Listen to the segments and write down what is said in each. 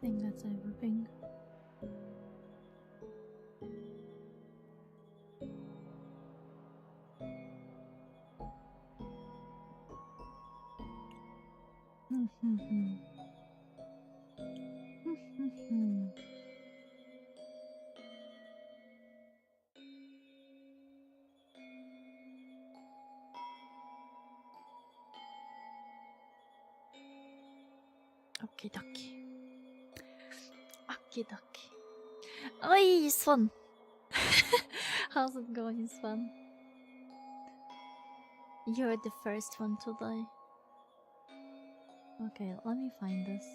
think that's everything. Okie dokie. Okie dokie. Oi, Swan! How's it going, Swan? You're the first one to die. Okay, let me find this.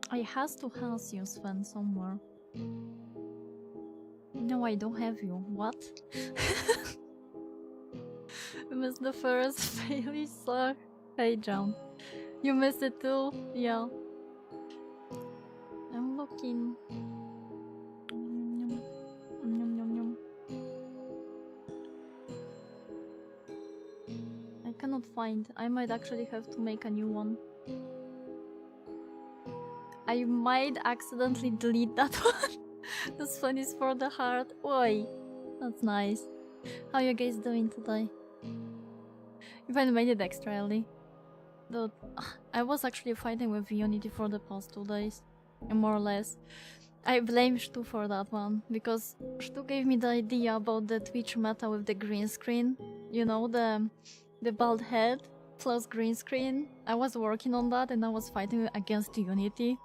I has to house you, Sven, somewhere. No, I don't have you. What? You missed the first fairly suck. Hey, John. You missed it too? Yeah. I'm looking. I cannot find. I might actually have to make a new one. I might accidentally delete that one. This one is for the heart. Oi, that's nice. How you guys doing today? You finally made it extra early. Dude, I was actually fighting with Unity for the past 2 days, more or less. I blame Stu for that one, because Stu gave me the idea about the Twitch meta with the green screen. You know, the bald head plus green screen. I was working on that and I was fighting against Unity.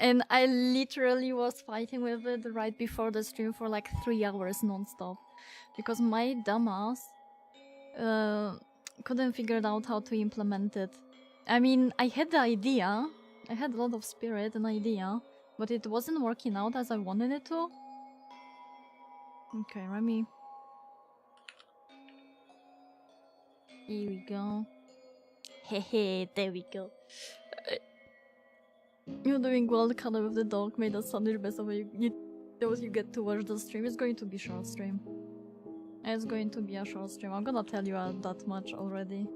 And I literally was fighting with it right before the stream for like 3 hours non-stop. Because my dumbass couldn't figure out how to implement it. I mean, I had the idea. I had a lot of spirit and idea. But it wasn't working out as I wanted it to. Okay, let me... Here we go. Hehe, there we go. You're doing well, color with the dog made us suddenly best of those you get to watch the stream. It's going to be short stream. It's going to be a short stream. I'm gonna tell you that much already.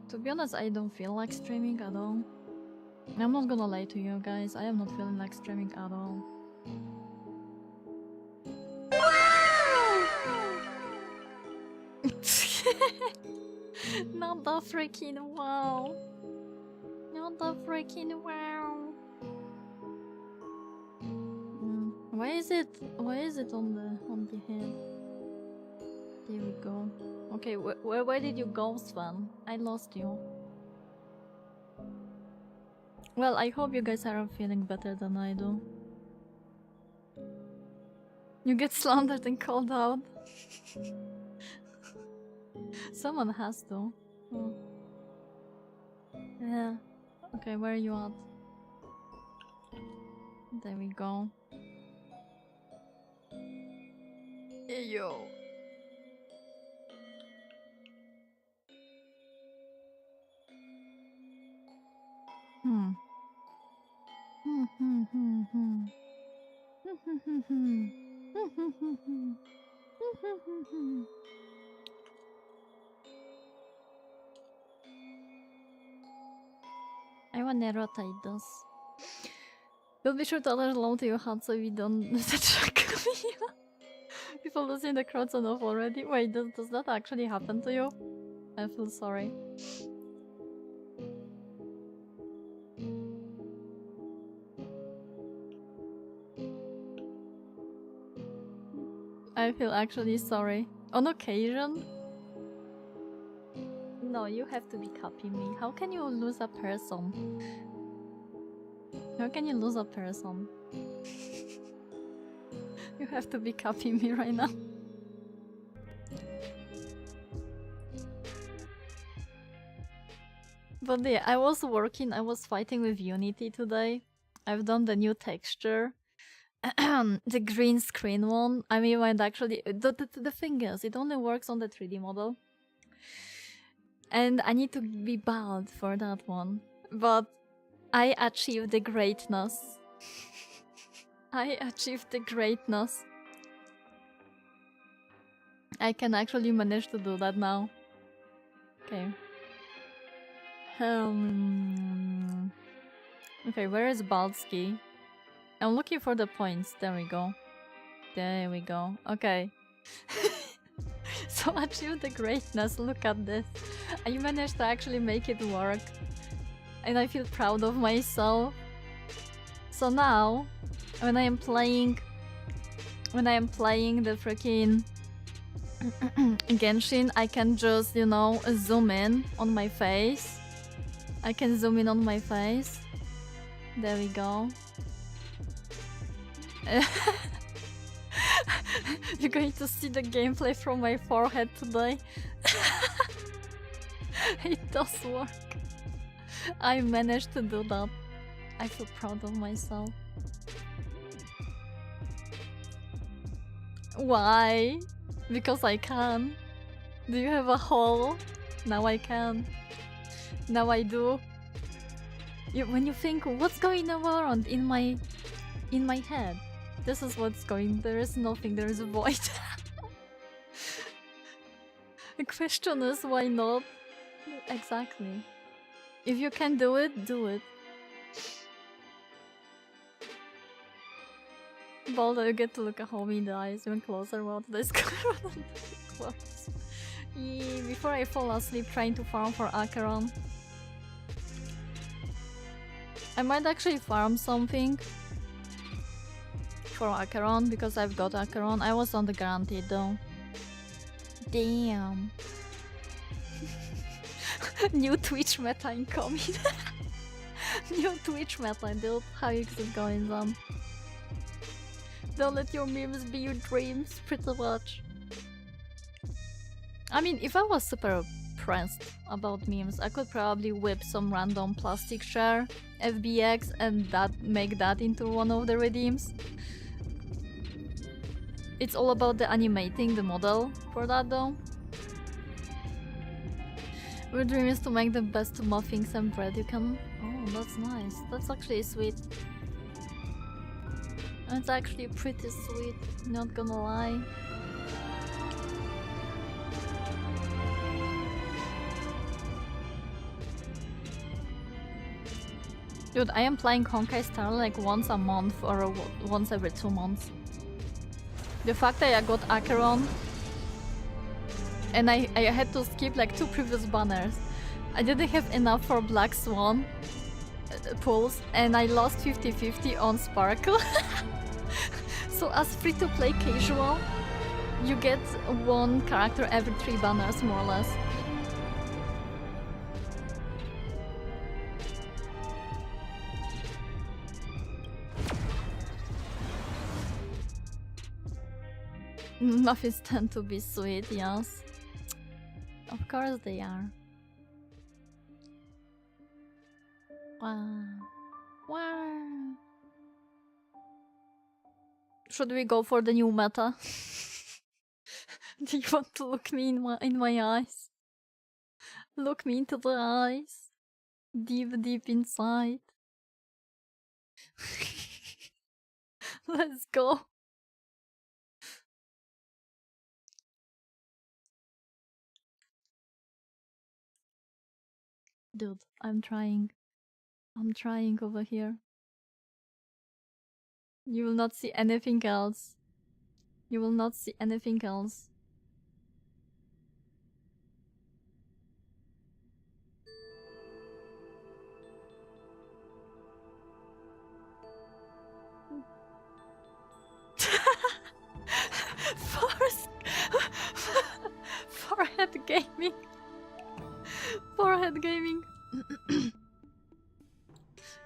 To be honest, I don't feel like streaming at all. I'm not gonna lie to you guys, I am not feeling like streaming at all. Not the freaking wow. Not the freaking wow. Why is it on the head? There we go. Okay, where did you go, Sven? I lost you. Well, I hope you guys are feeling better than I do. You get slandered and called out. Someone has to. Oh. Yeah. Okay, where are you at? There we go. Hey, yo. I wanna rotate this. You'll be sure to alert along to your hand so we don't track me. People losing the crowds enough already. Wait, does that actually happen to you? I feel sorry. I feel actually sorry. On occasion? No, you have to be copying me. How can you lose a person? How can you lose a person? You have to be copying me right now. But yeah, I was fighting with Unity today. I've done the new texture. The green screen one. I mean, and actually, the thing is, it only works on the 3D model. And I need to be bald for that one. But I achieved the greatness. I achieved the greatness. I can actually manage to do that now. Okay. Okay, where is Baldsky? I'm looking for the points. There we go. There we go. Okay. So achieve the greatness. Look at this. I managed to actually make it work. And I feel proud of myself. So now, when I am playing the freaking Genshin, I can just, you know, zoom in on my face. I can zoom in on my face. There we go. You're going to see the gameplay from my forehead today. It does work. I managed to do that. I feel proud of myself. Why? Because I can. Do you have a hole? Now I can. Now I do. When you think, what's going around in my head? This is what's going. There is nothing. There is a void. The question is, why not? Exactly. If you can do it, do it. Balder, you get to look a homie in the eyes even closer while this close. Before I fall asleep trying to farm for Acheron. I might actually farm something for Acheron because I've got Acheron. I was on the guaranteed though. Damn. New Twitch meta incoming. New Twitch meta, dude. How is it going on? Don't let your memes be your dreams, pretty much. I mean, if I was super pressed about memes, I could probably whip some random plastic share FBX and make that into one of the redeems. It's all about the animating the model for that though. Your dream is to make the best muffins and bread you can. Oh, that's nice. That's actually sweet. It's actually pretty sweet, not gonna lie. Dude, I am playing Honkai Star like once a month or once every 2 months. The fact that I got Acheron and I had to skip like 2 previous banners. I didn't have enough for Black Swan pulls and I lost 50-50 on Sparkle. So as free-to-play casual, you get 1 character every 3 banners more or less. Muffins tend to be sweet, yes. Of course they are. Wow. Wow. Should we go for the new meta? Do you want to look me in my eyes? Look me into the eyes. Deep inside. Let's go. Dude, I'm trying. I'm trying over here. You will not see anything else. You will not see anything else. Forehead gaming. Forehead gaming.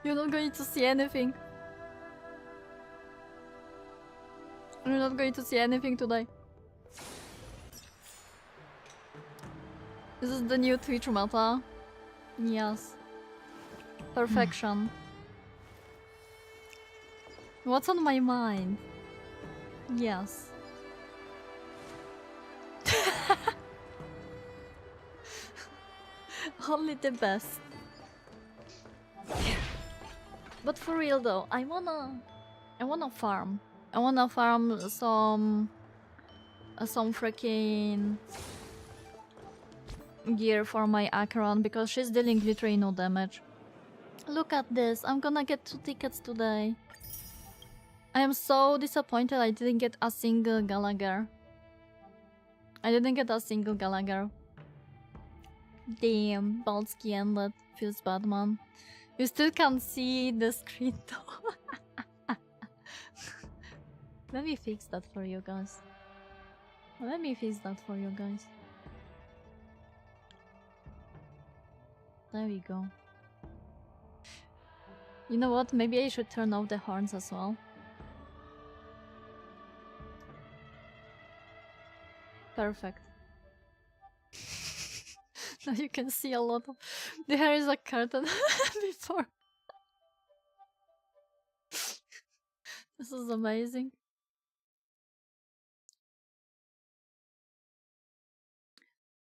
You're not going to see anything. You're not going to see anything today. This is the new Twitch meta. Yes. Perfection. What's on my mind? Yes. Only the best. But for real though, I wanna farm. I wanna farm some freaking gear for my Acheron because she's dealing literally no damage. Look at this, I'm gonna get 2 tickets today. I am so disappointed I didn't get a single Gallagher. I didn't get a single Gallagher. Damn, Baldsky ended. Feels bad, man. You still can't see the screen though. Let me fix that for you guys. Let me fix that for you guys. There we go. You know what? Maybe I should turn off the horns as well. Perfect. Now you can see a lot of... There is a curtain before. This is amazing.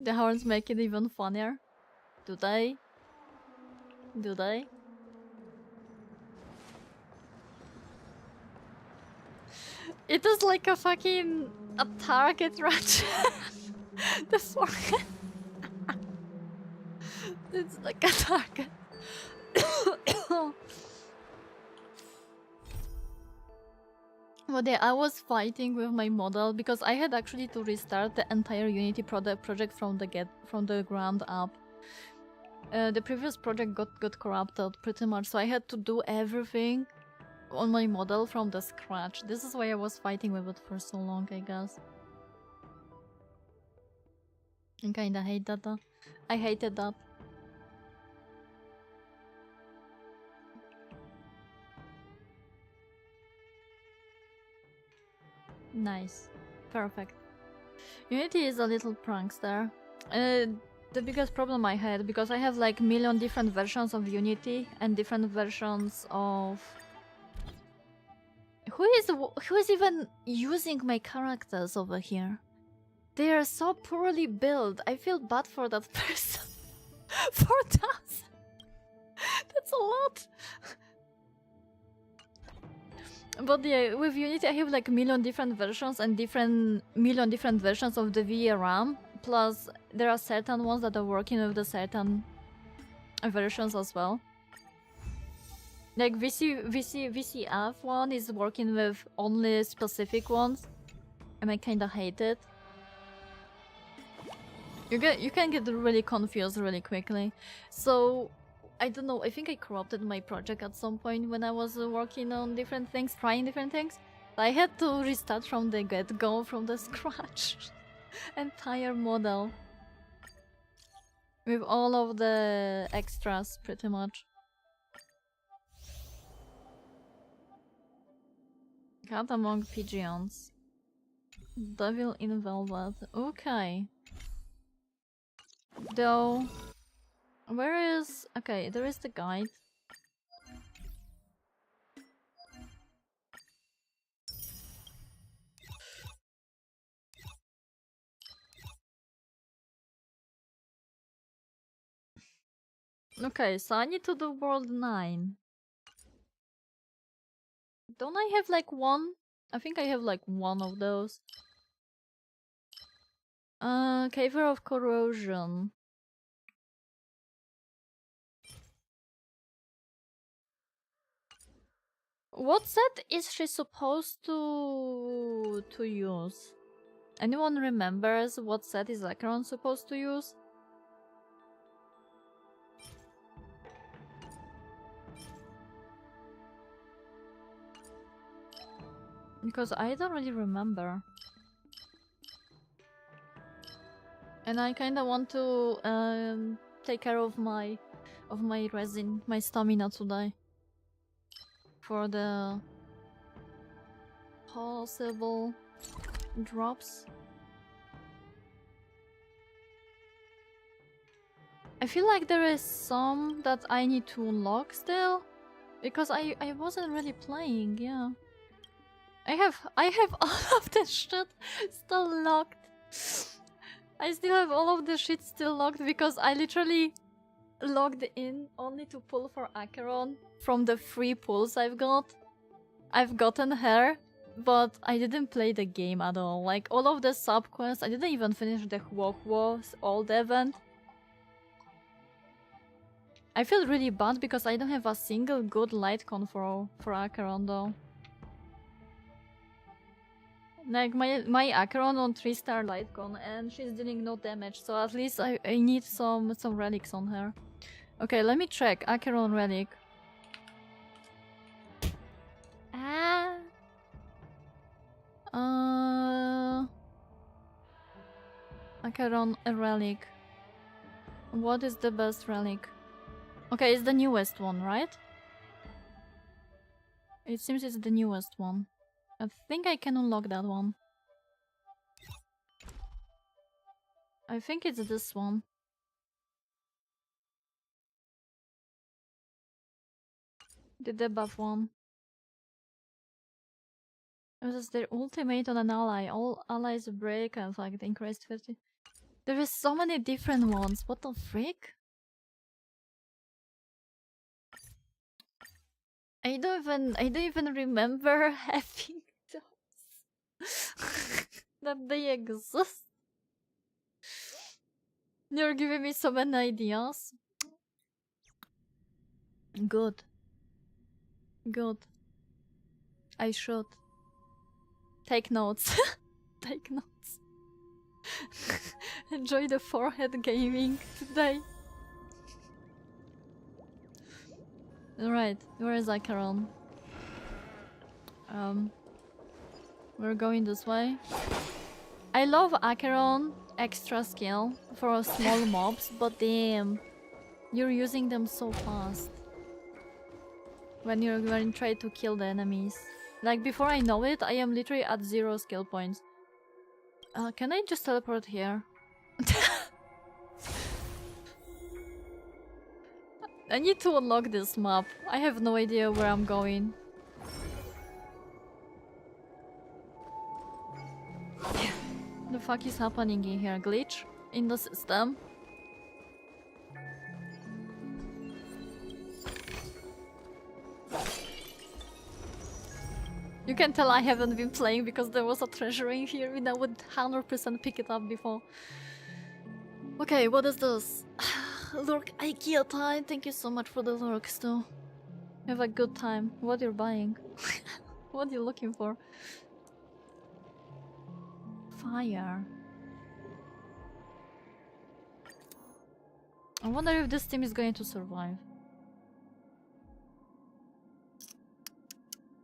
The horns make it even funnier. Do they? Do they? It is like a fucking... a target ranch. The forehead. It's like a target. But yeah, I was fighting with my model because I had actually to restart the entire Unity project from the ground up. The previous project got corrupted pretty much, so I had to do everything on my model from the scratch. This is why I was fighting with it for so long, I guess. I kinda hate that though. I hated that. Nice. Perfect. Unity is a little prankster. The biggest problem I had, because I have like million different versions of Unity and different versions of... Who is even using my characters over here? They are so poorly built. I feel bad for that person. 4,000! That's a lot! But yeah, with Unity I have like million different versions and million different versions of the VRAM. Plus, there are certain ones that are working with the certain versions as well. Like VCF one is working with only specific ones, and I kinda hate it. You can get really confused really quickly. So I don't know, I think I corrupted my project at some point when I was working on different things, trying different things. I had to restart from the get-go, from the scratch. Entire model. With all of the extras, pretty much. Cat among pigeons. Devil in velvet. Okay. Though... Where is... Okay, there is the guide. Okay, so I need to do world 9. Don't I have like one? I think I have like one of those. Caver of Corrosion. What set is she supposed to use? Anyone remembers what set is Acheron supposed to use? Because I don't really remember. And I kinda want to take care of my resin, my stamina today. For the possible drops. I feel like there is some that I need to unlock still. Because I wasn't really playing, yeah. I have all of the shit still locked. I still have all of the shit still locked because I literally logged in only to pull for Acheron from the free pulls I've got. I've gotten her, but I didn't play the game at all. Like, all of the sub-quests, I didn't even finish the Huohuo's old event. I feel really bad because I don't have a single good Lightcon for Acheron though. Like, my Acheron on 3-star Lightcon and she's dealing no damage, so at least I need some relics on her. Okay, let me check. Acheron relic. Acheron relic. What is the best relic? Okay, it's the newest one, right? It seems it's the newest one. I think I can unlock that one. I think it's this one. The debuff one. This is their ultimate on an ally. All allies break and like the increased 50. There is so many different ones. What the frick? I don't even remember having those. That they exist. You're giving me so many ideas. Good. Good. I should. Take notes. Take notes. Enjoy the forehead gaming today. Alright, where is Acheron? We're going this way. I love Acheron extra skill for small mobs, but damn, you're using them so fast when you try to kill the enemies. Like, before I know it, I am literally at 0 skill points. Can I just teleport here? I need to unlock this map. I have no idea where I'm going. The fuck is happening in here? Glitch in the system? You can tell I haven't been playing because there was a treasure in here and I would 100% pick it up before. Okay, what is this? Lurk IKEA time. Thank you so much for the lurks too. Have a good time. What you're buying? What are you looking for? Fire. I wonder if this team is going to survive.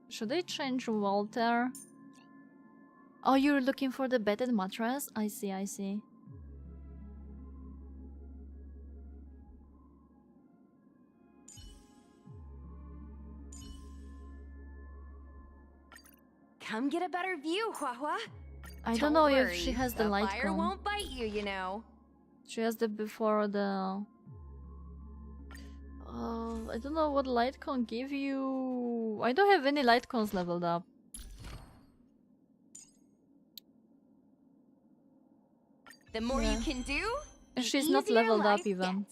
Should I change Walter? Oh, you're looking for the bedded mattress? I see, I see. Come get a better view, Huahua. I don't know if she has the light fire won't bite you, you know. She has the before the... I don't know what light con give you. I don't have any light cons leveled up. The more you can do, and she's not leveled up even.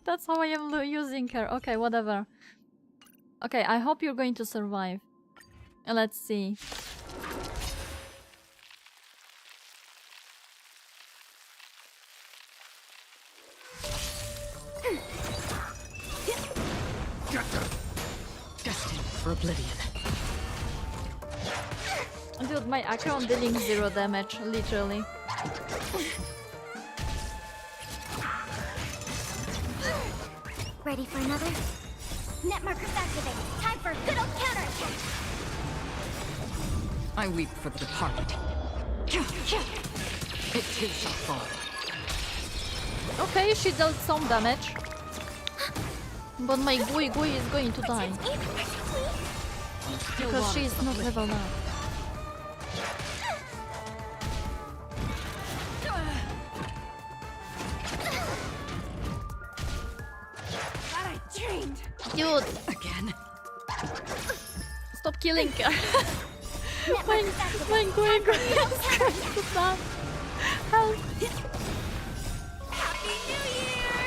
That's how I am using her. Okay, whatever. Okay, I hope you're going to survive. Let's see. Destined for oblivion. Dude, my Acheron dealing 0 damage, literally. Ready for another? Net markers activated. Time for a good old counterattack. I weep for the departed. It too shall fall. Okay, she dealt some damage. But my Gui is going to die. Because she is not leveled up. Dude! Again. Stop killing her! my Gui is going to die. Help! Happy New Year!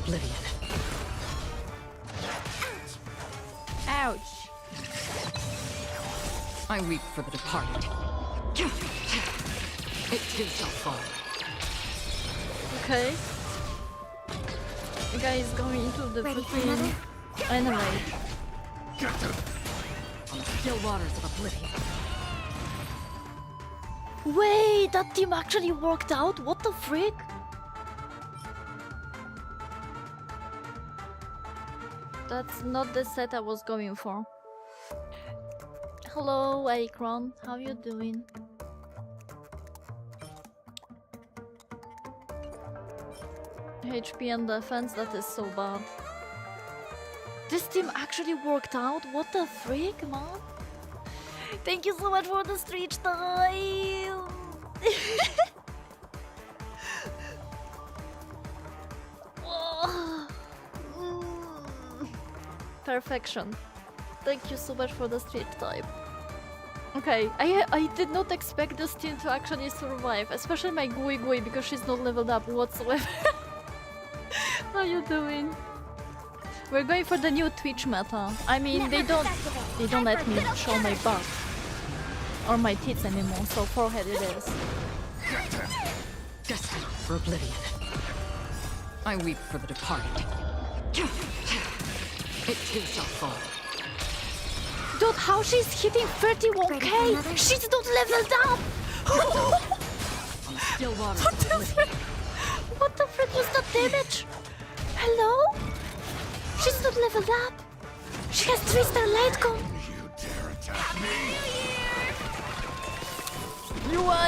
oblivion. Ouch. I weep for the departed. It too shall fall. Okay. The guy is going into the Ready for freaking another? enemy. On the still waters of oblivion. Wait, that team actually worked out? What the frick? That's not the set I was going for. Hello, Akron. How you doing? HP and defense, that is so bad. This team actually worked out? What the frick, man? Thank you so much for the street time! Perfection. Thank you so much for the street time. Okay, I did not expect this team to actually survive, especially my Gui Gui because she's not leveled up whatsoever. How you doing? We're going for the new Twitch meta. I mean, they don't let me show my butt or my tits anymore, so forehead it is. Destined for oblivion. I weep for the departed. It too shall fall. Dude, how she's hitting 31k? She's not leveled up! On the still waters What of the oblivion. frick? What the frick was that damage? Hello? She's not leveled up. She has 3-star light gun.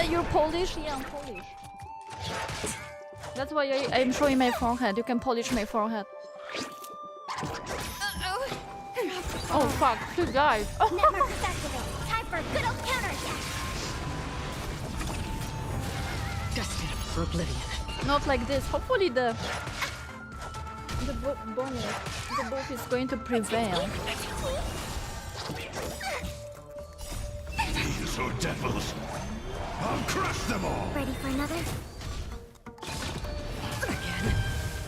You're Polish? Yeah, I'm Polish. That's why I'm showing my forehead. You can polish my forehead. Oh fuck, she died. Netmarkers activate. Time for a good old counterattack. Destined for oblivion. Not like this. Hopefully the bonus, the buff is going to prevail. These are devils. I'll crush them all. Ready for another?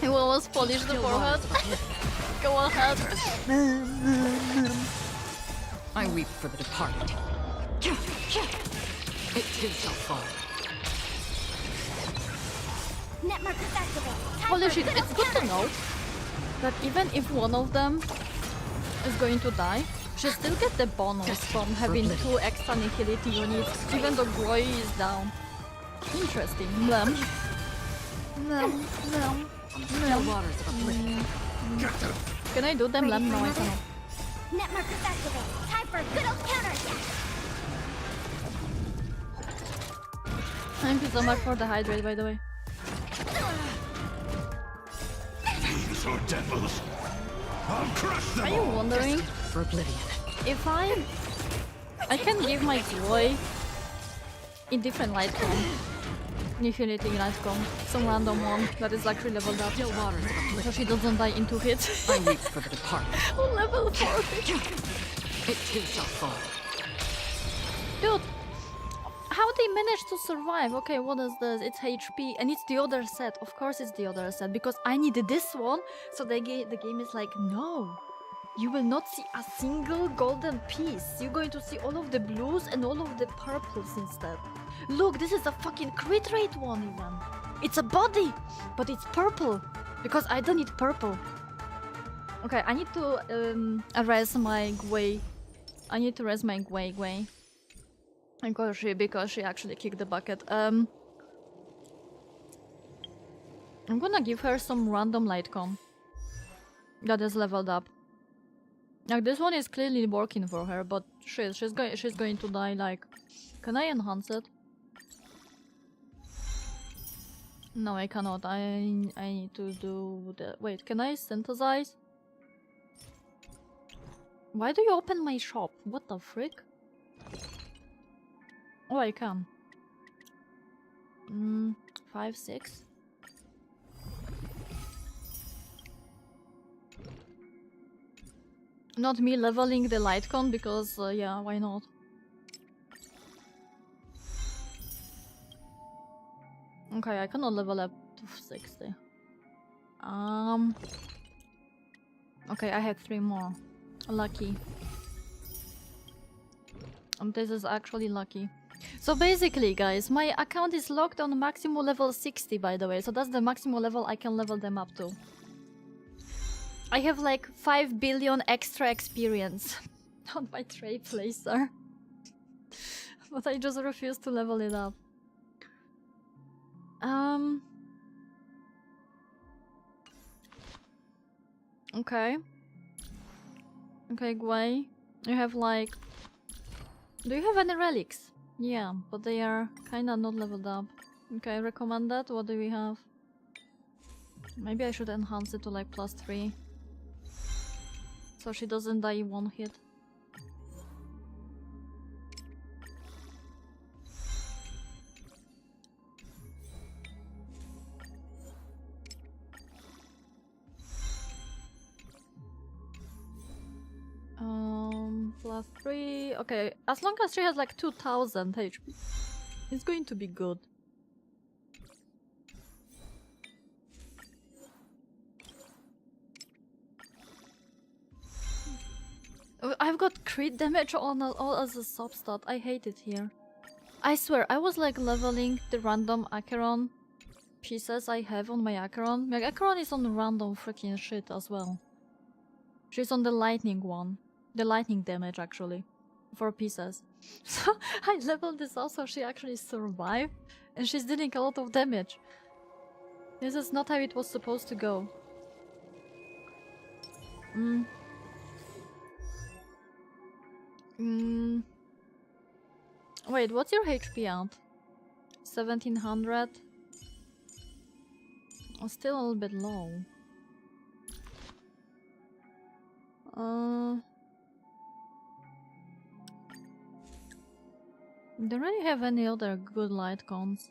He will always polish the forehead. Go ahead. I weep for the departed. It too shall fall. Netmarkers activate. Time Holy for a shit, good it's old good to counterattack. know that even if one of them is going to die, she still get the bonus from having 2 extra nihility units, even though Glory is down. Interesting. Blum. Blum. Blum. On the still waters of oblivion. Can I do them? Ready Blum? for No, I another? cannot. Netmarkers activate. Time for a good old counterattack. Thank you so much for the hydrate, by the way. These are devils. I'll crush them Are you all. wondering For oblivion. if I can give my boy in different light com, nihility light com, some random one that is actually leveled up, Still waters of oblivion. so she doesn't die in 2 hits. I weep for the departed. On level 4. It too shall fall. Dude, how they managed to survive? Okay, what is this? It's HP and it's the other set. Of course it's the other set because I needed this one. So the game is like, no, you will not see a single golden piece. You're going to see all of the blues and all of the purples instead. Look, this is a fucking crit rate one even. It's a body, but it's purple because I don't need purple. Okay, I need to erase my Gui. I need to erase my Gui. Because she actually kicked the bucket. I'm gonna give her some random light com that is leveled up. Like this one is clearly working for her, but she's going to die. Like, can I enhance it? No, I cannot. I need to do the. Wait, can I synthesize? Why do you open my shop? What the frick? Oh, I can. 5, 6. Not me leveling the lightcon because, yeah, why not? Okay, I cannot level up to 60. Okay, I have 3 more. Lucky. This is actually lucky. So basically, guys, my account is locked on maximum level 60, by the way. So that's the maximum level I can level them up to. I have like 5 billion extra experience on my trade placer. But I just refuse to level it up. Okay. Okay, Gwei. You have like... Do you have any relics? Yeah, but they are kinda not leveled up. Okay, recommended. What do we have? Maybe I should enhance it to like +3. So she doesn't die in 1 hit. +3. Okay, as long as she has like 2000 HP, it's going to be good. I've got crit damage on all as a substat. I hate it here. I swear, I was like leveling the random Acheron pieces I have on my Acheron. My Acheron is on random freaking shit as well. She's on the lightning one. The lightning damage actually. 4 pieces. So I leveled this up so she actually survived. And she's dealing a lot of damage. This is not how it was supposed to go. Wait, what's your HP at? 1700? Still a little bit low. Don't really have any other good light cons.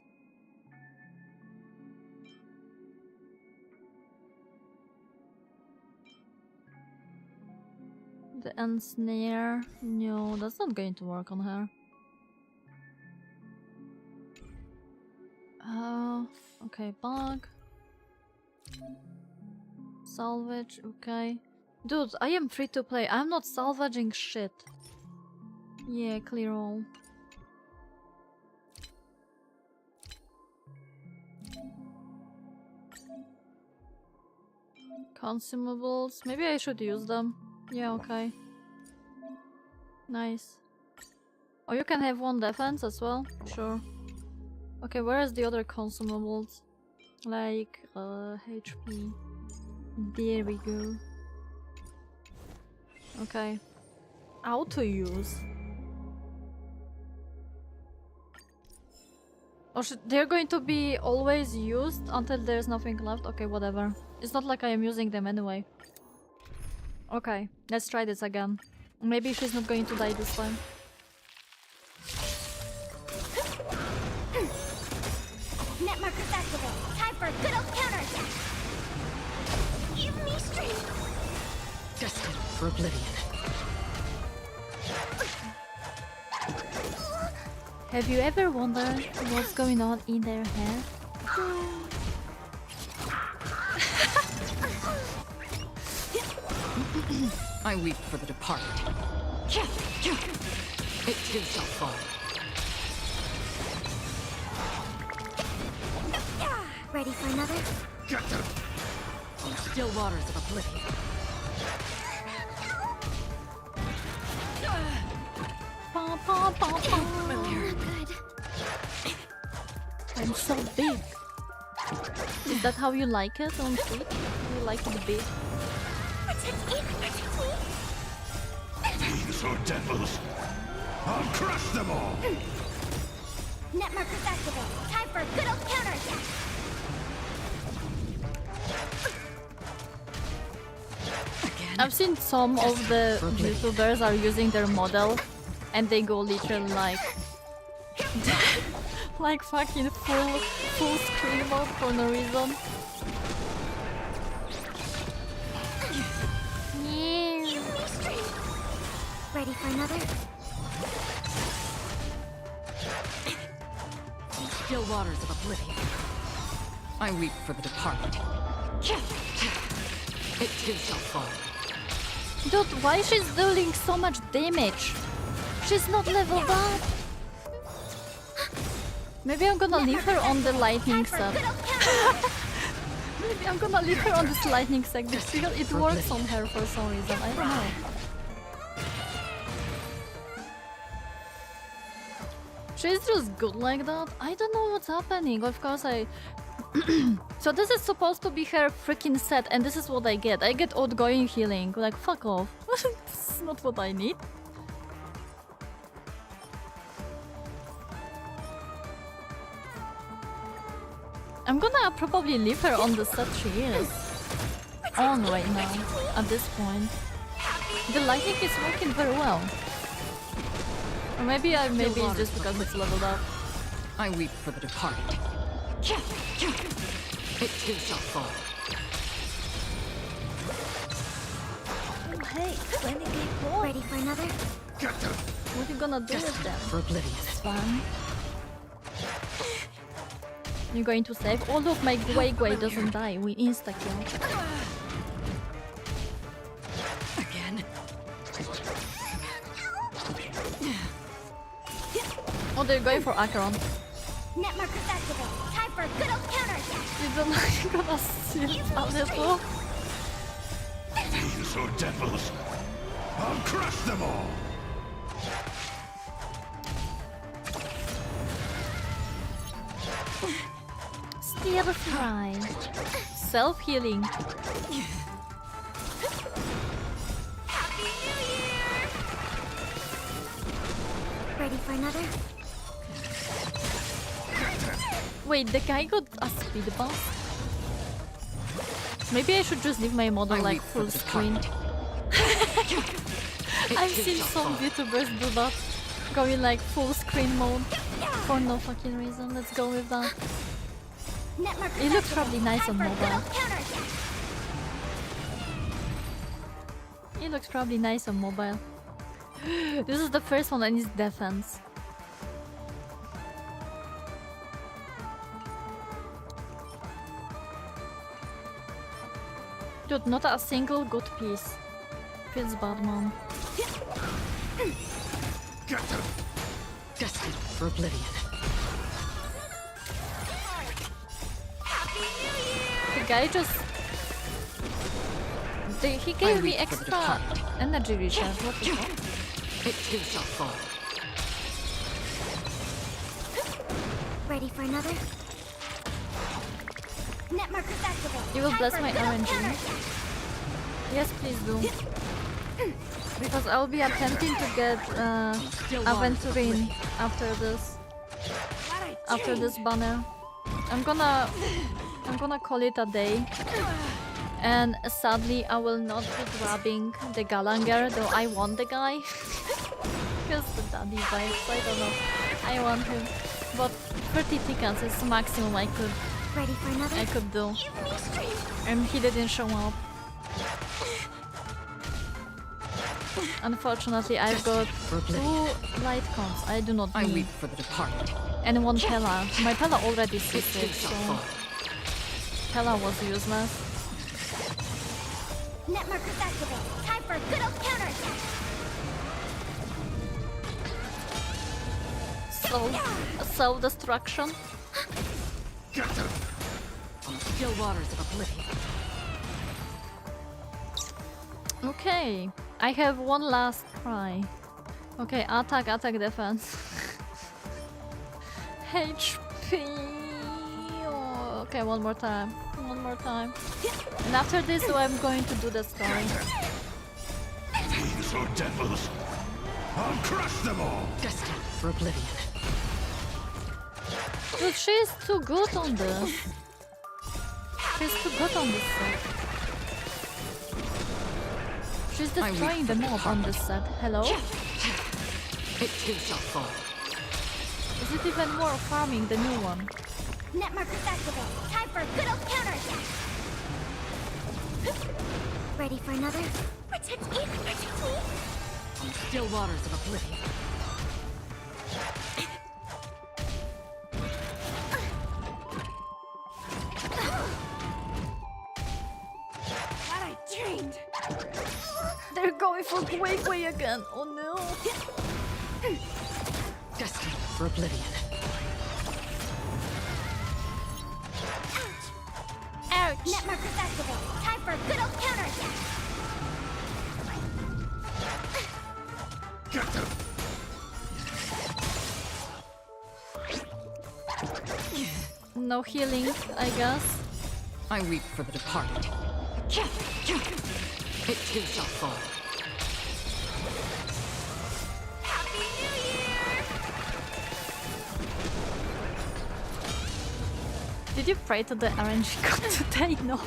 The ensnare? No, that's not going to work on her. Okay, bug. Salvage, okay. Dude, I am free to play. I'm not salvaging shit. Yeah, clear all. Consumables. Maybe I should use them. Yeah, okay. Nice. Oh, you can have 1 defense as well? Sure. Okay, where is the other consumables? Like, HP. There we go. Okay. Auto use. Oh, they're going to be always used until there's nothing left? Okay, whatever. It's not like I am using them anyway. Okay, let's try this again. Maybe she's not going to die this time. Net markers activated. Time for a good old counterattack. Give me strength. Destined for oblivion. Have you ever wondered what's going on in their head? I weep for the departed. It too shall fall. Ready for another? Get them! On still waters of oblivion. Good. I'm so big. Is that how you like it on Twitch? You like it big? Protect me! Protect me! These are devils! I'll crush them all! Net markers activated. Time for a good old counterattack. I've seen some of the YouTubers are using their model and they go literally like like fucking full screen mode for no reason. Give me strength. Ready for another? On still waters of oblivion. I weep for the departed. It too shall fall. Dude, why she's dealing so much damage? She's not leveled up. Maybe I'm gonna leave her on the lightning set. Maybe I'm gonna leave her on this lightning set because it works on her for some reason. I don't know. She's just good like that. I don't know what's happening. Of course I... So this is supposed to be her freaking set and this is what I get. I get outgoing healing. Like, fuck off. This is not what I need. I'm gonna probably leave her on the set she is on right now, at this point. The lightning is working very well. Or maybe it's just because it's leveled up. I weep for the departed. It too shall fall. Oh, hey, plenty game more. Ready for another? Get them! What are you gonna do with them? For oblivion. It's fun. You're going to save? Oh look, my Gui doesn't die. We insta-kill. Again. Oh, they're going for Acheron. Net markers activate. Time for a good old counterattack. You don't like gonna see a little. Fiends or devils! I'll crush them all! Stir fry. Self-healing. Happy New Year! Ready for another? Wait, the guy got a speed bump? Maybe I should just leave my model I like weep for full the screen. It I've too seen shall some fall. VTubers do that. Go in like full screen mode. For no fucking reason. Let's go with that. Net markers It looks activate. probably nice Time on for a good mobile. old counterattack. It looks probably nice on mobile. This is the first one and it's defense. Dude, not a single good piece. Feels bad, man. Get them! Destined for oblivion. Happy New Year! The guy just... he gave me weep for the extra departed. energy recharge. What the fuck? It too shall fall. Ready for another? Net markers activate. You will Time bless for a my good old RNG? counterattack. Yes, please do. Because I'll be attempting to get Aventurine after this. After this banner. I'm gonna call it a day. And sadly I will not be grabbing the Galanger, though I want the guy. Because the daddy vibes, I don't know. I want him. But 30 tickets is the maximum I could Ready for another? do. And he didn't show up. Unfortunately, I've got For 2 oblivion. light comps. I do not I need. weep for the departed. And 1 Pella. My Pella already It too suited, shall so fall. Pella was useless. Net markers activate. Time for a good old counterattack. Self-destruction. Get them! On the still waters of oblivion. Okay, I have 1 last try. Okay, attack, defense. HP. Oh, okay, one more time. And after this, I'm going to do the story. Fiends or devils! I'll crush them all! Destined for oblivion. Dude, she's too good on this. She's too good on this set. She's I destroying the weep for mob on this set. Hello? It too shall fall. Is it even more farming, the new one? Net markers activate. Time for a good old counterattack. Ready for another? Protect me! Protect me! On the still waters of oblivion. I fuck way again. Oh no. Destined for oblivion. Ouch. Net markers activated. Time for a good old counterattack. Get them! No healing, I guess. I weep for the departed. It too shall fall. Happy New Year! Did you pray to the RNG god today? No.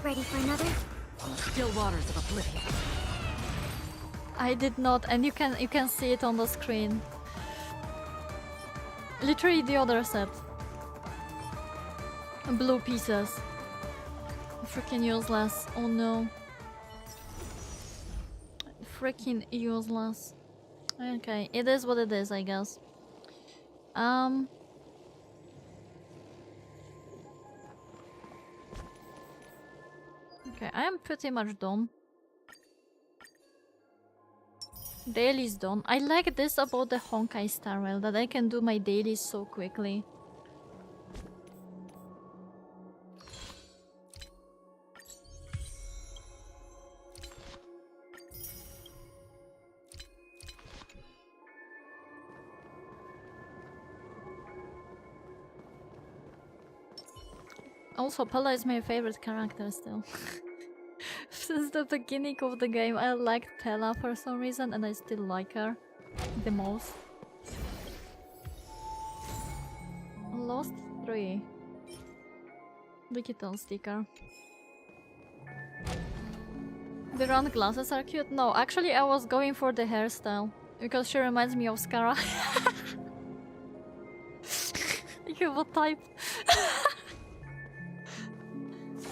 Ready for another? Still waters of oblivion. I did not, and you can see it on the screen. Literally the other set. Blue pieces. Freaking useless. Oh no. Freaking useless. Okay, it is what it is, I guess. Okay, I am pretty much done. Daily's done. I like this about the Honkai Star Rail, that I can do my dailies so quickly. Also, Pella is my favorite character still. Since the beginning of the game, I liked Pella for some reason, and I still like her the most. Lost 3. Digital sticker. The round glasses are cute. No, actually I was going for the hairstyle because she reminds me of Scara. You have a type.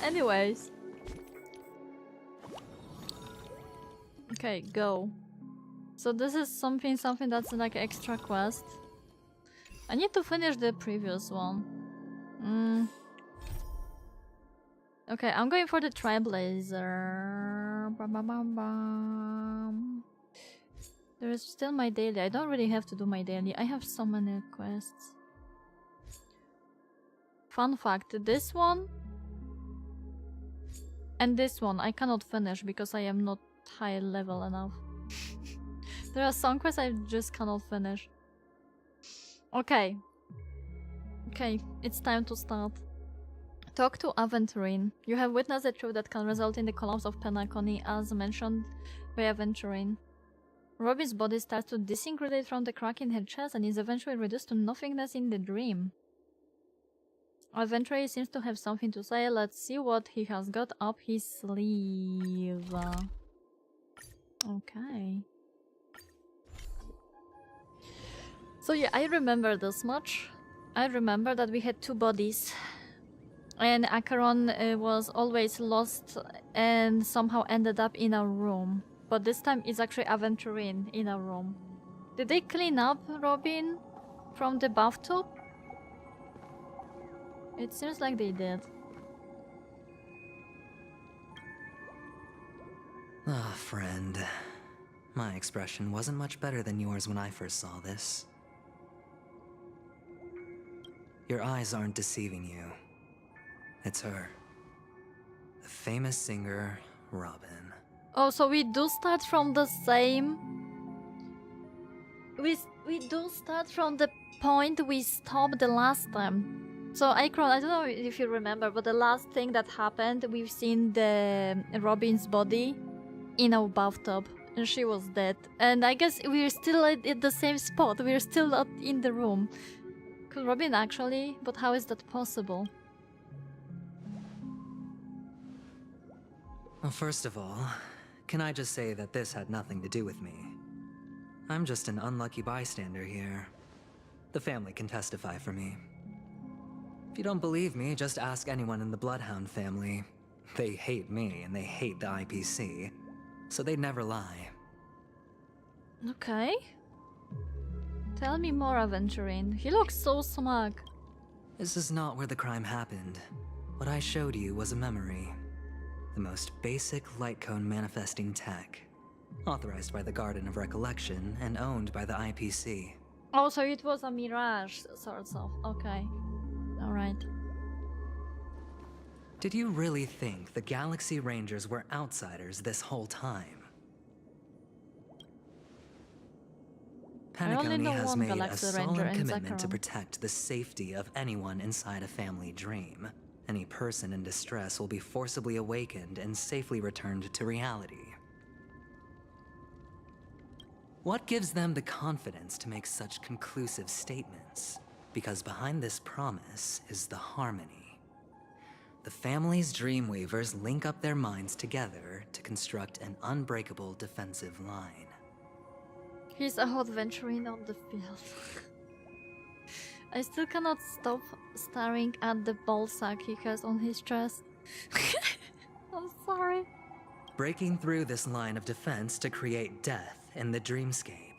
Anyways. Okay, go. So this is something that's like extra quest. I need to finish the previous one. Okay, I'm going for the Trailblazer. Bam, bam, bam, bam. There is still my daily. I don't really have to do my daily. I have so many quests. Fun fact, this one and this one I cannot finish because I am not high level enough. There are some quests I just cannot finish. Okay. Okay, it's time to start. Talk to Aventurine. You have witnessed a truth that can result in the collapse of Penacony, as mentioned by Aventurine. Robin's body starts to disintegrate from the crack in her chest and is eventually reduced to nothingness in the dream. Aventurine seems to have something to say. Let's see what he has got up his sleeve. Okay. So yeah, I remember this much. I remember that we had two bodies. And Acheron was always lost and somehow ended up in a room. But this time it's actually Aventurine in a room. Did they clean up Robin from the bathtub? It seems like they did. Ah, friend. My expression wasn't much better than yours when I first saw this. Your eyes aren't deceiving you. It's her. The famous singer, Robin. Oh, so we do start from the same... We do start from the point we stopped the last time. So, Akron, I don't know if you remember, but the last thing that happened, we've seen the Robin's body in our bathtub, and she was dead. And I guess we're still at the same spot. We're still not in the room. Could Robin actually? But how is that possible? Well, first of all, can I just say that this had nothing to do with me? I'm just an unlucky bystander here. The family can testify for me. If you don't believe me, just ask anyone in the Bloodhound family. They hate me and they hate the IPC, so they'd never lie. Okay. Tell me more, Aventurine. He looks so smug. This is not where the crime happened. What I showed you was a memory. the most basic light cone manifesting tech, authorized by the Garden of Recollection and owned by the IPC. Oh, so it was a mirage, sort of. Okay. Alright. Did you really think the Galaxy Rangers were outsiders this whole time? I only Penacony know has one made a Galaxy Ranger solemn in commitment to Zakaron. protect the safety of anyone inside a family dream. Any person in distress will be forcibly awakened and safely returned to reality. What gives them the confidence to make such conclusive statements? Because behind this promise is the harmony. The family's Dreamweavers link up their minds together to construct an unbreakable defensive line. He's a hot venturing on the field. I still cannot stop staring at the ball sack he has on his chest. I'm sorry. Breaking through this line of defense to create death in the dreamscape.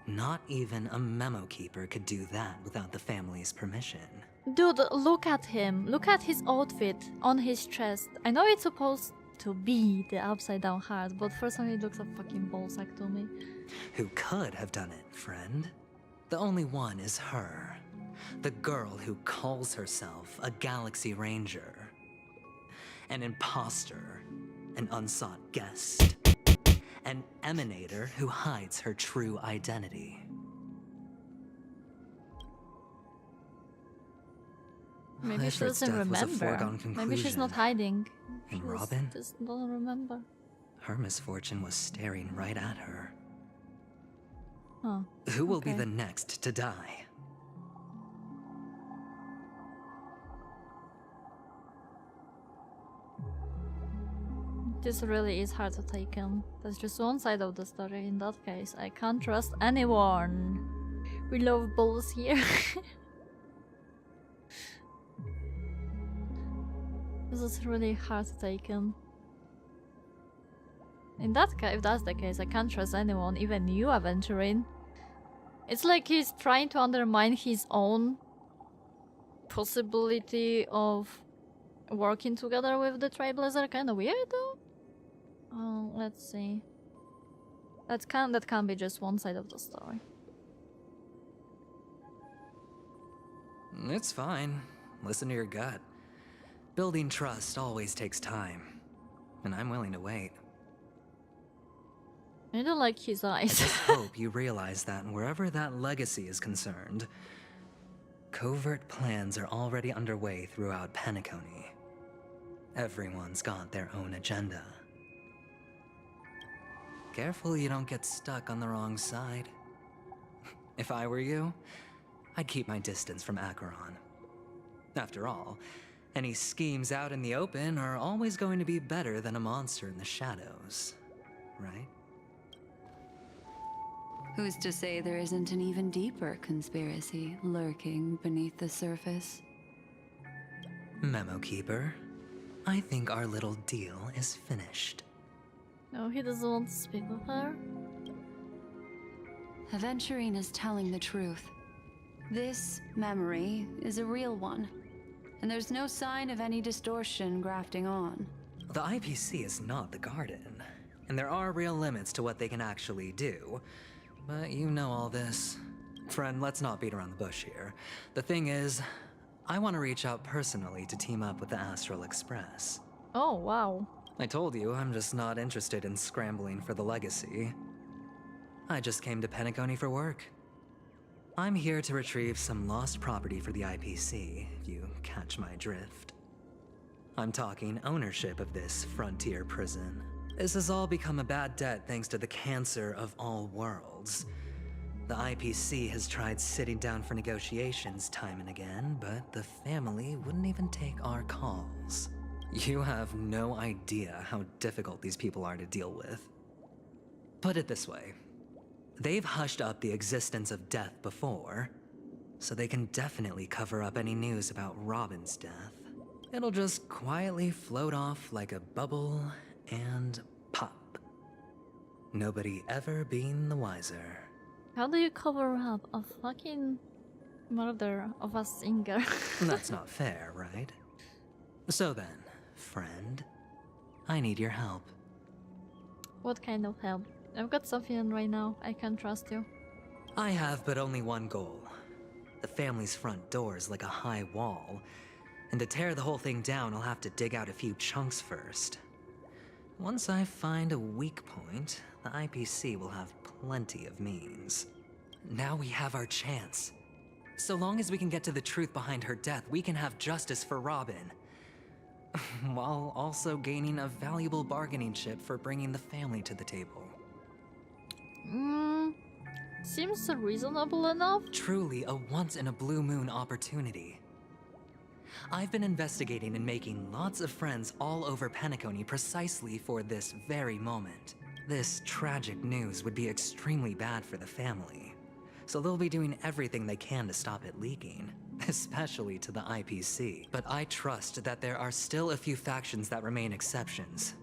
Not even a memo keeper could do that without the family's permission. Dude, look at him. Look at his outfit on his chest. I know it's supposed to be the upside down heart, but for some it looks a fucking ballsack to me. Who could have done it, friend? The only one is her. The girl who calls herself a Galaxy Ranger. An imposter. An unsought guest. An emanator who hides her true identity. Maybe she Ifrit's doesn't death was a remember. foregone Maybe she's not conclusion. hiding. And She Robin? just doesn't remember. Her misfortune was staring right at her. Huh. Who will be Okay. the next to die? This really is hard to take in. That's just one side of the story. In that case, I can't trust anyone. We love bulls here. This is really hard to take in. In that case, if that's the case, I can't trust anyone, even you, Aventurine. It's like he's trying to undermine his own possibility of working together with the Trailblazer. Kind of weird, though. Let's see. That can be just one side of the story. It's fine. Listen to your gut. Building trust always takes time. And I'm willing to wait. I don't like his I eyes. just hope you realize that wherever that legacy is concerned, covert plans are already underway throughout Penacony. Everyone's got their own agenda. Careful you don't get stuck on the wrong side. If I were you, I'd keep my distance from Acheron. After all, any schemes out in the open are always going to be better than a monster in the shadows, right? Who's to say there isn't an even deeper conspiracy lurking beneath the surface? Memo Keeper, I think our little deal is finished. No, he doesn't want to speak with her. Aventurine is telling the truth. This memory is a real one, and there's no sign of any distortion grafting on. The IPC is not the Garden, and there are real limits to what they can actually do. But you know all this. Friend, let's not beat around the bush here. The thing is, I want to reach out personally to team up with the Astral Express. Oh, wow. I told you I'm just not interested in scrambling for the legacy. I just came to Penacony for work. I'm here to retrieve some lost property for the IPC, if you catch my drift. I'm talking ownership of this frontier prison. This has all become a bad debt thanks to the cancer of all worlds. The IPC has tried sitting down for negotiations time and again, but the family wouldn't even take our calls. You have no idea how difficult these people are to deal with. Put it this way. They've hushed up the existence of death before, so they can definitely cover up any news about Robin's death. It'll just quietly float off like a bubble and pop. Nobody ever being the wiser. How do you cover up a fucking murder of a singer? That's not fair, right? So then, friend. I need your help. What kind of help? I've got something on right now. I can't trust you. I have but only one goal. The family's front door is like a high wall, and to tear the whole thing down, I'll have to dig out a few chunks first. Once I find a weak point, the IPC will have plenty of means. Now we have our chance. So long as we can get to the truth behind her death, we can have justice for Robin. While also gaining a valuable bargaining chip for bringing the family to the table. Seems reasonable enough. Truly a once-in-a-blue-moon opportunity. I've been investigating and making lots of friends all over Penacony precisely for this very moment. This tragic news would be extremely bad for the family, so they'll be doing everything they can to stop it leaking, especially to the IPC. But I trust that there are still a few factions that remain exceptions,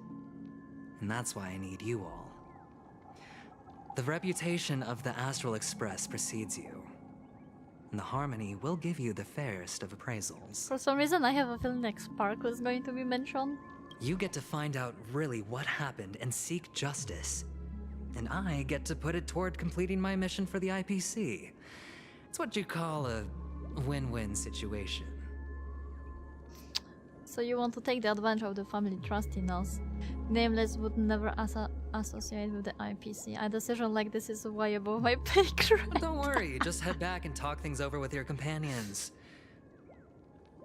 and that's why I need you all. The reputation of the Astral Express precedes you, and the Harmony will give you the fairest of appraisals. For some reason, I have a feeling like Spark was going to be mentioned. You get to find out really what happened and seek justice, and I get to put it toward completing my mission for the IPC. It's what you call a win-win situation. So you want to take the advantage of the family trust in us. Nameless would never associate with the IPC. A decision like this is way above my pay grade. Don't worry, just head back and talk things over with your companions.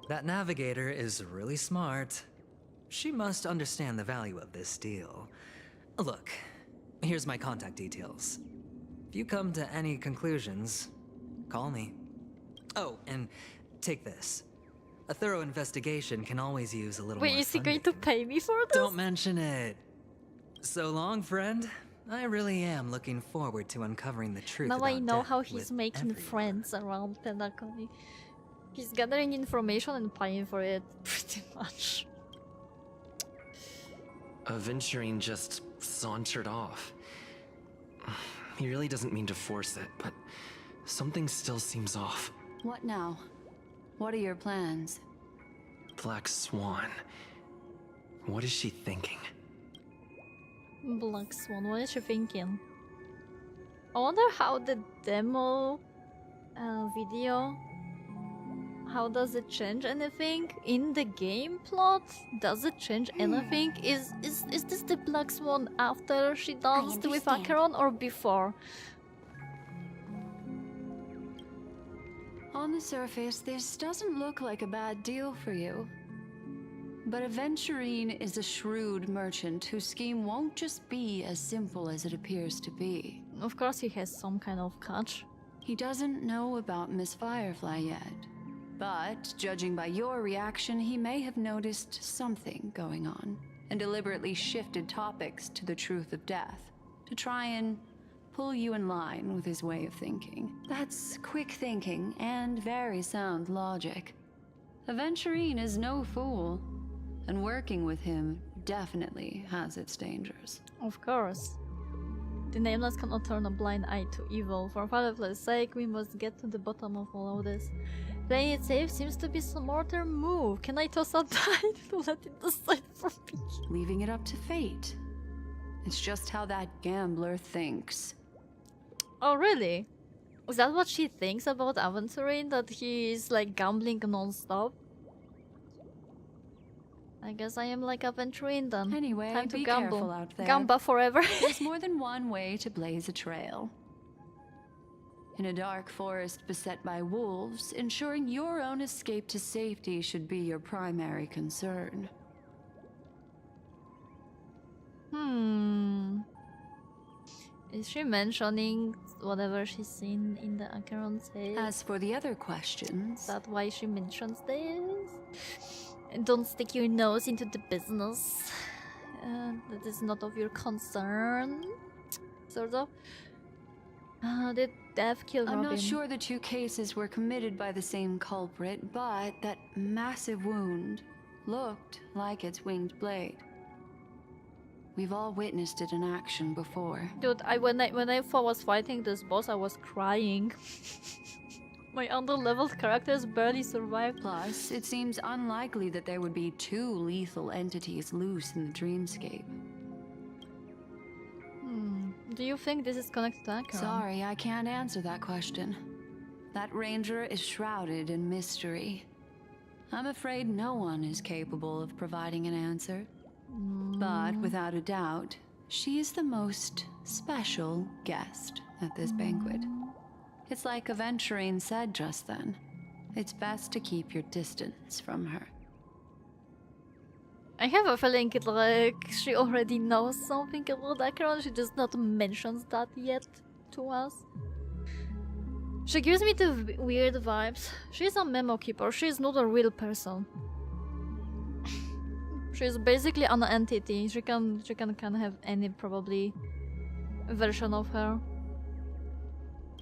That navigator is really smart. She must understand the value of this deal. Look, here's my contact details. If you come to any conclusions, call me. Oh, and take this. A thorough investigation can always use a little Wait, more is he going to funding. pay me for this? Don't mention it. So long, friend. I really am looking forward to uncovering the truth Now about I know death how he's with making everyone. friends around Penacony. He's gathering information and paying for it, pretty much. Aventurine just sauntered off. He really doesn't mean to force it, but something still seems off. What now? What are your plans? Black Swan. What is she thinking? Black Swan, what is she thinking? I wonder how the demo video, how does it change anything in the game plot? Does it change anything? Is this the Black Swan after she danced with understand. Acheron or before? On the surface, this doesn't look like a bad deal for you. But Aventurine is a shrewd merchant whose scheme won't just be as simple as it appears to be. Of course he has some kind of catch. He doesn't know about Miss Firefly yet. But, judging by your reaction, he may have noticed something going on, and deliberately shifted topics to the truth of death, to try and pull you in line with his way of thinking. That's quick thinking and very sound logic. Aventurine is no fool, and working with him definitely has its dangers. Of course. The Nameless cannot turn a blind eye to evil. For Firefly's sake, we must get to the bottom of all of this. Playing it safe seems to be a smarter move. Can I toss a die to let it decide for me? Leaving it up to fate. It's just how that gambler thinks. Oh, really? Is that what she thinks about Aventurine? That he is like gambling non-stop? I guess I am like Aventurine then. Anyway, Time to be gamble. careful out there. Gamba forever. There's more than one way to blaze a trail. In a dark forest beset by wolves, ensuring your own escape to safety should be your primary concern. Is she mentioning whatever she's seen in the Acheron tale? As for the other questions, Is that why she mentions this? And don't stick your nose into the business. That is not of your concern. Sort of. Did Death kill Robin? I'm not sure the two cases were committed by the same culprit, but that massive wound looked like its winged blade. We've all witnessed it in action before. Dude, when I was fighting this boss, I was crying. My under-leveled characters barely survived. Plus, it seems unlikely that there would be two lethal entities loose in the dreamscape. Do you think this is connected to Acheron? Sorry, I can't answer that question. That ranger is shrouded in mystery. I'm afraid no one is capable of providing an answer. But without a doubt, she is the most special guest at this banquet. It's like Aventurine said just then. It's best to keep your distance from her. I have a feeling it like she already knows something about Acheron, she just not mentions that yet to us. She gives me the weird vibes. She's a memo keeper, she's not a real person. She's basically an entity. She can have any probably version of her.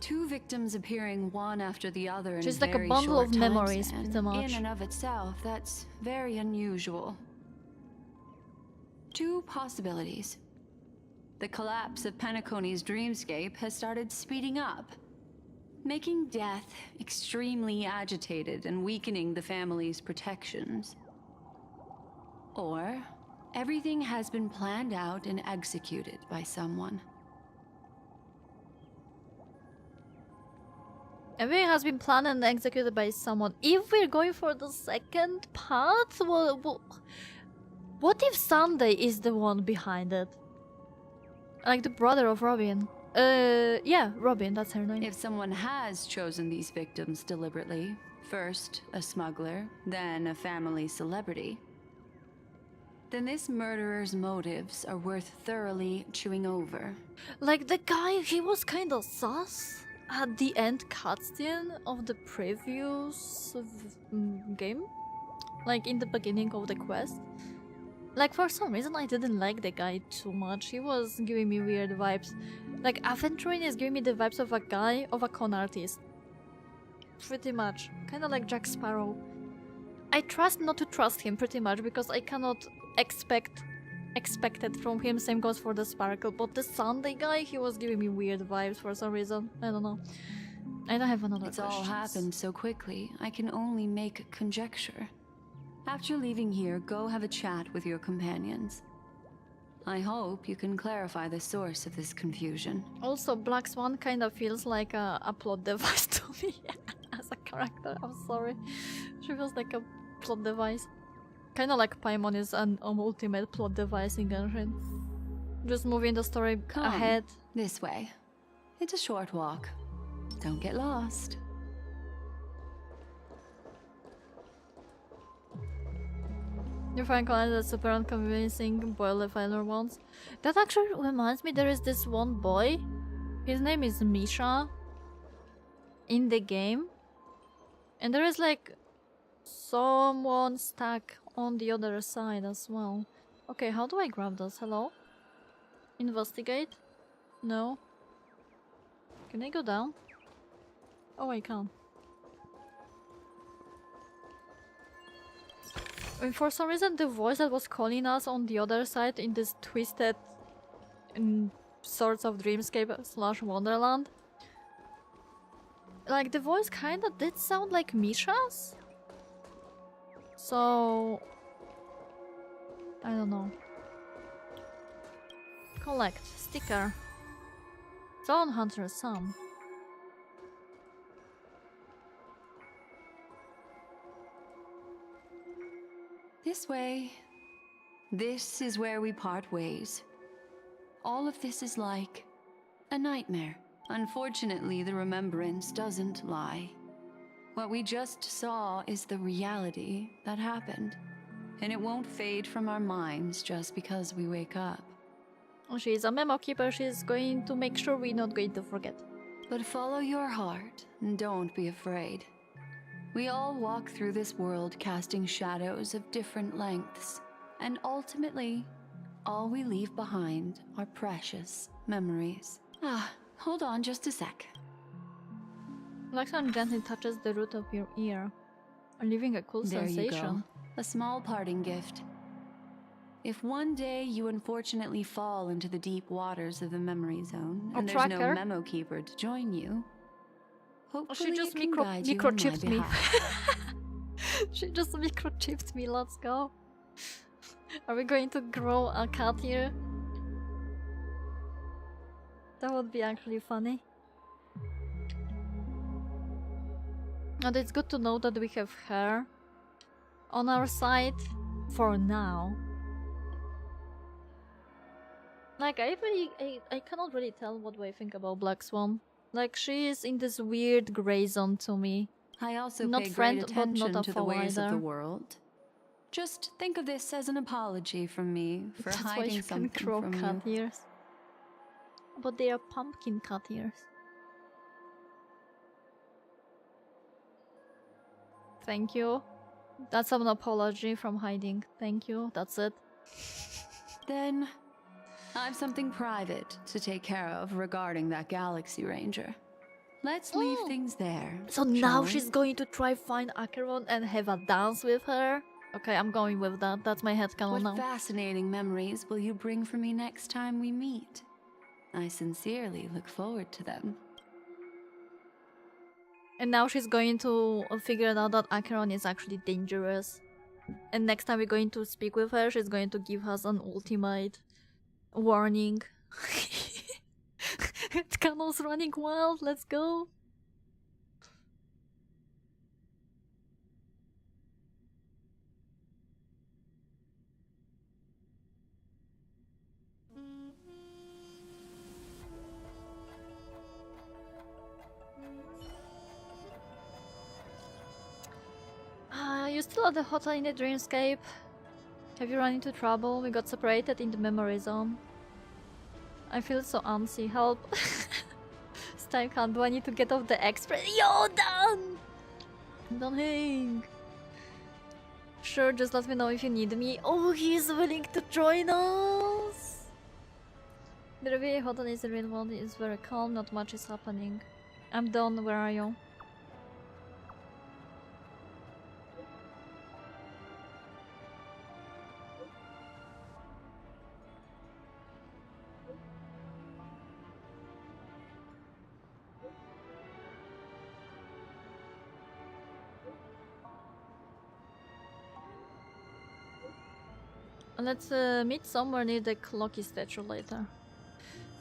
Two victims appearing one after the other in She's a like a very bundle short of memories, time pretty span. much. In and of itself, that's very unusual. Two possibilities. The collapse of Penacony's dreamscape has started speeding up, making death extremely agitated and weakening the family's protections. Or everything has been planned out and executed by someone. Everything has been planned and executed by someone. If we're going for the second part, well, what if Sunday is the one behind it? Like the brother of Robin. Yeah, Robin, that's her name. If someone has chosen these victims deliberately, first a smuggler, then a family celebrity, then this murderer's motives are worth thoroughly chewing over. Like the guy, he was kind of sus at the end cutscene of the previous game. Like in the beginning of the quest. Like for some reason I didn't like the guy too much. He was giving me weird vibes. Like Aventurine is giving me the vibes of a guy, of a con artist. Pretty much. Kinda like Jack Sparrow. I trust not to trust him pretty much because I cannot expect it from him. Same goes for the Sparkle. But the Sunday guy, he was giving me weird vibes for some reason. I don't know. I don't have another It's all happened so quickly, I can only make conjecture. After leaving here, go have a chat with your companions. I hope you can clarify the source of this confusion. Also, Black Swan kind of feels like a plot device to me as a character. I'm sorry. She feels like a plot device. Kind of like Paimon is an ultimate plot device in Genshin. Just moving the story Come ahead. This way. It's a short walk. Don't get lost. You find Colin that's super unconvincing boy the final ones. That actually reminds me, there is this one boy. His name is Misha. In the game. And there is like someone stuck on the other side as well. Okay, how do I grab this? Hello? Investigate? No. Can I go down? Oh, I can. And for some reason the voice that was calling us on the other side in this twisted sorts of dreamscape / wonderland, like the voice kinda did sound like Misha's. So I don't know. Collect sticker. Dawn Hunter's Son. This way. This is where we part ways. All of this is like a nightmare. Unfortunately, the remembrance doesn't lie. What we just saw is the reality that happened. And it won't fade from our minds just because we wake up. She's a memo keeper, she's going to make sure we're not going to forget. But follow your heart and don't be afraid. We all walk through this world casting shadows of different lengths, and ultimately, all we leave behind are precious memories. Hold on just a sec. Blackstone gently touches the root of your ear, leaving a cool There sensation. you go. A small parting gift. If one day you unfortunately fall into the deep waters of the memory zone, Or and there's no tracker. memo keeper to join you, Hopefully just it can guide you on my microchipped me. behalf. She just microchipped me. Let's go. Are we going to grow a cat here? That would be actually funny. And it's good to know that we have her on our side for now. Like, I cannot really tell what do I think about Black Swan. Like, she is in this weird gray zone to me. I also Not pay friend, great but attention not a to the foe ways of the either. world. Just think of this as an apology from me for That's why hiding you can something grow from cat you. ears. But they are pumpkin cat ears. Thank you. That's an apology from hiding. Thank you. That's it. Then, I've something private to take care of regarding that Galaxy Ranger. Let's leave things there. So shall now we? she's going to try find Acheron and have a dance with her? Okay, I'm going with that. That's my headcanon What now. fascinating memories will you bring for me next time we meet? I sincerely look forward to them. And now she's going to figure out that Acheron is actually dangerous. And next time we're going to speak with her, she's going to give us an ultimate warning. Headcanon's running wild, let's go! You still at the hotel in the dreamscape? Have you run into trouble? We got separated in the memory zone. I feel so antsy. Help. Time count. Do I need to get off the express? Yo, Dan! Don't hang. Sure, just let me know if you need me. Oh, he's willing to join us! The VA hotel is the real world. It's very calm. Not much is happening. I'm done. Where are you? Let's meet somewhere near the Clocky statue later.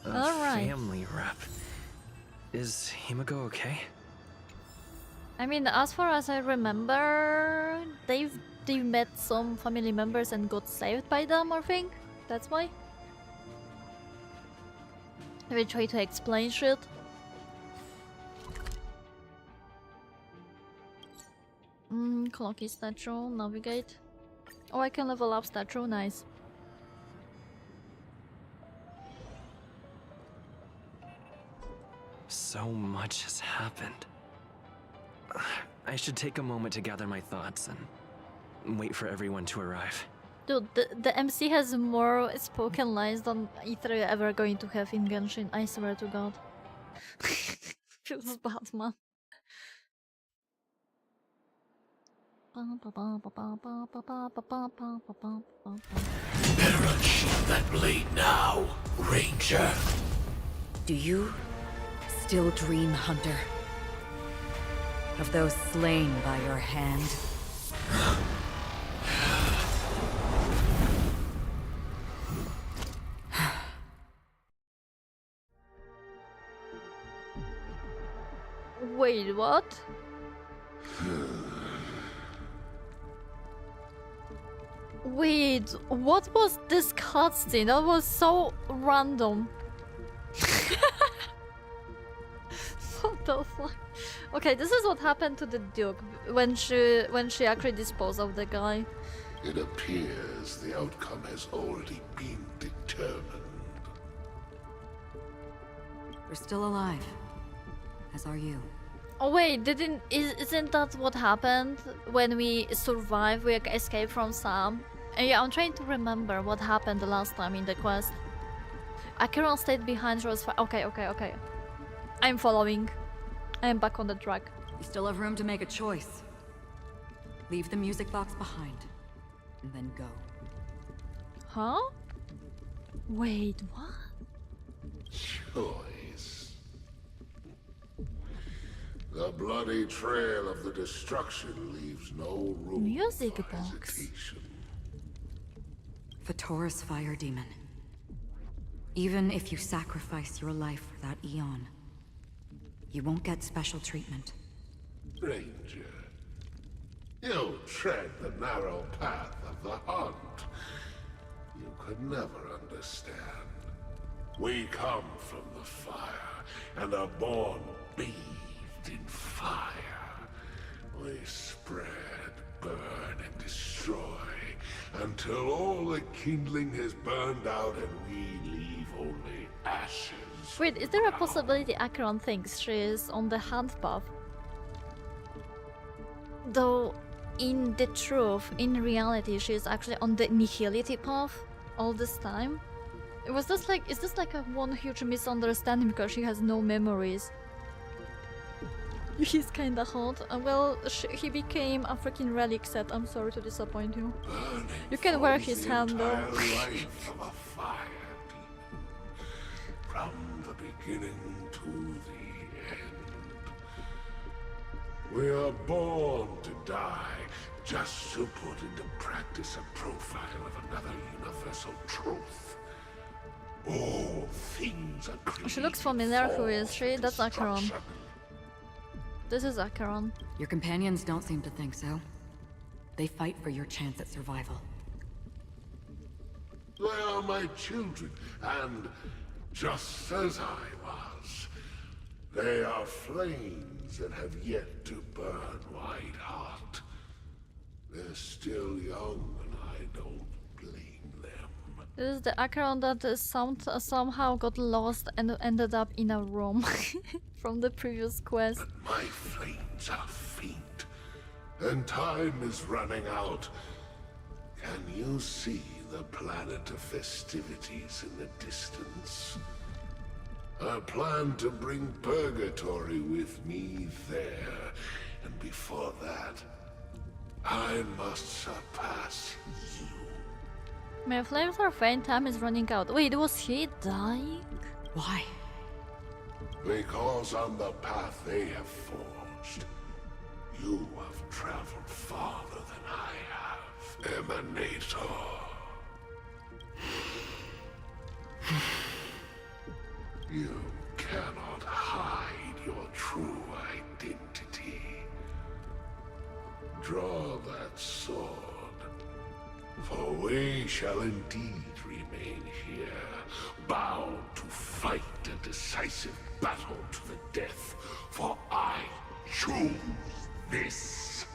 Alright. Family rep. Is Himiko okay? I mean, as far as I remember, they've met some family members and got saved by them, I think. That's why. They try to explain shit. Clocky statue, navigate. Oh, I can level up statue, nice. So much has happened. I should take a moment to gather my thoughts and wait for everyone to arrive. Dude, the MC has more spoken lines than either ever going to have in Genshin, I swear to god. Feels bad, man. Better unsheath that blade now, Ranger. Do you still dream, Hunter? Of those slain by your hand? Wait, what? Wait, what was this cutscene? That was so random. What the fuck? Okay, this is what happened to the Duke when she actually disposed of the guy. It appears the outcome has already been determined. We're still alive. As are you. Oh wait, isn't that what happened when we survived, we escaped from Sam? And yeah, I'm trying to remember what happened the last time in the quest. Acheron stayed behind Rose. Okay. I'm following. I am back on the track. You still have room to make a choice. Leave the music box behind, and then go. Huh? Wait, what? Choice. The bloody trail of the destruction leaves no room Music for box. hesitation. Vatora's fire demon. Even if you sacrifice your life for that eon, you won't get special treatment. Ranger, you tread the narrow path of the hunt. You could never understand. We come from the fire, and are born bathed in fire. We spread, burn, and destroy, until all the kindling has burned out and we leave only ashes. Wait, is there a possibility Acheron thinks she is on the hunt path? Though, in the truth, in reality, she is actually on the nihility path all this time? Is this like a one huge misunderstanding because she has no memories? He's kinda hot. Well, he became a freaking relic set. I'm sorry to disappoint you. Burning You can wear forms his the hand though. entire life of a fire demon. From the beginning to the end. We are born to die, just to put into practice a profile of another universal truth. All things are created. She looks familiar. Who is she? for That's Acheron. destruction. This is Acheron. Your companions don't seem to think so. They fight for your chance at survival. They are my children, and just as I was, they are flames that have yet to burn wide hot. They're still young, and I don't blame them. This is the Acheron that somehow got lost and ended up in a room from the previous quest. But my flames are faint, and time is running out. Can you see the planet of festivities in the distance? I plan to bring Purgatory with me there, and before that, I must surpass you. My flames are faint, time is running out. Wait, was he dying? Why? Because on the path they have forged, you have traveled farther than I have, Emanator. You cannot hide your true identity. Draw that sword, for we shall indeed remain here, bound to fight a decisive battle to the death, for I choose this.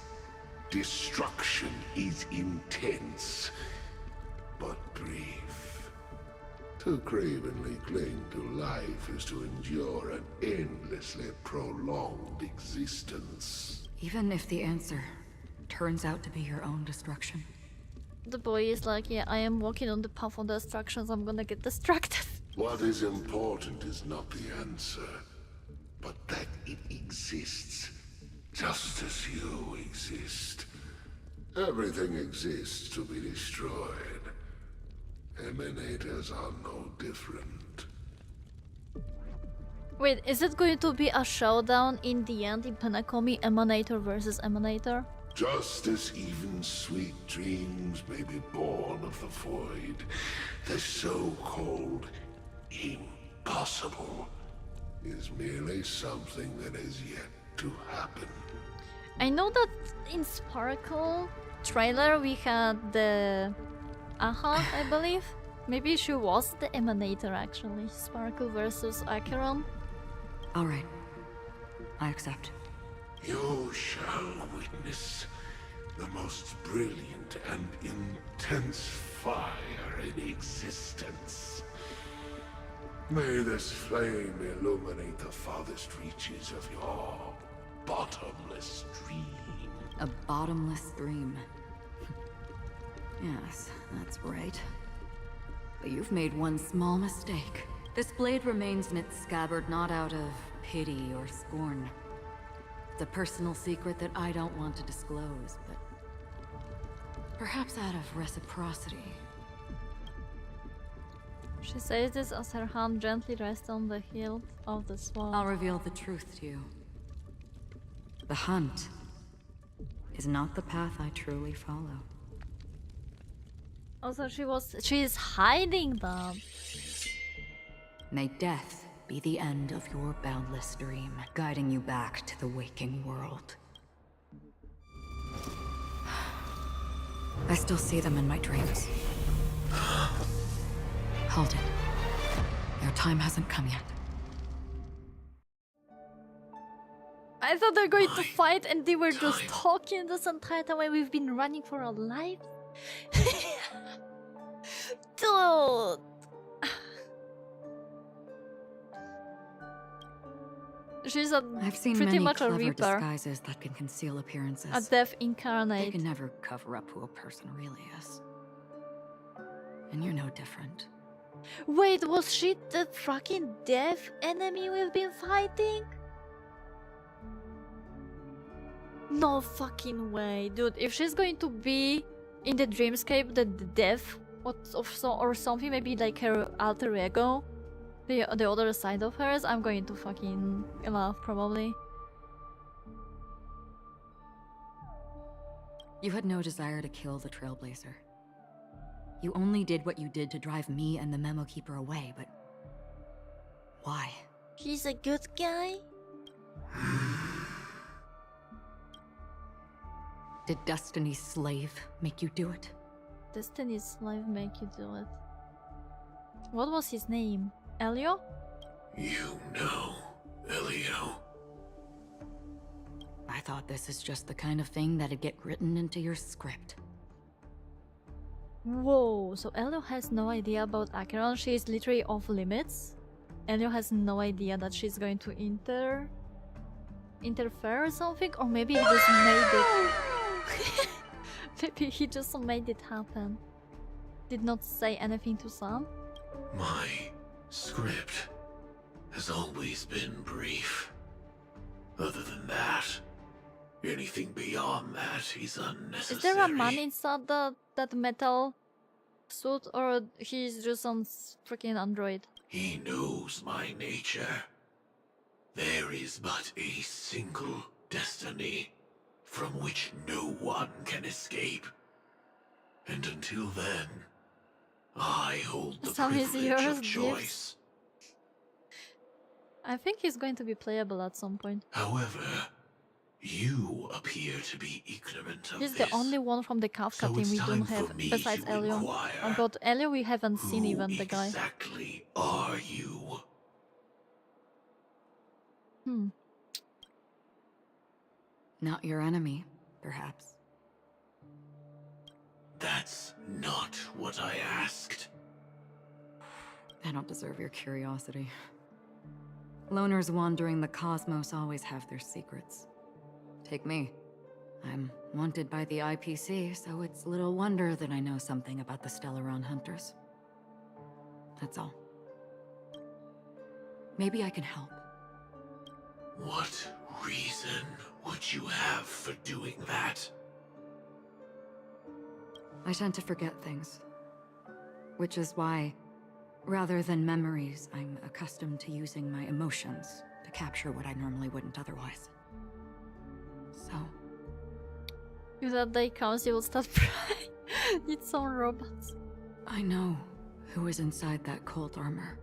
Destruction is intense, but brief. To cravenly cling to life is to endure an endlessly prolonged existence. Even if the answer turns out to be your own destruction. The boy is like, yeah, I am walking on the path of destruction, so I'm gonna get distracted. What is important is not the answer, but that it exists, just as you exist. Everything exists to be destroyed. Emanators are no different. Wait, is it going to be a showdown in the end in Penacomi, Emanator versus Emanator? Just as even sweet dreams may be born of the void, the so-called impossible is merely something that is yet to happen. I know that in Sparkle trailer we had the Aha, I believe. Maybe she was the Emanator actually. Sparkle versus Acheron. Alright. I accept. You shall witness the most brilliant and intense fire in existence. May this flame illuminate the farthest reaches of your bottomless dream. A bottomless dream. Yes, that's right. But you've made one small mistake. This blade remains in its scabbard not out of pity or scorn. It's a personal secret that I don't want to disclose, but perhaps out of reciprocity. She says this as her hand gently rests on the hilt of the sword. I'll reveal the truth to you. The hunt is not the path I truly follow. Also, she is hiding them. May death be the end of your boundless dream, guiding you back to the waking world. I still see them in my dreams. Hold it. Your time hasn't come yet. I thought they're going to fight and they were just talking this entire time while we've been running for our lives. Dude. She's I've seen pretty many much a clever Reaper. disguises that can conceal appearances. A death They incarnate. can never cover up who a person really is. And you're no different. Wait, was she the fucking death enemy we've been fighting? No fucking way, dude. If she's going to be in the dreamscape, the death or something, maybe like her alter ego, the other side of hers, I'm going to fucking laugh probably. You had no desire to kill the Trailblazer. You only did what you did to drive me and the Memo Keeper away, but... why? He's a good guy? Did Destiny's slave make you do it? Destiny's slave make you do it. What was his name? Elio? You know, Elio. I thought this is just the kind of thing that'd get written into your script. Whoa, so Elio has no idea about Acheron. She is literally off limits. Elio has no idea that she's going to interfere or something, or maybe he just made it. Maybe he just made it happen. Did not say anything to Sam. My script has always been brief. Other than that, anything beyond that is unnecessary. Is there a man inside that metal suit, or he's just some freaking android? He knows my nature. There is but a single destiny from which no one can escape. And until then, I hold the So is privilege yours, of choice. I think he's going to be playable at some point. However, you appear to be ignorant of He's this. the only one from the Kafka So team it's we time don't for have me besides to Elio. inquire. Oh god, Elio we haven't seen Who even the guy. exactly are you? Not your enemy, perhaps. That's not what I asked. I don't deserve your curiosity. Loners wandering the cosmos always have their secrets. Take me. I'm wanted by the IPC, so it's little wonder that I know something about the Stellaron hunters. That's all. Maybe I can help. What reason would you have for doing that? I tend to forget things. Which is why, rather than memories, I'm accustomed to using my emotions to capture what I normally wouldn't otherwise. So, If that day comes, you will start crying. Need some robots. I know who is inside that cult armor.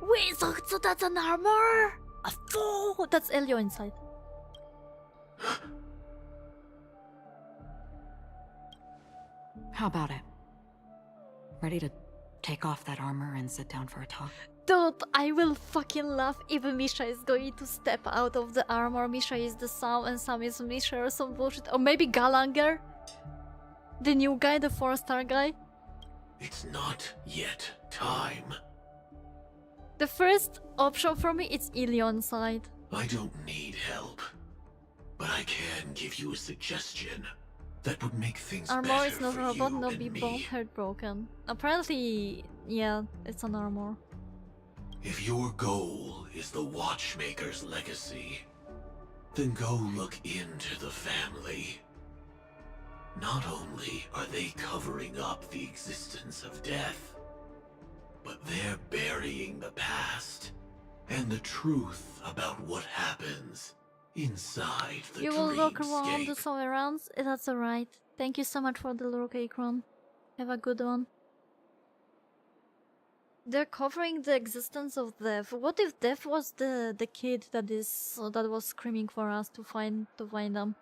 Wait, so that's an armor? A fool! That's Elio inside. How about it? Ready to take off that armor and sit down for a talk? Dude, I will fucking laugh if Misha is going to step out of the armor. Misha is the Sam and Sam is Misha or some bullshit. Or maybe Galanger? The new guy, the 4-star guy? It's not yet time. The first option for me is Ilion side. I don't need help, but I can give you a suggestion that would make things Armor better is not for a robot, you no and be me. both heartbroken. Apparently, yeah, it's an armor. If your goal is the Watchmaker's legacy, then go look into the family. Not only are they covering up the existence of death, but they're burying the past and the truth about what happens inside the You will look around dreamscape. somewhere else? That's alright. Thank you so much for the little cake run. Have a good one. They're covering the existence of Death. What if Death was the kid that was screaming for us to find them?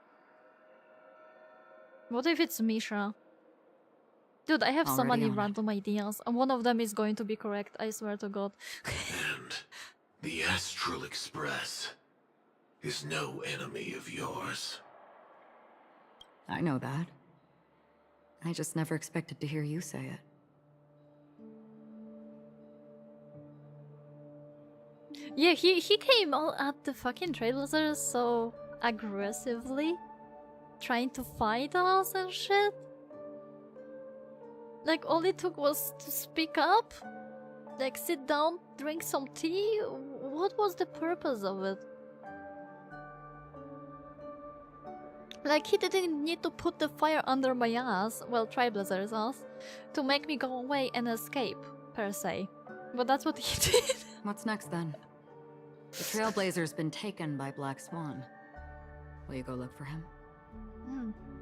What if it's Misha? Dude, I have so Already many on it. random ideas, and one of them is going to be correct, I swear to God. And the Astral Express is no enemy of yours. I know that. I just never expected to hear you say it. Yeah, he came all at the fucking Trailblazers so aggressively, trying to fight us and shit. Like, all it took was to speak up, like sit down, drink some tea. What was the purpose of it? Like, he didn't need to put the fire under my ass, well, Trailblazer's ass, to make me go away and escape, per se. But that's what he did. What's next then? The Trailblazer's been taken by Black Swan. Will you go look for him?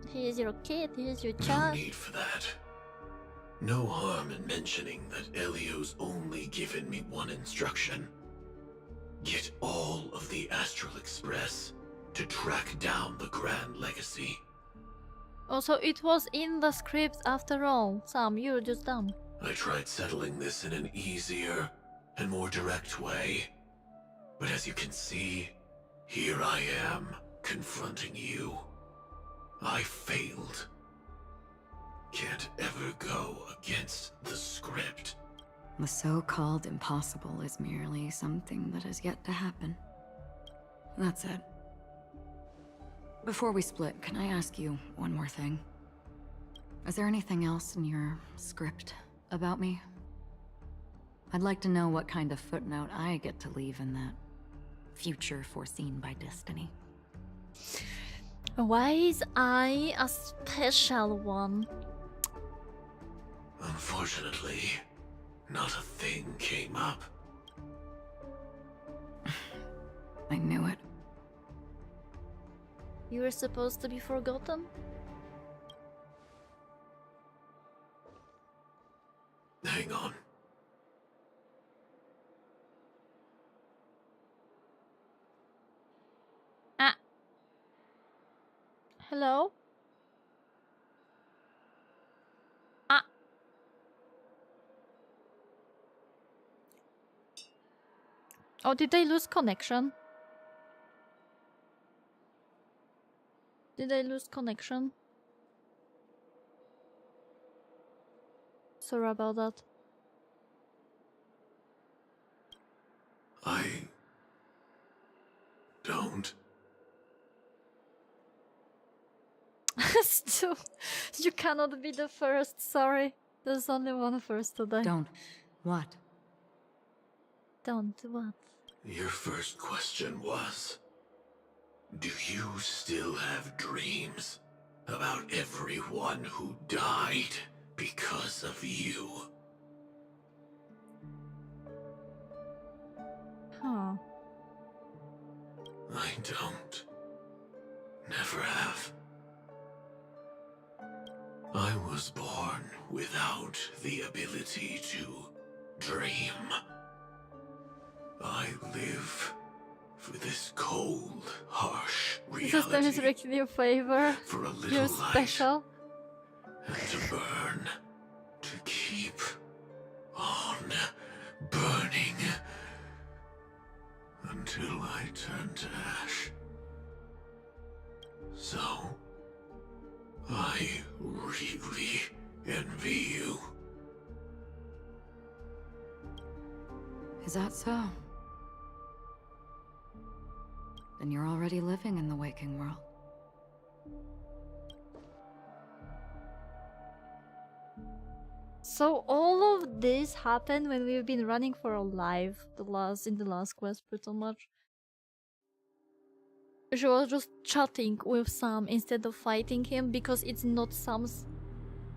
He is your kid, he is your No child. need for that. No harm in mentioning that Elio's only given me one instruction. Get all of the Astral Express to track down the Grand Legacy. Also, it was in the script after all. Sam, you're just dumb. I tried settling this in an easier and more direct way. But as you can see, here I am, confronting you. I failed. Can't ever go against the script. The so-called impossible is merely something that has yet to happen. That's it. Before we split, can I ask you one more thing? Is there anything else in your script about me? I'd like to know what kind of footnote I get to leave in that future foreseen by destiny. Why is I a special one? Unfortunately, not a thing came up. I knew it. You were supposed to be forgotten? Hang on. Ah. Hello? Ah. Oh, did they lose connection? Did I lose connection? Sorry about that. I don't. Still, you cannot be the first, sorry. There's only one first today. Don't. What? Don't what? Your first question was, do you still have dreams about everyone who died because of you? Huh. I don't. Never have. I was born without the ability to dream. I live for this cold, harsh System is reality. making you a favor. For a little You're light special. and to burn, to keep on burning until I turn to ash. So, I really envy you. Is that so? Then you're already living in the waking world. So all of this happened when we've been running for our life in the last quest pretty much. She was just chatting with Sam instead of fighting him because it's not Sam's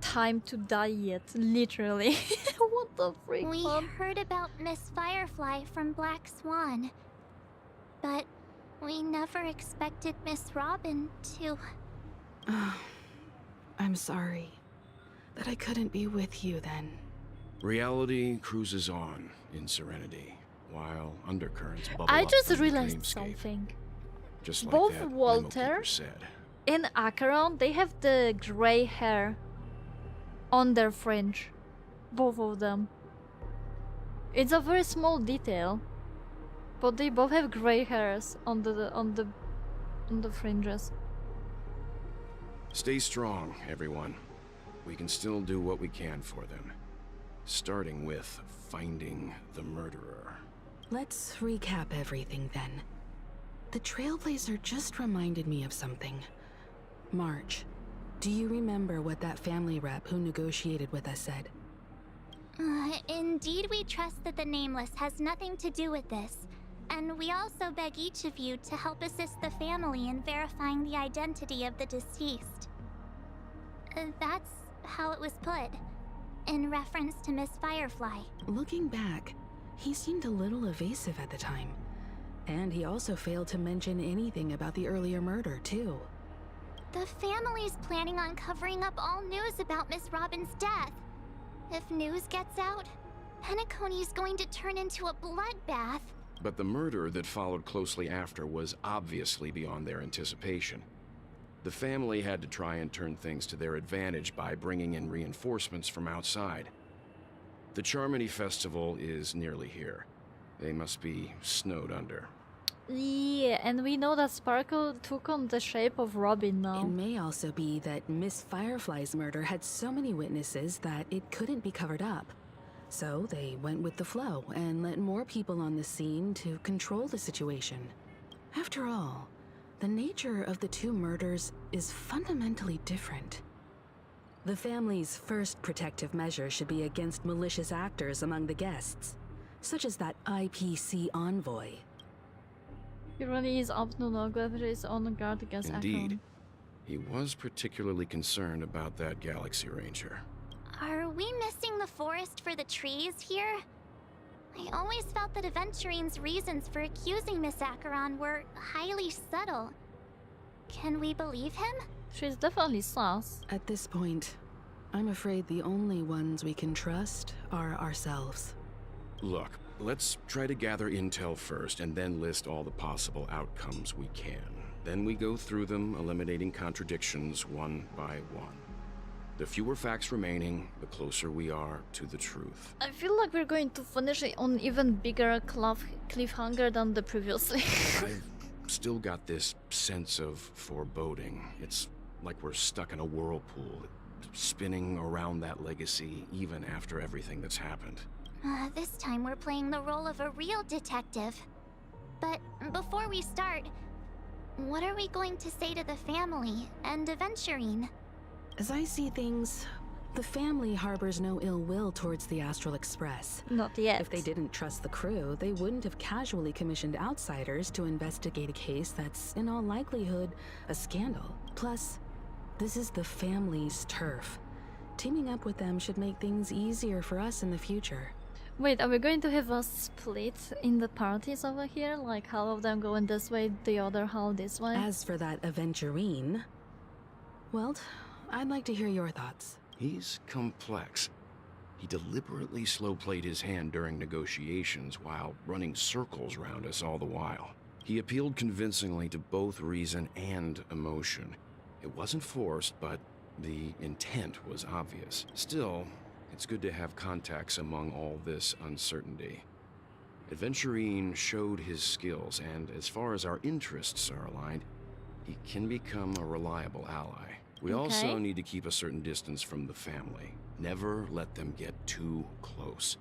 time to die yet, literally. What the freak? We man? heard about Miss Firefly from Black Swan, but we never expected Miss Robin to... I'm sorry that I couldn't be with you then. Reality cruises on in serenity, while undercurrents bubble I up just from the realized dreamscape. something. Just like Both that Walter memo keeper said. and Acheron, they have the gray hair on their fringe. Both of them. It's a very small detail, but they both have gray hairs on the fringes. Stay strong, everyone. We can still do what we can for them. Starting with finding the murderer. Let's recap everything then. The Trailblazer just reminded me of something. March, do you remember what that family rep who negotiated with us said? Indeed, we trust that the Nameless has nothing to do with this. And we also beg each of you to help assist the family in verifying the identity of the deceased. That's how it was put, in reference to Miss Firefly. Looking back, he seemed a little evasive at the time. And he also failed to mention anything about the earlier murder, too. The family's planning on covering up all news about Miss Robin's death. If news gets out, Penacony's going to turn into a bloodbath. But the murder that followed closely after was obviously beyond their anticipation. The family had to try and turn things to their advantage by bringing in reinforcements from outside. The Charmony Festival is nearly here. They must be snowed under. Yeah, and we know that Sparkle took on the shape of Robin now. It may also be that Miss Firefly's murder had so many witnesses that it couldn't be covered up. So they went with the flow and let more people on the scene to control the situation. After all, the nature of the two murders is fundamentally different. The family's first protective measure should be against malicious actors among the guests, such as that IPC envoy. He really is up to no good, is on guard against Indeed. Acheron. He was particularly concerned about that Galaxy Ranger. Are we missing the forest for the trees here? I always felt that Aventurine's reasons for accusing Miss Acheron were highly subtle. Can we believe him? She's definitely sus. At this point, I'm afraid the only ones we can trust are ourselves. Look, let's try to gather intel first and then list all the possible outcomes we can. Then we go through them, eliminating contradictions one by one. The fewer facts remaining, the closer we are to the truth. I feel like we're going to finish it on even bigger cliffhanger than the previously. I've still got this sense of foreboding. It's like we're stuck in a whirlpool, spinning around that legacy even after everything that's happened. This time we're playing the role of a real detective. But before we start, what are we going to say to the family and Aventurine? As I see things, the family harbors no ill will towards the Astral Express. Not yet. If they didn't trust the crew, they wouldn't have casually commissioned outsiders to investigate a case that's, in all likelihood, a scandal. Plus, this is the family's turf. Teaming up with them should make things easier for us in the future. Wait, are we going to have a split in the parties over here? Like half of them going this way, the other half this way? As for that Aventurine, well, I'd like to hear your thoughts. He's complex. He deliberately slow-played his hand during negotiations while running circles around us all the while. He appealed convincingly to both reason and emotion. It wasn't forced, but the intent was obvious. Still, it's good to have contacts among all this uncertainty. Aventurine showed his skills, and as far as our interests are aligned, he can become a reliable ally. We also need to keep a certain distance from the family. Never let them get too close.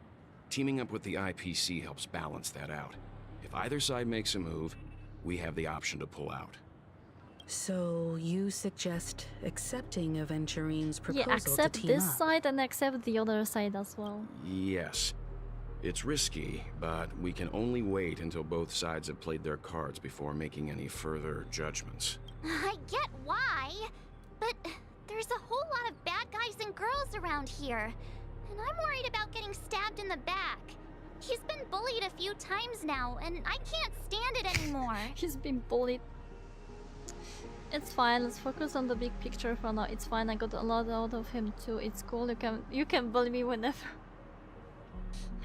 Teaming up with the IPC helps balance that out. If either side makes a move, we have the option to pull out. So you suggest accepting Aventurine's proposal Yeah, accept to team this up? side and accept the other side as well. Yes. It's risky, but we can only wait until both sides have played their cards before making any further judgments. I get why, but there There's a whole lot of bad guys and girls around here, and I'm worried about getting stabbed in the back. He's been bullied a few times now, and I can't stand it anymore. He's been bullied. It's fine, let's focus on the big picture for now. It's fine, I got a lot out of him too. It's cool, you can bully me whenever.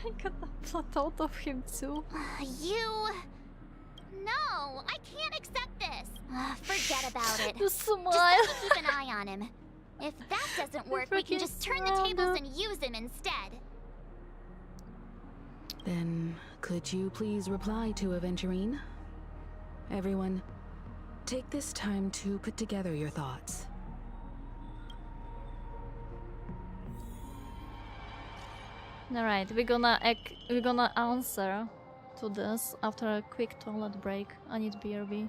I got a lot out of him too. You... No, I can't accept this. Forget about it. The smile. Just let me keep an eye on him. If that doesn't work, we can just turn the tables and use him instead. Then, could you please reply to Aventurine? Everyone, take this time to put together your thoughts. Alright, we're gonna answer to this after a quick toilet break. I need BRB.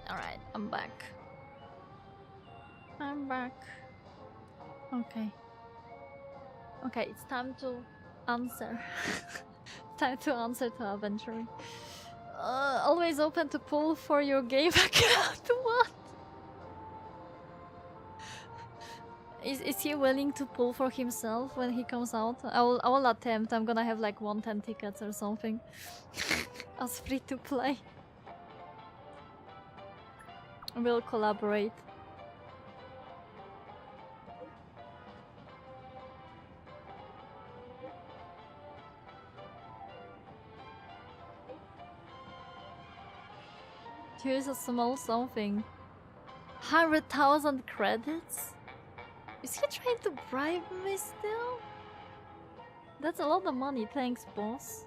Alright, I'm back. I'm back. Okay. Okay, it's time to answer. Time to answer to Aventurine. Always open to pull for your game account. What? Is he willing to pull for himself when he comes out? I will attempt. I'm gonna have like 110 tickets or something. As free to play. We'll collaborate. Here's a small something. 100,000 credits? Is he trying to bribe me still? That's a lot of money, thanks boss.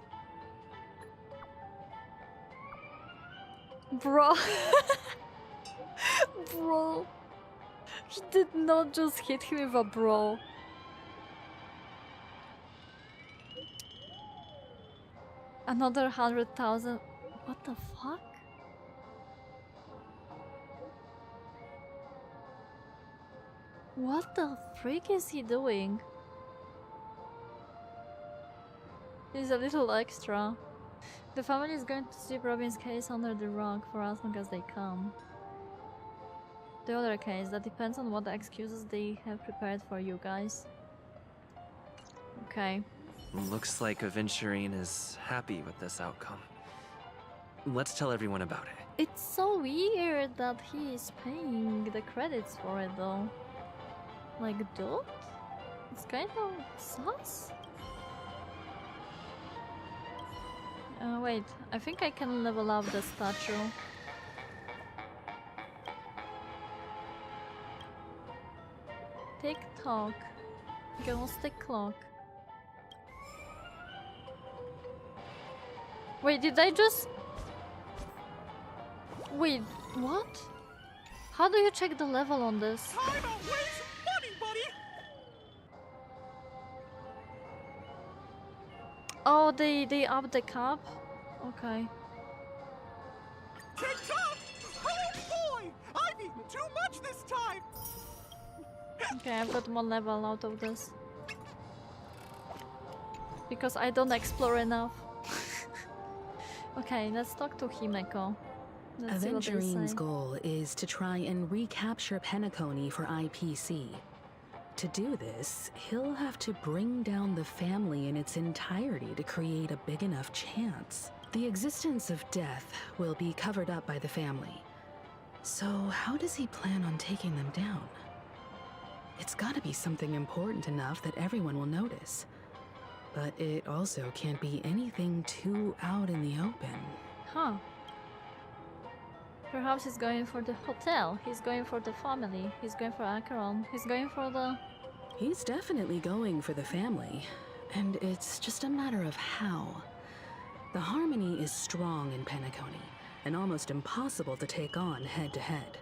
Bro. Bro. He did not just hit him with a bro. Another 100,000. What the fuck? What the freak is he doing? He's a little extra. The family is going to sweep Robin's case under the rug for as long as they can. The other case, that depends on what the excuses they have prepared for you guys. Okay. Looks like Aventurine is happy with this outcome. Let's tell everyone about it. It's so weird that he is paying the credits for it though. Like, dude? It's kind of sus? Wait, I think I can level up the statue. Tick tock. Ghost tick clock. Wait, did I just... Wait, what? How do you check the level on this? Time to waste money, buddy! Oh, they up the cap? Okay. TikTok! Oh boy! I've eaten too much this time! Okay, I've got one level out of this. Because I don't explore enough. Okay, let's talk to Himeko. Let's see what they Aventurine's say. goal is to try and recapture Penacony for IPC. To do this, he'll have to bring down the family in its entirety to create a big enough chance. The existence of death will be covered up by the family. So how does he plan on taking them down? It's gotta be something important enough that everyone will notice. But it also can't be anything too out in the open. Huh. Perhaps he's going for the hotel, he's going for the family, he's going for Acheron, he's going for the... He's definitely going for the family, and it's just a matter of how. The harmony is strong in Penacony, and almost impossible to take on head-to-head.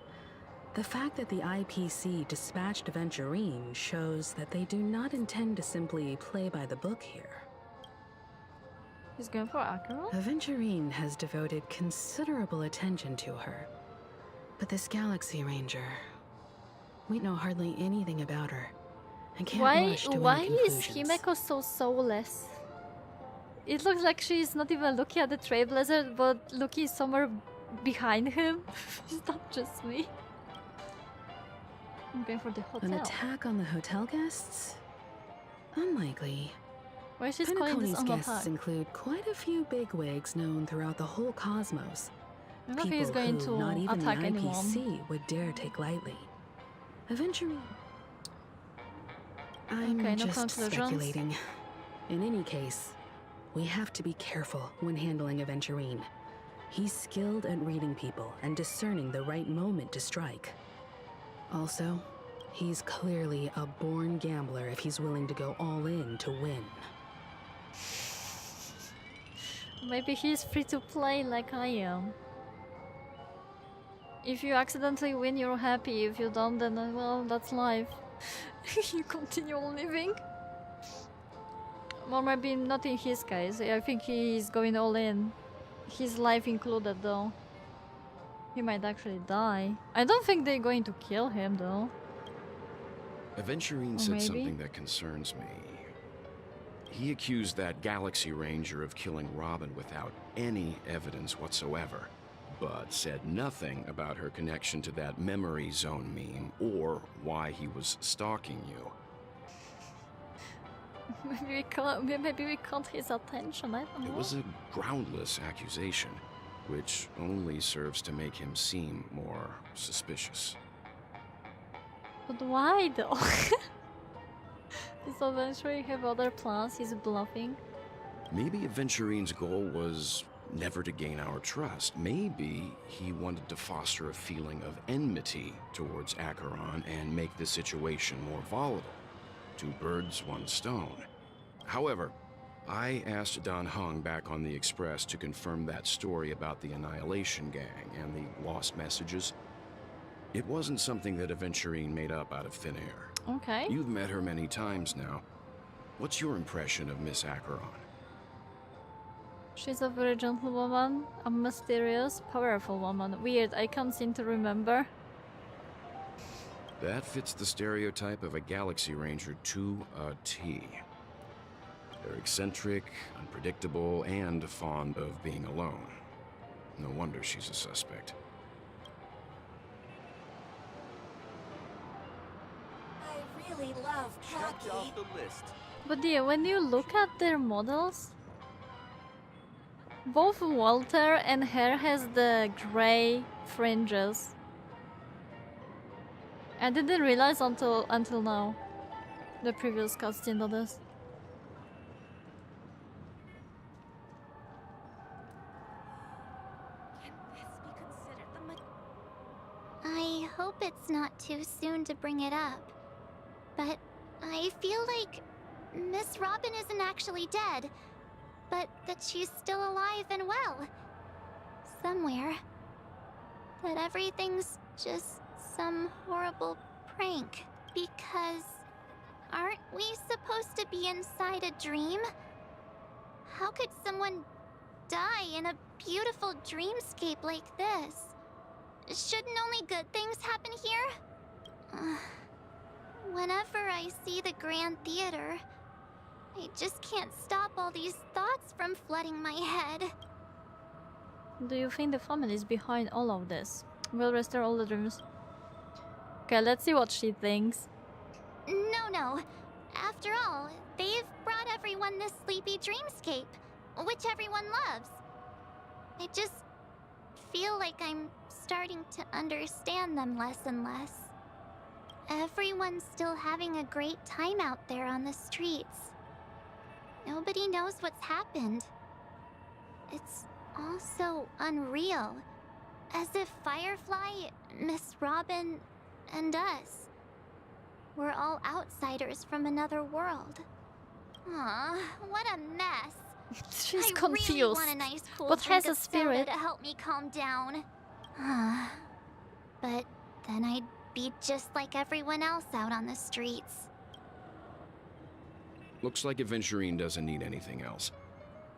The fact that the IPC dispatched Aventurine shows that they do not intend to simply play by the book here. He's going for Acheron? Aventurine has devoted considerable attention to her. But this Galaxy Ranger, we know hardly anything about her, and can't rush to Why any is conclusions. Himeko so soulless? It looks like she's not even looking at the Trailblazer, but looking somewhere behind him. Is that just me? I'm going for the hotel. An attack on the hotel guests? Unlikely. Why is she calling this Penacony's an guests attack? include quite a few bigwigs known throughout the whole cosmos. I don't think People he's going who to not even the attack anyone. IPC would dare take lightly. Aventurine. I'm Okay, no just conclusions. speculating. In any case, we have to be careful when handling Aventurine. He's skilled at reading people and discerning the right moment to strike. Also, he's clearly a born gambler if he's willing to go all in to win. Maybe he's free to play like I am. If you accidentally win, you're happy. If you don't, then well, that's life. You continue living. Or maybe not in his case. I think he's going all in. His life included, though. He might actually die. I don't think they're going to kill him, though. Aventurine Or said maybe? something that concerns me. He accused that Galaxy Ranger of killing Robin without any evidence whatsoever, but said nothing about her connection to that memory zone meme or why he was stalking you. Maybe we caught his attention, I don't know. It was a groundless accusation, which only serves to make him seem more suspicious. But why, though? Does eventually have other plans? He's bluffing. Maybe Aventurine's goal was never to gain our trust. Maybe he wanted to foster a feeling of enmity towards Acheron and make the situation more volatile. 2 birds, 1 stone. However, I asked Don Hung back on the Express to confirm that story about the Annihilation Gang and the lost messages. It wasn't something that Aventurine made up out of thin air. Okay. You've met her many times now. What's your impression of Miss Acheron? She's a very gentle woman, a mysterious, powerful woman. Weird, I can't seem to remember. That fits the stereotype of a Galaxy Ranger to a T. They're eccentric, unpredictable, and fond of being alone. No wonder she's a suspect. I really love Checked Poku. off the list. But yeah, when you look at their models, both Walter and her has the gray fringes. I didn't realize until now. The previous cutscene of this. Can this be considered the I hope it's not too soon to bring it up, but I feel like Miss Robin isn't actually dead, but that she's still alive and well. Somewhere. That everything's just some horrible prank. Because aren't we supposed to be inside a dream? How could someone die in a beautiful dreamscape like this? Shouldn't only good things happen here? Whenever I see the Grand Theater, I just can't stop all these thoughts from flooding my head. Do you think the family is behind all of this? Will restore all the dreams. Okay, let's see what she thinks. No. After all, they've brought everyone this sleepy dreamscape, which everyone loves. I just feel like I'm starting to understand them less and less. Everyone's still having a great time out there on the streets. Nobody knows what's happened. It's all so unreal. As if Firefly, Miss Robin, and us were all outsiders from another world. Aw, what a mess. She's I confused. really want a nice cool But drink has a of soda spirit. to help me calm down. But then I'd be just like everyone else out on the streets. Looks like Aventurine doesn't need anything else.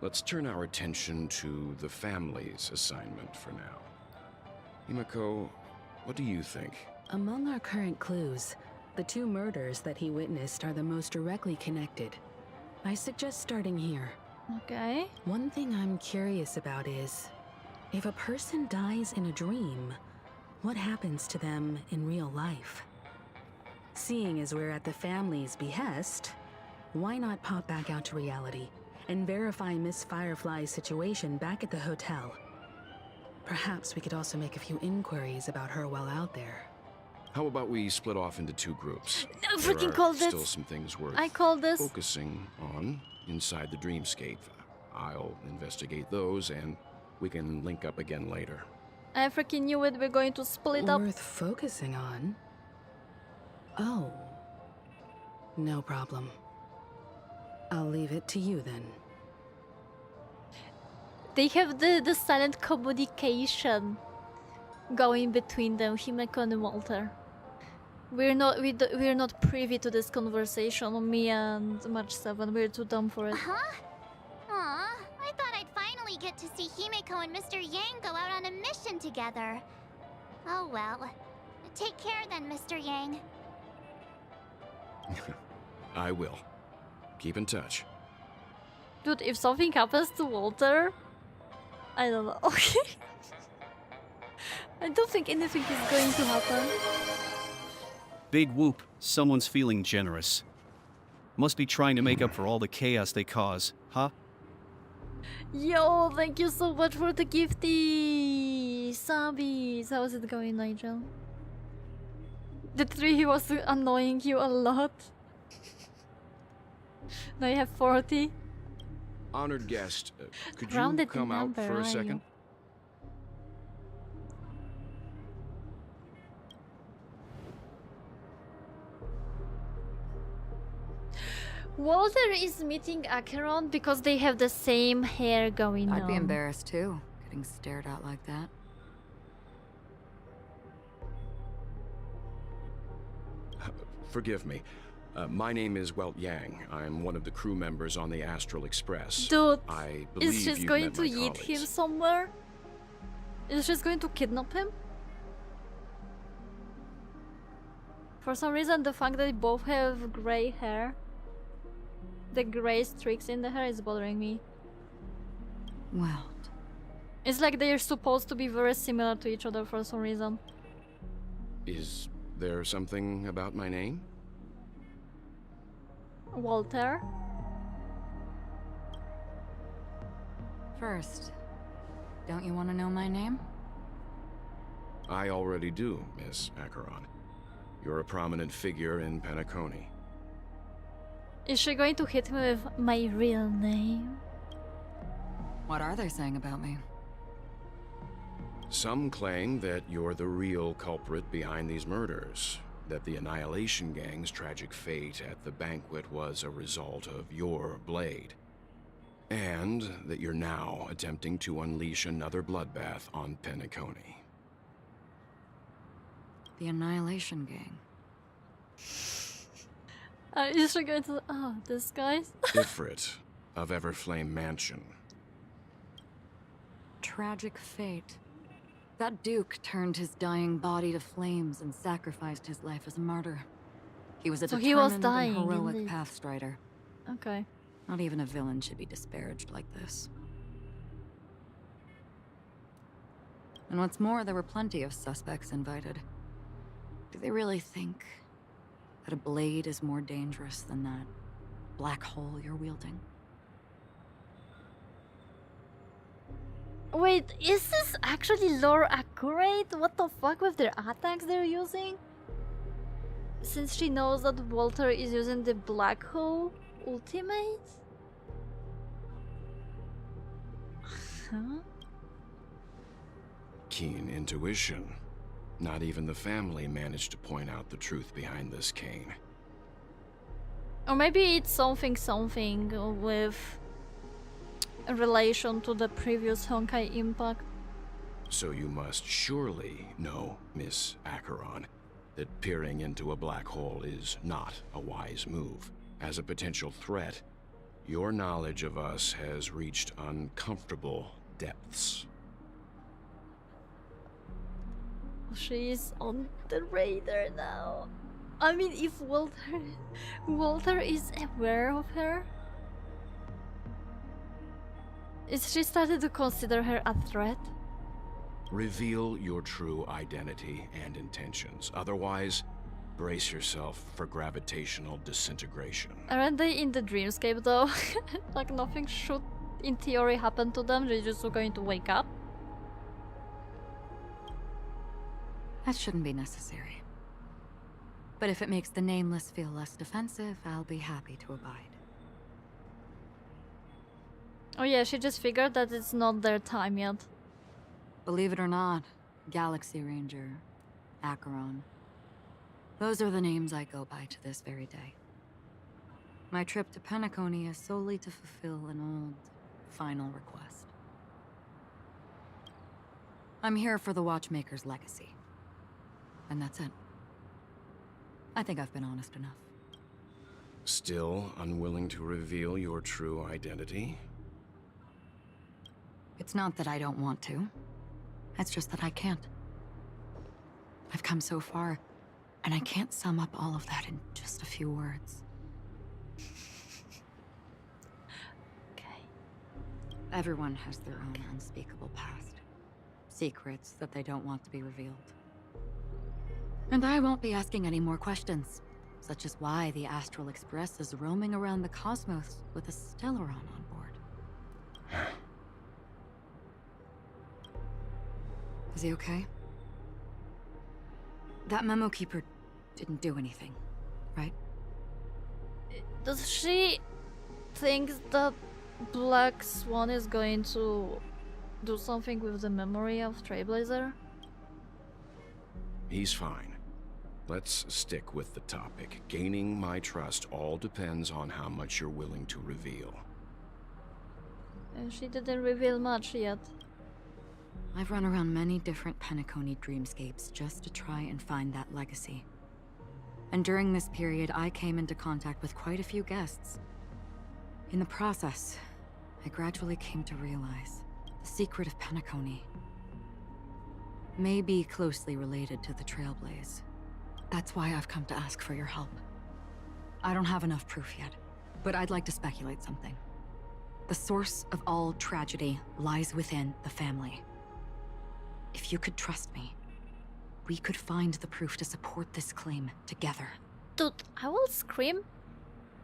Let's turn our attention to the family's assignment for now. Himiko, what do you think? Among our current clues, the 2 murders that he witnessed are the most directly connected. I suggest starting here. Okay. One thing I'm curious about is, if a person dies in a dream, what happens to them in real life? Seeing as we're at the family's behest, why not pop back out to reality and verify Miss Firefly's situation back at the hotel? Perhaps we could also make a few inquiries about her while out there. How about we split off into 2 groups? I There freaking are called still this. some things worth I call this. focusing on inside the dreamscape. I'll investigate those, and we can link up again later. I freaking knew it. We're going to split up. Worth focusing on? Oh. No problem. I'll leave it to you then. They have the silent communication going between them, Himeko and Walter. We're not privy to this conversation, me and March 7. We're too dumb for it. Huh? Aw, I thought I'd finally get to see Himeko and Mr. Yang go out on a mission together. Oh well. Take care then, Mr. Yang. I will. Keep in touch. Dude, if something happens to Walter, I don't know. Okay. I don't think anything is going to happen. Big whoop, someone's feeling generous. Must be trying to make up for all the chaos they cause, huh? Yo, thank you so much for the gifty subbies. How is it going, Nigel? The 3 he was annoying you a lot. Now you have 40. Honored guest, could you Grounded in come out number, for are a second? you? Walter is meeting Acheron because they have the same hair going on. I'd be embarrassed too, getting stared at like that. Forgive me. My name is Welt Yang. I'm one of the crew members on the Astral Express. Dude, I believe is she you've going met to my eat him colleagues. somewhere? Is she going to kidnap him? For some reason, the fact that they both have gray hair, the gray streaks in the hair, is bothering me. Well, It's like they're supposed to be very similar to each other for some reason. Is there something about my name? Walter? first, don't you want to know my name? I already do, Miss Acheron. You're a prominent figure in Penacony. Is she going to hit me with my real name? What are they saying about me? Some claim that you're the real culprit behind these murders, that the Annihilation Gang's tragic fate at the banquet was a result of your blade, and that you're now attempting to unleash another bloodbath on Penacony. The Annihilation Gang. Is she going to... Oh, this guy's... Ifrit of Everflame Mansion. Tragic fate. That Duke turned his dying body to flames and sacrificed his life as a martyr. He was a So he was determined dying, and heroic indeed. pathstrider. Okay. Not even a villain should be disparaged like this. And what's more, there were plenty of suspects invited. Do they really think that a blade is more dangerous than that black hole you're wielding? Wait, is this actually lore accurate? What the fuck with their attacks they're using? Since she knows that Walter is using the black hole ultimate? Huh? Keen intuition. Not even the family managed to point out the truth behind this cane. Or maybe it's something with a relation to the previous Honkai impact. So you must surely know, Miss Acheron, that peering into a black hole is not a wise move. As a potential threat, your knowledge of us has reached uncomfortable depths. She's on the radar now. I mean, if Walter is aware of her, is she started to consider her a threat? Reveal your true identity and intentions. Otherwise, brace yourself for gravitational disintegration. Aren't they in the dreamscape though? Like nothing should, in theory, happen to them. They're just going to wake up. That shouldn't be necessary. But if it makes the Nameless feel less defensive, I'll be happy to abide. Oh yeah, she just figured that it's not their time yet. Believe it or not, Galaxy Ranger, Acheron. Those are the names I go by to this very day. My trip to Penacony is solely to fulfill an old, final request. I'm here for the Watchmaker's legacy. And that's it. I think I've been honest enough. Still unwilling to reveal your true identity? It's not that I don't want to. It's just that I can't. I've come so far, and I can't sum up all of that in just a few words. Okay. Everyone has their own unspeakable past. Secrets that they don't want to be revealed. And I won't be asking any more questions, such as why the Astral Express is roaming around the cosmos with a Stellaron on board. Is he okay? That memo keeper didn't do anything, right? Does she think that Black Swan is going to do something with the memory of Trailblazer? He's fine. Let's stick with the topic. Gaining my trust all depends on how much you're willing to reveal. And she didn't reveal much yet. I've run around many different Penacony dreamscapes just to try and find that legacy. And during this period, I came into contact with quite a few guests. In the process, I gradually came to realize the secret of Penacony may be closely related to the Trailblaze. That's why I've come to ask for your help. I don't have enough proof yet, but I'd like to speculate something. The source of all tragedy lies within the family. If you could trust me, we could find the proof to support this claim together. Dude, I will scream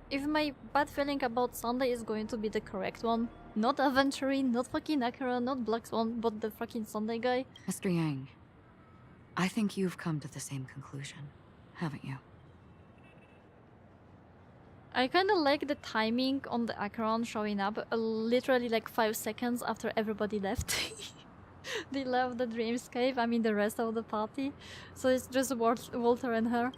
if my bad feeling about Sunday is going to be the correct one. Not Aventurine, not fucking Akira, not Black Swan, but the fucking Sunday guy. Mr. Yang, I think you've come to the same conclusion, haven't you? I kinda like the timing on the Acheron showing up literally like 5 seconds after everybody left. They left the dreamscape, I mean the rest of the party. So it's just Walter and her.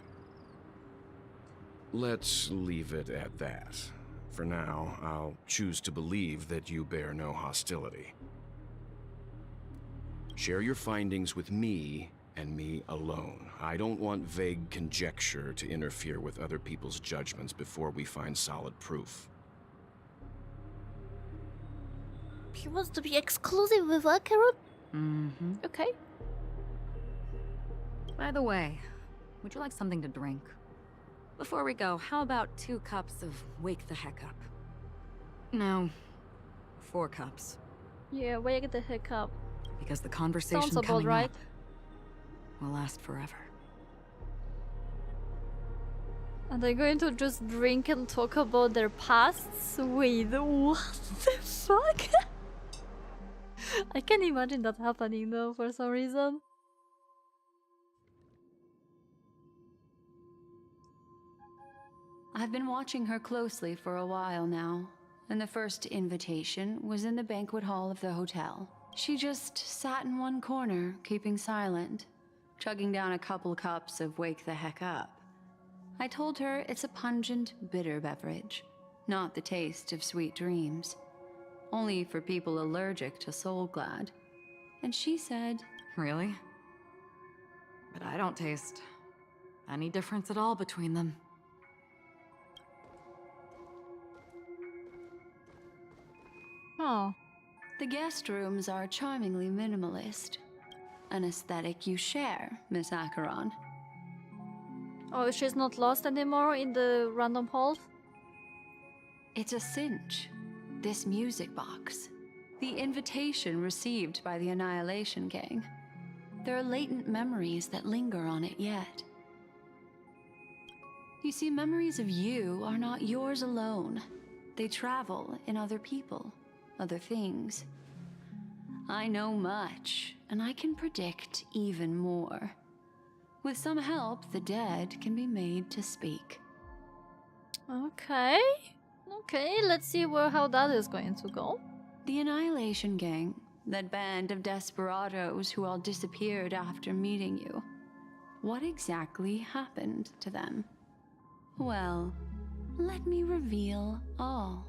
Let's leave it at that. For now, I'll choose to believe that you bear no hostility. Share your findings with me and me alone. I don't want vague conjecture to interfere with other people's judgments before we find solid proof. He wants to be exclusive with Acheron? Mm-hmm. Okay. By the way, would you like something to drink? Before we go, how about 2 cups of Wake the Heck Up? No, 4 cups. Yeah, wake the heck up. Because the conversation Sounds about coming right. up will last forever. Are they going to just drink and talk about their pasts? Wait, what the fuck? I can't imagine that happening though, for some reason. I've been watching her closely for a while now, and the first invitation was in the banquet hall of the hotel. She just sat in one corner, keeping silent, chugging down a couple cups of Wake the Heck Up. I told her it's a pungent, bitter beverage, not the taste of sweet dreams. Only for people allergic to Soul Glad. And she said, Really? But I don't taste any difference at all between them. Oh. the guest rooms are charmingly minimalist. An aesthetic you share, Miss Acheron. Oh, she's not lost anymore in the random halls? It's a cinch. This music box. The invitation received by the Annihilation Gang. There are latent memories that linger on it yet. You see, memories of you are not yours alone. They travel in other people, other things. I know much, and I can predict even more. With some help, the dead can be made to speak. Okay. Okay, let's see how that is going to go. The Annihilation Gang, that band of desperados who all disappeared after meeting you. What exactly happened to them? Well, let me reveal all.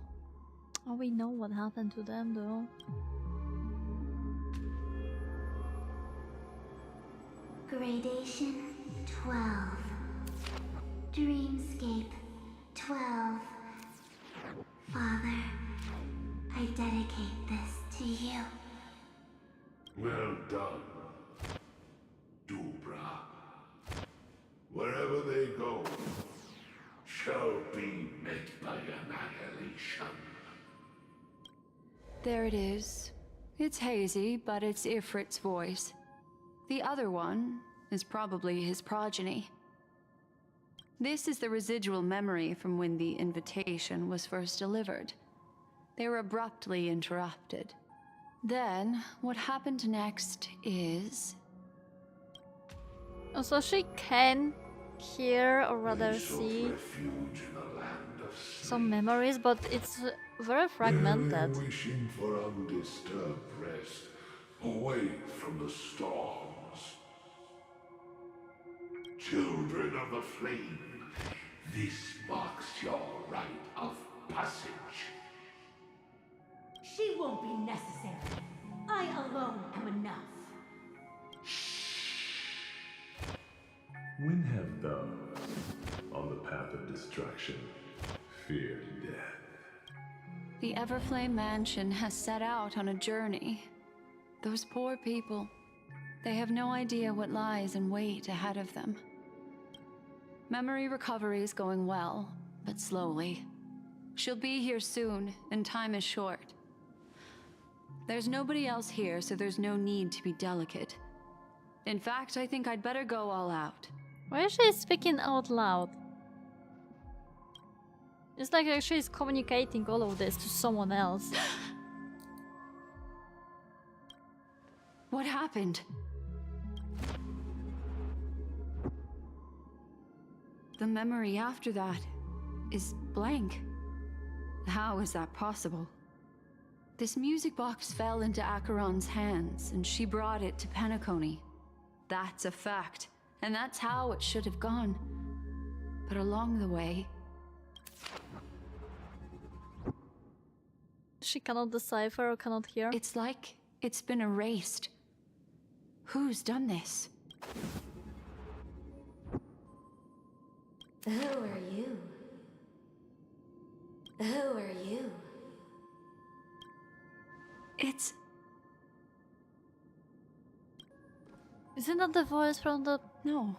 Oh, we know what happened to them, though. Gradation 12. Dreamscape 12. Father, I dedicate this to you. Well done, Dubra. Wherever they go, shall be met by annihilation. There it is. It's hazy, but it's Ifrit's voice. The other one is probably his progeny. This is the residual memory from when the invitation was first delivered. They were abruptly interrupted. Then, what happened next is... Oh, so she can hear, or rather They sought see, refuge in the land of some memories, but it's very fragmented. Merely wishing for undisturbed rest, away from the storms. Children of the flame, this marks your rite of passage. She won't be necessary. I alone am enough. When have those on the path of destruction feared death? The Everflame Mansion has set out on a journey. Those poor people, they have no idea what lies in wait ahead of them. Memory recovery is going well, but slowly. She'll be here soon, and time is short. There's nobody else here, so there's no need to be delicate. In fact, I think I'd better go all out. Why is she speaking out loud? It's like she's communicating all of this to someone else. What happened? The memory after that is blank. How is that possible? This music box fell into Acheron's hands, and she brought it to Penacony. That's a fact, and that's how it should have gone. But along the way... She cannot decipher or cannot hear. It's like it's been erased. Who's done this? Who are you? Who are you? It's... Isn't that the voice from the... No.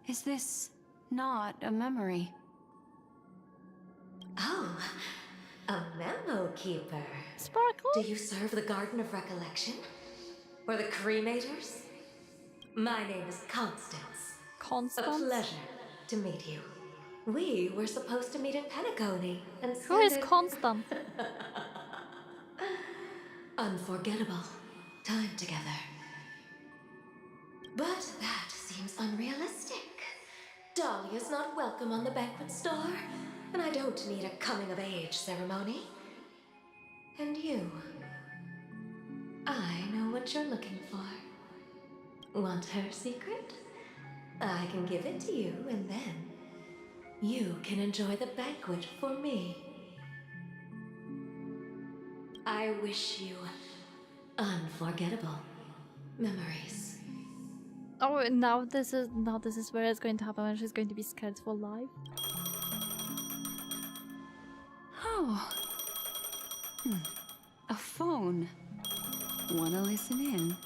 Is this not a memory? Oh, a memo keeper. Sparkle? Do you serve the Garden of Recollection? Or the Cremators? My name is Constance. Constance? A pleasure to meet you. We were supposed to meet in Penacony and Who is spend Constance? unforgettable time together. But that seems unrealistic. Dahlia's not welcome on the banquet star, and I don't need a coming-of-age ceremony. And you? I know what you're looking for. Want her secret? I can give it to you, and then you can enjoy the banquet for me. I wish you unforgettable memories. Oh, now this is where it's going to happen when she's going to be scared for life. Oh. A phone. Wanna listen in?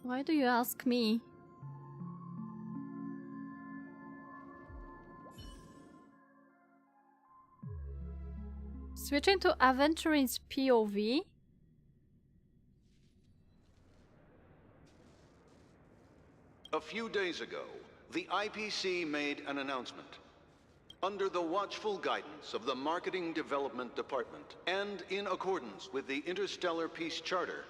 Why do you ask me? Switching to Aventurine's POV? A few days ago, the IPC made an announcement. Under the watchful guidance of the Marketing Development Department, and in accordance with the Interstellar Peace Charter,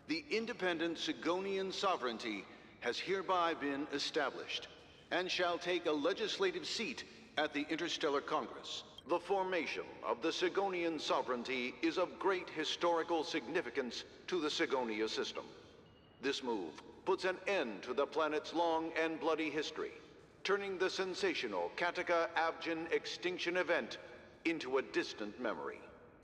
the independent Sigonian sovereignty has hereby been established, and shall take a legislative seat at the Interstellar Congress. The formation of the Sigonian sovereignty is of great historical significance to the Sigonia system. This move puts an end to the planet's long and bloody history, turning the sensational Kataka-Abjin extinction event into a distant memory.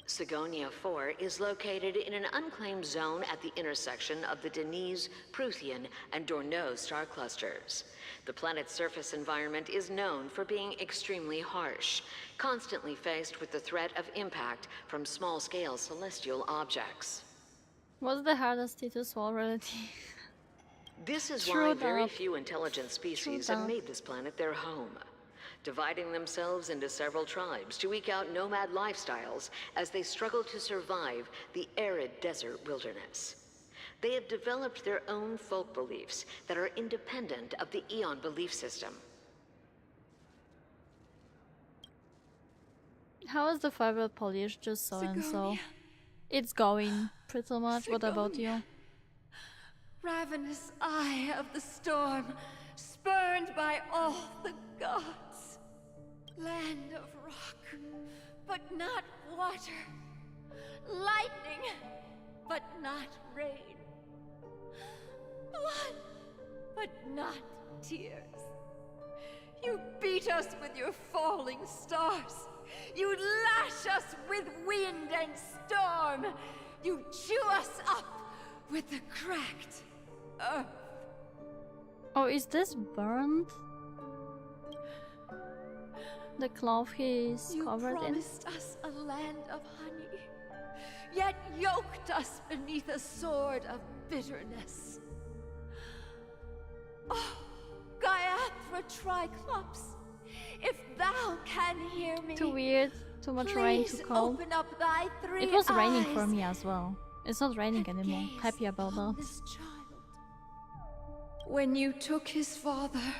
Sigonia 4 is located in an unclaimed zone at the intersection of the Denise, Prothean, and Dorneau star clusters. The planet's surface environment is known for being extremely harsh, constantly faced with the threat of impact from small-scale celestial objects. What's the hardest thing to solve, reality? This is True why very that. few intelligent species True have that. made this planet their home, dividing themselves into several tribes to eke out nomad lifestyles as they struggle to survive the arid desert wilderness. They have developed their own folk beliefs that are independent of the Eon belief system. How is the fiber polished? Just so and so. It's going pretty much. What about you? Ravenous eye of the storm, spurned by all the gods. Land of rock, but not water. Lightning, but not rain. Blood, but not tears. You beat us with your falling stars. You lash us with wind and storm. You chew us up with the cracked earth. Oh, is this burned? The cloth he's covered in? You promised us a land of honey, yet yoked us beneath a sword of bitterness. Oh, Gaiathra Triclops, if thou can hear me, Too weird. Too much rain, too cold. open up thy three It was raining eyes for me as well. It's not raining anymore. Happy about that. this child. When you took his father,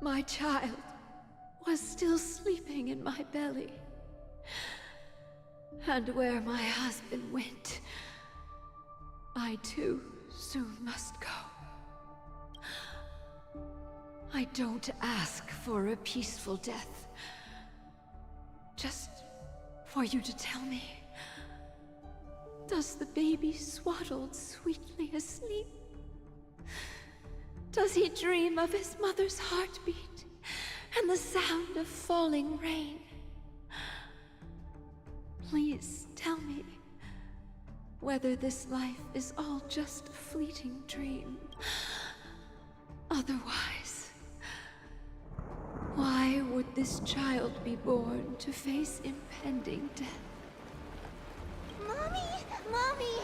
my child was still sleeping in my belly. And where my husband went, I too soon must go. I don't ask for a peaceful death. Just for you to tell me, does the baby swaddled sweetly asleep? Does he dream of his mother's heartbeat and the sound of falling rain? Please tell me whether this life is all just a fleeting dream. Otherwise, why would this child be born to face impending death? Mommy! Mommy!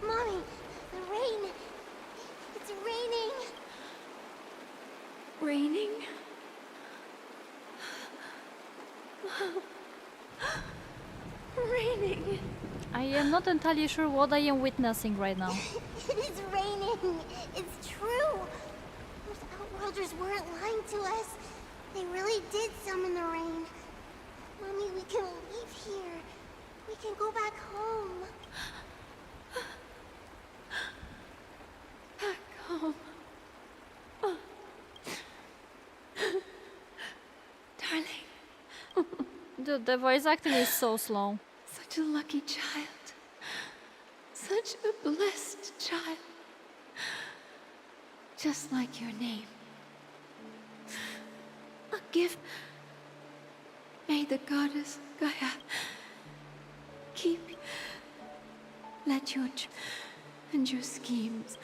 Mommy! The rain! It's raining! Raining? Raining! I am not entirely sure what I am witnessing right now. It is raining! It's true! Those Outworlders weren't lying to us. They really did summon the rain. Mommy, we can leave here. We can go back home. Back home. Darling. Dude, the voice acting is so slow. Such a lucky child. Such a blessed child. Just like your name. A gift. May the goddess Gaia keep you. Let your and your schemes.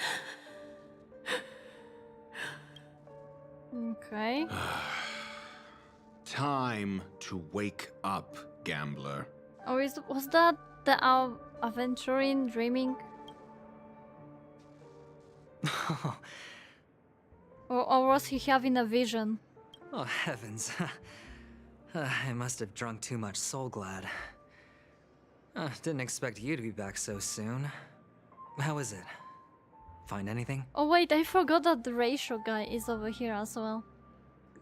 Okay. Time to wake up, gambler. Or was that the aventuring dreaming? or was he having a vision? Oh, heavens. I must have drunk too much Soul Glad. Didn't expect you to be back so soon. How is it? Find anything? Oh wait, I forgot that the ratio guy is over here as well.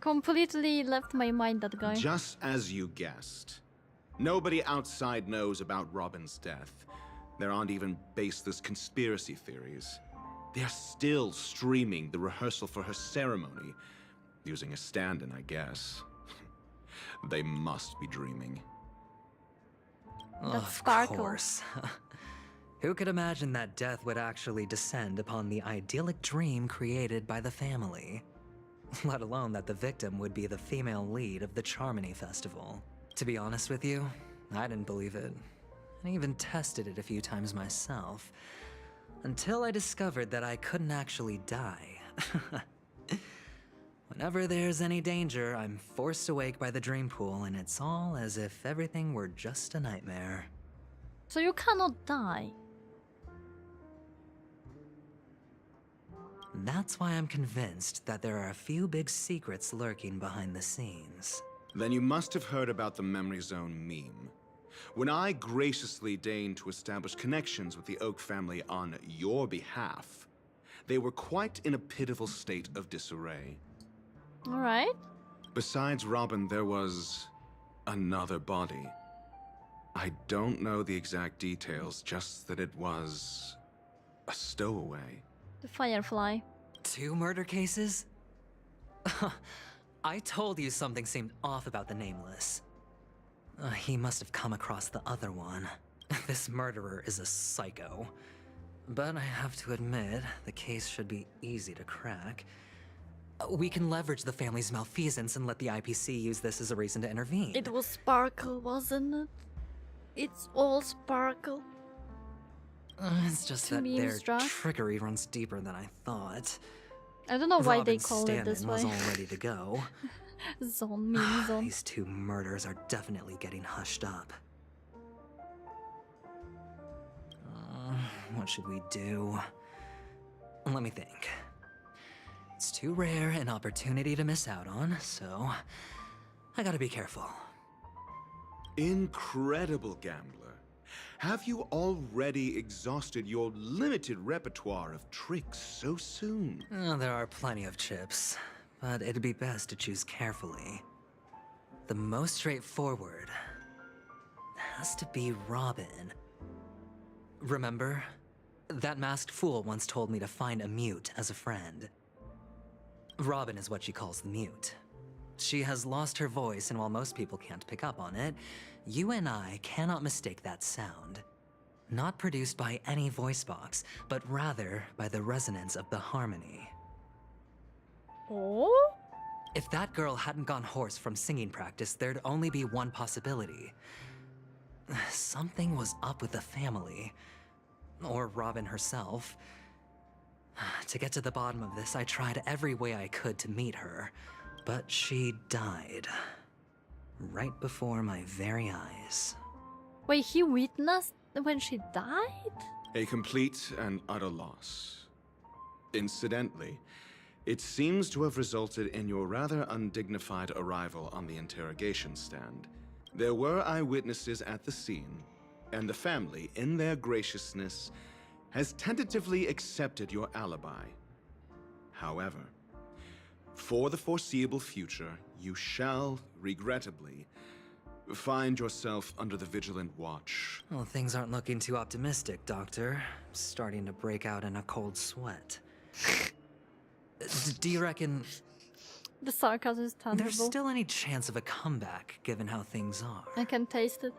Completely left my mind, that guy. Just as you guessed. Nobody outside knows about Robin's death. There aren't even baseless conspiracy theories. They're still streaming the rehearsal for her ceremony. Using a stand-in, I guess. They must be dreaming. Of course. Who could imagine that death would actually descend upon the idyllic dream created by the family? Let alone that the victim would be the female lead of the Charmony Festival. To be honest with you, I didn't believe it. I even tested it a few times myself. Until I discovered that I couldn't actually die. Whenever there's any danger, I'm forced awake by the dream pool, and it's all as if everything were just a nightmare. So you cannot die. That's why I'm convinced that there are a few big secrets lurking behind the scenes. Then you must have heard about the Memory Zone meme. When I graciously deigned to establish connections with the Oak family on your behalf, they were quite in a pitiful state of disarray. Alright. Besides Robin, there was another body. I don't know the exact details, just that it was a stowaway. The Firefly. 2 murder cases? I told you something seemed off about the Nameless. He must have come across the other one. This murderer is a psycho. But I have to admit, the case should be easy to crack. We can leverage the family's malfeasance and let the IPC use this as a reason to intervene. It was Sparkle, wasn't it? It's all Sparkle. It's just that their trickery runs deeper than I thought. I don't know why they Robin's call it this stand-in way. was all ready to go. Zone, mini zone. These two murders are definitely getting hushed up. What should we do? Let me think. It's too rare an opportunity to miss out on, so I gotta be careful. Incredible, gambler. Have you already exhausted your limited repertoire of tricks so soon? There are plenty of chips, but it'd be best to choose carefully. The most straightforward has to be Robin. Remember? That masked fool once told me to find a mute as a friend. Robin is what she calls the mute. She has lost her voice, and while most people can't pick up on it, you and I cannot mistake that sound. Not produced by any voice box, but rather by the resonance of the harmony. Oh? If that girl hadn't gone hoarse from singing practice, there'd only be one possibility. Something was up with the family. Or Robin herself. To get to the bottom of this, I tried every way I could to meet her, but she died. Right before my very eyes. Wait, he witnessed when she died? A complete and utter loss. Incidentally, it seems to have resulted in your rather undignified arrival on the interrogation stand. There were eyewitnesses at the scene, and the family, in their graciousness, has tentatively accepted your alibi. However, for the foreseeable future, you shall, regrettably, find yourself under the vigilant watch. Well, things aren't looking too optimistic, Doctor. I'm starting to break out in a cold sweat. Do you reckon... The sarcasm is tangible. There's still any chance of a comeback, given how things are? I can taste it.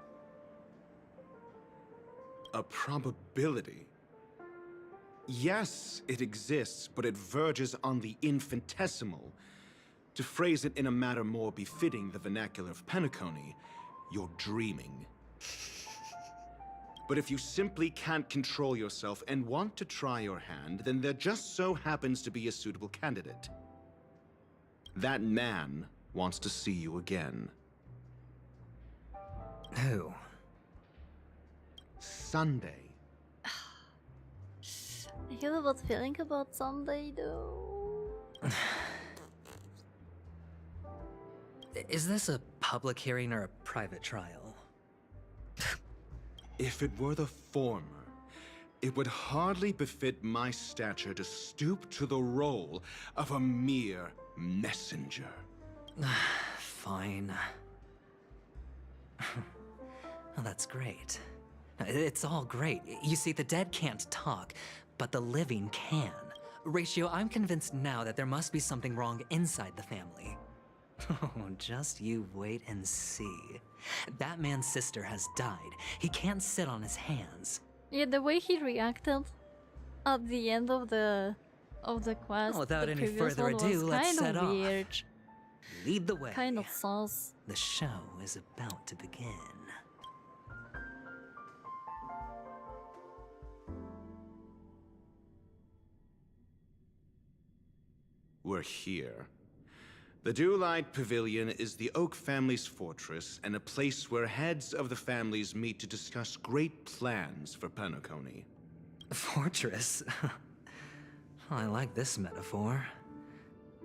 A probability? Yes, it exists, but it verges on the infinitesimal. To phrase it in a manner more befitting the vernacular of Penacony, you're dreaming. But if you simply can't control yourself and want to try your hand, then there just so happens to be a suitable candidate. That man wants to see you again. Who? Sunday. I have a bad feeling about Sunday, though. Is this a public hearing or a private trial? If it were the former, it would hardly befit my stature to stoop to the role of a mere messenger. Fine. Well, that's great. It's all great. You see, the dead can't talk, but the living can. Ratio, I'm convinced now that there must be something wrong inside the family. Oh, just you wait and see. That man's sister has died. He can't sit on his hands. Yeah, the way he reacted at the end of the quest, Without the any previous further one ado, was let's kind set of off. weird. Lead the way. Kind of sus. The show is about to begin. We're here. The Dewlight Pavilion is the Oak family's fortress and a place where heads of the families meet to discuss great plans for Penacony. Fortress? I like this metaphor.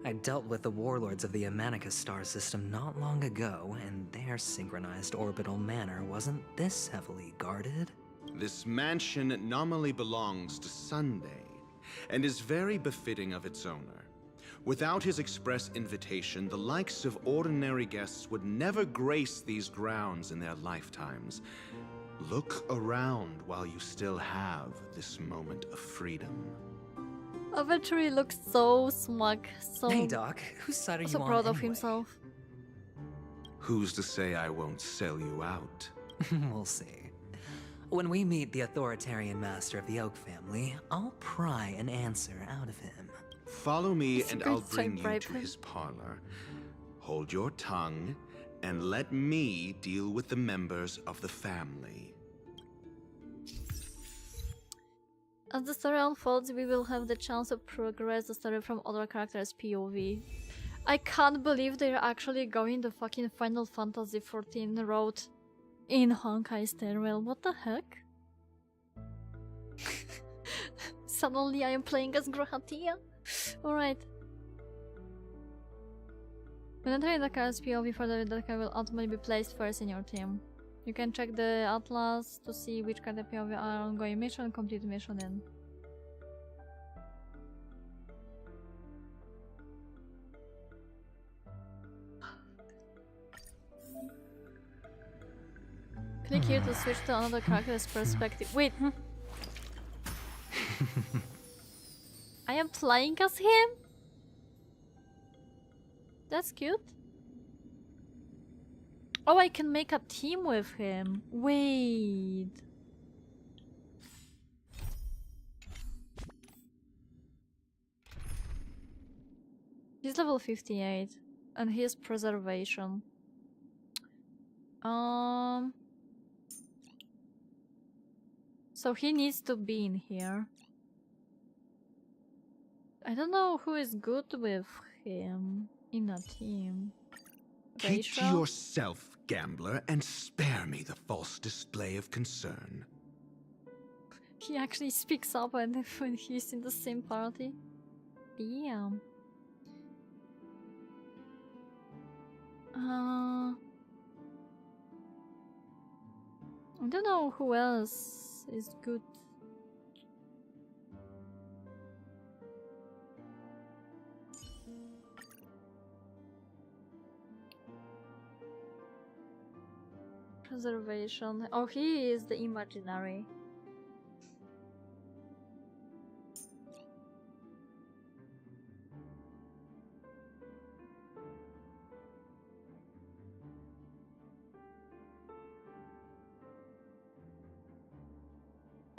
I dealt with the warlords of the Amanicus star system not long ago, and their synchronized orbital manor wasn't this heavily guarded. This mansion nominally belongs to Sunday, and is very befitting of its owner. Without his express invitation, the likes of ordinary guests would never grace these grounds in their lifetimes. Look around while you still have this moment of freedom. Eventually looks so smug, so Hey, Doc, whose side are you so on proud of anyway? himself. Who's to say I won't sell you out? We'll see. When we meet the authoritarian master of the Oak family, I'll pry an answer out of him. Follow me and I'll bring you bribe to him. his parlor. Hold your tongue and let me deal with the members of the family. As the story unfolds, we will have the chance to progress the story from other characters' POV. I can't believe they're actually going the fucking Final Fantasy XIV route in Honkai Star Rail. What the heck? Suddenly I am playing as Grahatia? Alright. When entering the character's POV, further that character will ultimately be placed first in your team. You can check the atlas to see which character POV are ongoing mission, complete mission in. Click here to switch to another character's perspective. Wait. I am flying as him? That's cute. Oh, I can make a team with him. Wait. He's level 58 and he has preservation. So he needs to be in here. I don't know who is good with him in a team. Keep to Rachel? yourself, gambler, and spare me the false display of concern. He actually speaks up when he's in the same party. Damn. I don't know who else is good. Preservation. Oh, he is the imaginary.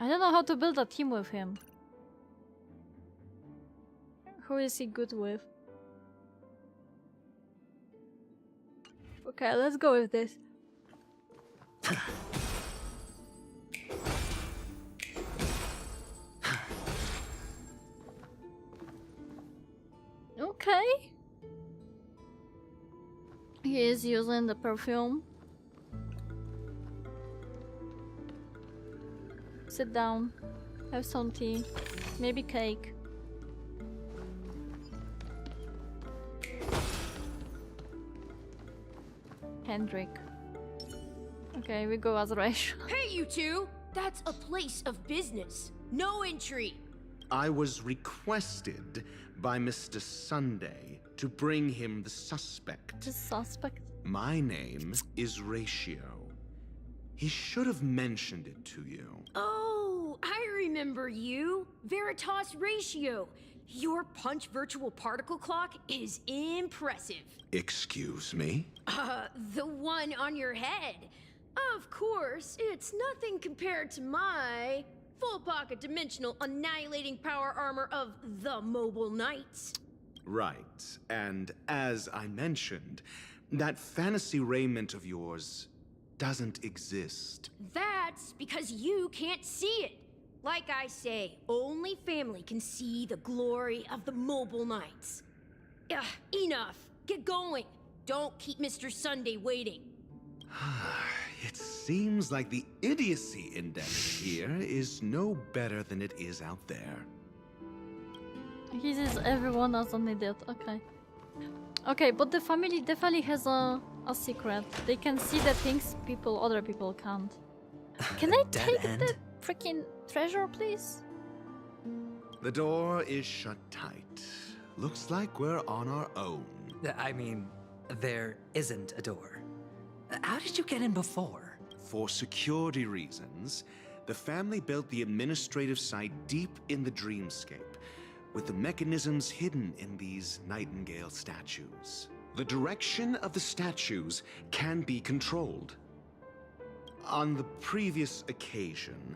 I don't know how to build a team with him. Who is he good with? Okay, let's go with this. Okay. He is using the perfume. Sit down. Have some tea. Maybe cake. Hendrik. Okay, we go as Raish. Hey, you two! That's a place of business. No entry. I was requested by Mr. Sunday to bring him the suspect. The suspect? My name is Ratio. He should have mentioned it to you. Oh, I remember you. VARiETY Ratio. Your punch virtual particle clock is impressive. Excuse me? The one on your head. Of course, it's nothing compared to my full pocket dimensional annihilating power armor of the Mobile Knights. Right, and as I mentioned, that fantasy raiment of yours doesn't exist. That's because you can't see it. Like I say, only family can see the glory of the Mobile Knights. Ugh, enough. Get going. Don't keep Mr. Sunday waiting. It seems like the idiocy index here is no better than it is out there. He sees everyone as an idiot. Okay. Okay, but the family definitely has a secret. They can see the things other people can't. Can I take the freaking treasure, please? The door is shut tight. Looks like we're on our own. I mean, there isn't a door. How did you get in before? For security reasons, the family built the administrative site deep in the dreamscape. with the mechanisms hidden in these Nightingale statues. The direction of the statues can be controlled. On the previous occasion,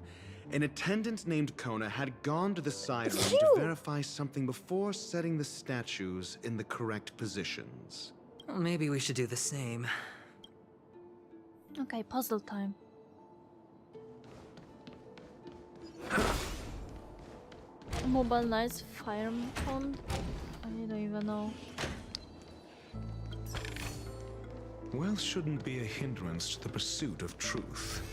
an attendant named Kona had gone to the side room to verify something before setting the statues in the correct positions. Well, maybe we should do the same. Okay, puzzle time. Mobile Knights Fire Pond? I don't even know. Wealth shouldn't be a hindrance to the pursuit of truth.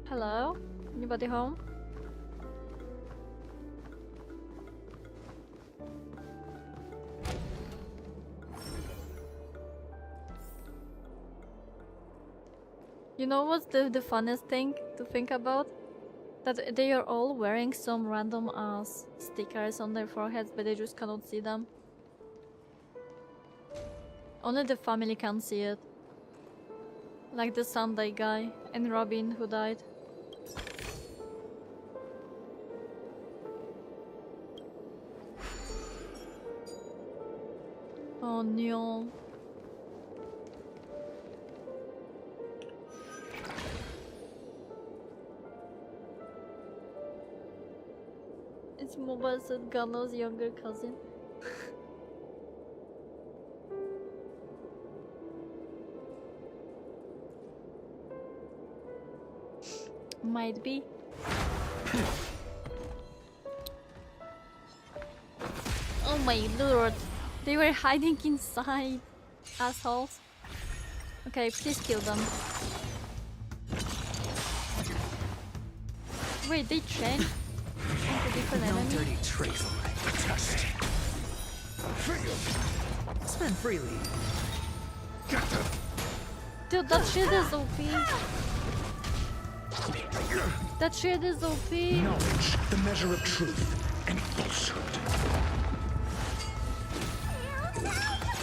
Hello? Anybody home? You know what's the funniest thing to think about? That they are all wearing some random ass stickers on their foreheads, but they just cannot see them. Only the family can see it. Like the Sunday guy and Robin who died. Oh no. It's Mobile Suit Gano's younger cousin. Might be. Oh my lord. They were hiding inside. Assholes. Okay, please kill them. Wait, they changed into different No enemies? dirty tricks on my test. Spend freely. Dude, that shit is OP. That shit is OP. Knowledge, the measure of truth and falsehood.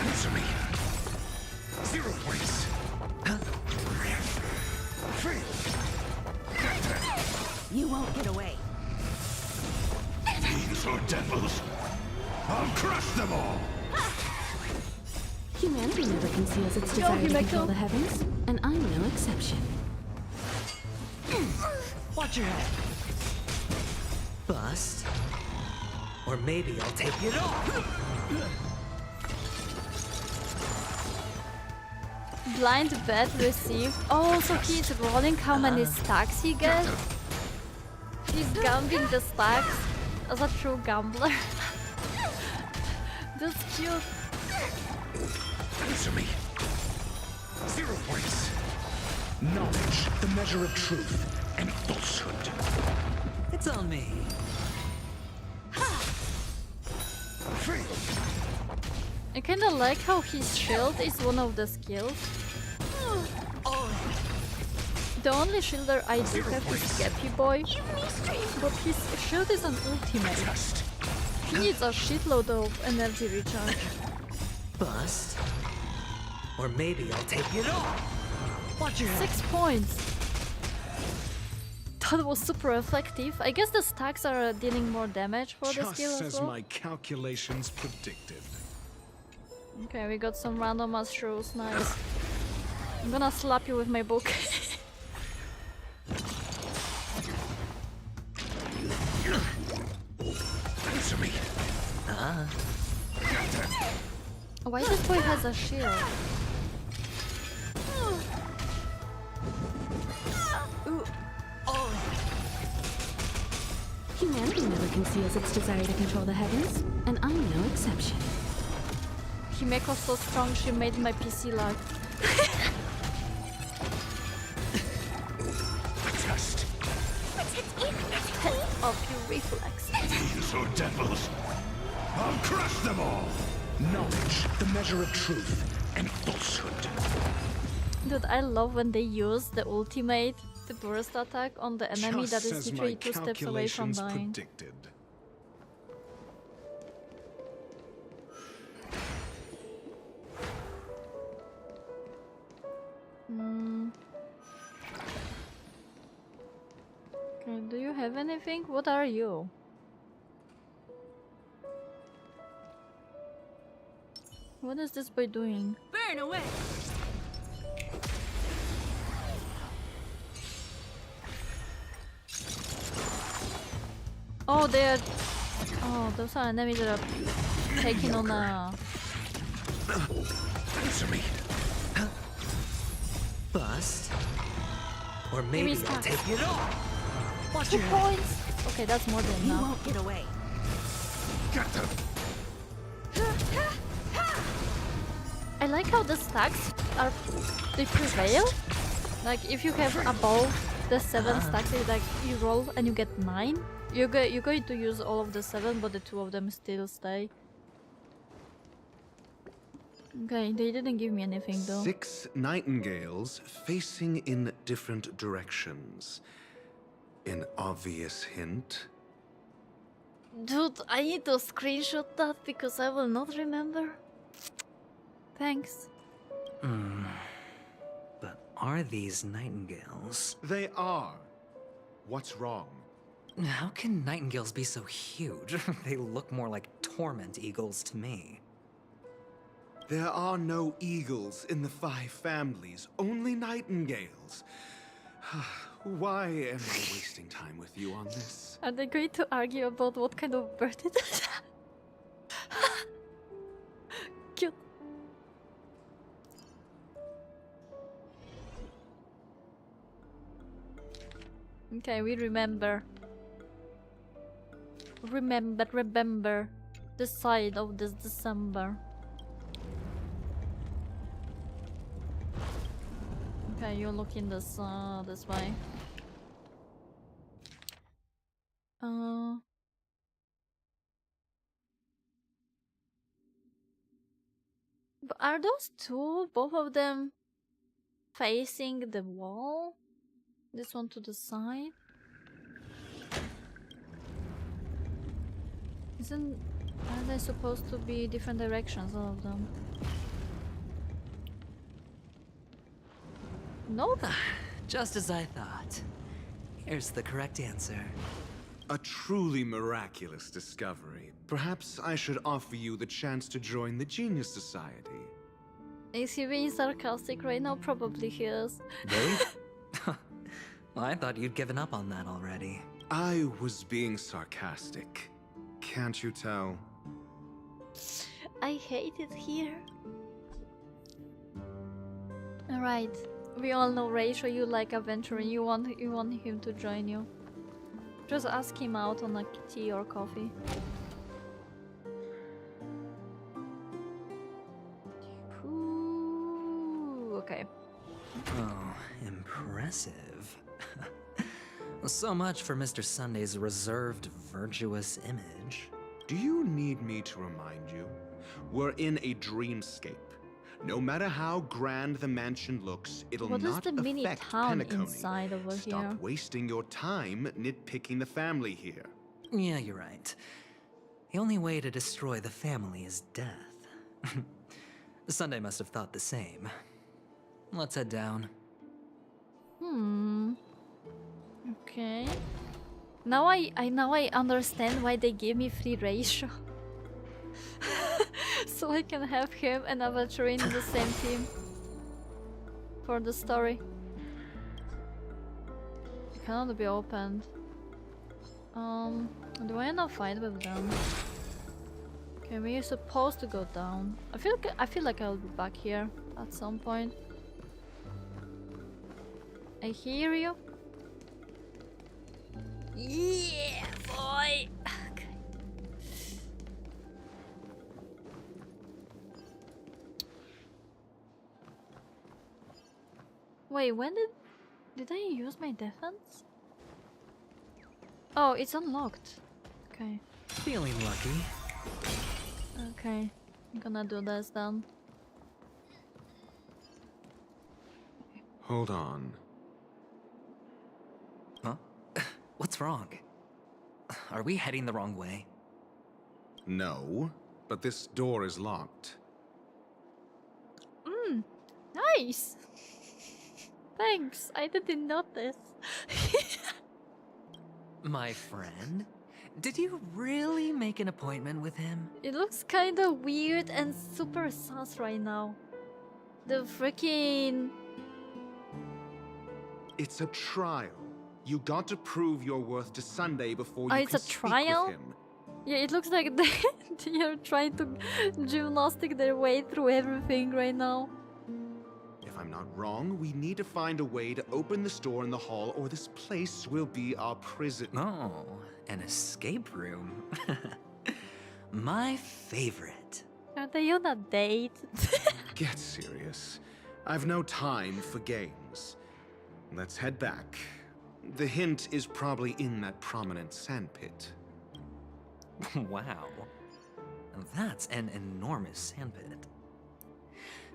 Answer me. 0 points. You won't get away. Fiends or devils, I'll crush them all. Humanity never conceals its desire to control the heavens, and I'm no exception. Watch your head. Bust. Or maybe I'll take it off. Blind bet received. Oh, so he's rolling how many stacks he gets? He's gambling the stacks as a true gambler. That's cute. Answer me. 0 points. Knowledge, the measure of truth and falsehood. It's on me. I kinda like how his shield is one of the skills. The only shielder I do have is Gappy Boy, but his shield is an ultimate. He needs a shitload of energy recharge. Bust. Or maybe I'll take it off. Watch your 6 points. That was super effective. I guess the stacks are dealing more damage for the skill Just as as well. my calculations predicted. Okay, we got some random ass shoes. Nice. I'm gonna slap you with my book. Answer me. Why this boy has a shield? Humanity never conceals its desire to control the heavens, and I'm no exception. Himeko's so strong she made my PC lag. Test. Test of your reflex. Fiends or devils, I'll crush them all. Knowledge, the measure of truth and falsehood. Dude, I love when they use the ultimate, the burst attack on the enemy that Just is as literally my 2 steps away from calculations dying. predicted. Okay, do you have anything? What are you? What is this boy doing? Burn away! Oh, they're... Oh, those are enemies that are taking on a... Answer me. Bust. Or maybe I'll take it all. Watch 2 your points! Okay, that's more than enough. You won't get away. Got them. I like how the stacks are... They prevail. Like, if you have above the 7 stacks, it's like you roll and you get 9. You're going to use all of the 7, but the 2 of them still stay. Okay, they didn't give me anything though. 6 nightingales facing in different directions. An obvious hint. Dude, I need to screenshot that because I will not remember. Thanks. But are these nightingales? They are. What's wrong? How can nightingales be so huge? They look more like torment eagles to me. There are no eagles in the 5 families, only nightingales. Why am I wasting time with you on this? Are they going to argue about what kind of bird it is? Cute. Okay, we remember. Remember the side of this December. Okay, you look in this this way. But are those two, both of them, facing the wall? This one to the side? Are they supposed to be different directions, all of them? Nope. Just as I thought. Here's the correct answer. A truly miraculous discovery. Perhaps I should offer you the chance to join the Genius Society. Is he being sarcastic right now? Probably he is. They? Well, I thought you'd given up on that already. I was being sarcastic. Can't you tell? I hate it here. Alright. We all know Rachel, you like adventuring. You want him to join you. Just ask him out on a tea or coffee. Ooh, okay. Oh, impressive. So much for Mr. Sunday's reserved, virtuous image. Do you need me to remind you? We're in a dreamscape. No matter how grand the mansion looks, it'll what not is the mini affect town Penacony. inside over Stop here? wasting your time nitpicking the family here. Yeah, you're right. The only way to destroy the family is death. Sunday must have thought the same. Let's head down. Okay. Now I understand why they gave me free ratio. So I can have him and Avatar in the same team. For the story. It cannot be opened. Do I not fight with them? Okay, we're supposed to go down. I feel like I'll be back here at some point. I hear you. Yeah, boy. Okay. Wait, when did I use my defense? Oh, it's unlocked. Okay. Feeling lucky. Okay, I'm gonna do this then. Hold on. Huh? What's wrong? Are we heading the wrong way? No, but this door is locked. Nice! Thanks, I didn't notice. My friend, Did you really make an appointment with him? It looks kind of weird and super sus right now. The freaking... It's a trial. You got to prove your worth to Sunday before Oh, you it's can a speak trial? with him. Yeah, it looks like they are trying to gymnastic their way through everything right now. If I'm not wrong, we need to find a way to open the store in the hall or this place will be our prison. Oh, an escape room. My favorite. Are they on a date? Get serious. I've no time for games. Let's head back. The hint is probably in that prominent sandpit. Wow. That's an enormous sandpit.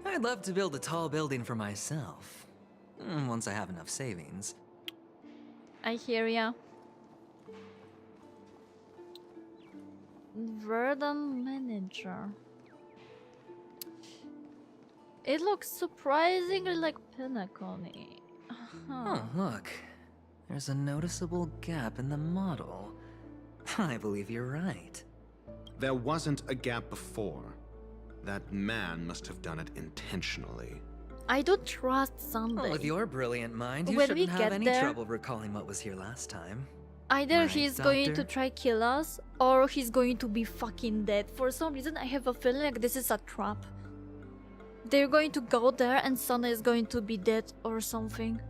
I'd love to build a tall building for myself. Once I have enough savings. I hear ya. Verdant manager. It looks surprisingly like Pinnacle-y. Oh, look. There's a noticeable gap in the model. I believe you're right. There wasn't a gap before. That man must have done it intentionally. I don't trust Sunday. Well, with your brilliant mind, you When shouldn't we have get any there- trouble recalling what was here last time. Either Right, he's going to Doctor? try kill us, or he's going to be fucking dead. For some reason, I have a feeling like this is a trap. They're going to go there and Sunday is going to be dead or something.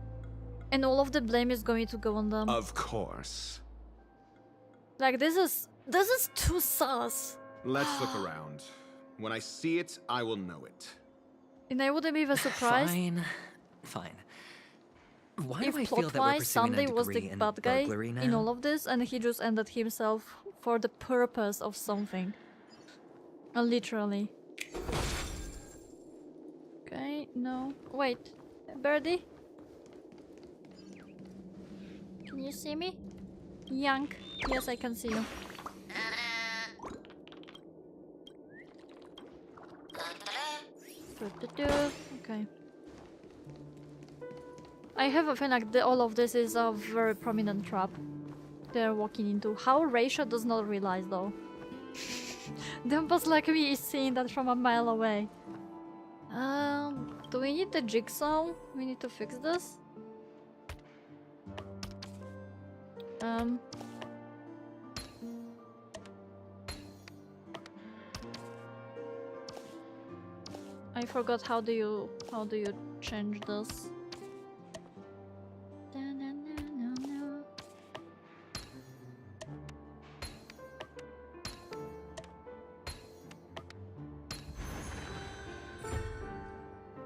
And all of the blame is going to go on them. Of course. Like, this is too sus. Let's look around. When I see it, I will know it. And I wouldn't be even surprised Fine. Why if do I feel that we're plot-wise pursuing Sunday a was degree the in bad guy burglary now? in all of this and he just ended himself for the purpose of something. Literally. Okay, no. Wait. Birdie? Can you see me? Yank. Yes, I can see you. Okay. I have a feeling like all of this is a very prominent trap they're walking into. How Raisha does not realize though. Dumpus like me is seeing that from a mile away. Do we need the jigsaw? We need to fix this? I forgot how do you change this?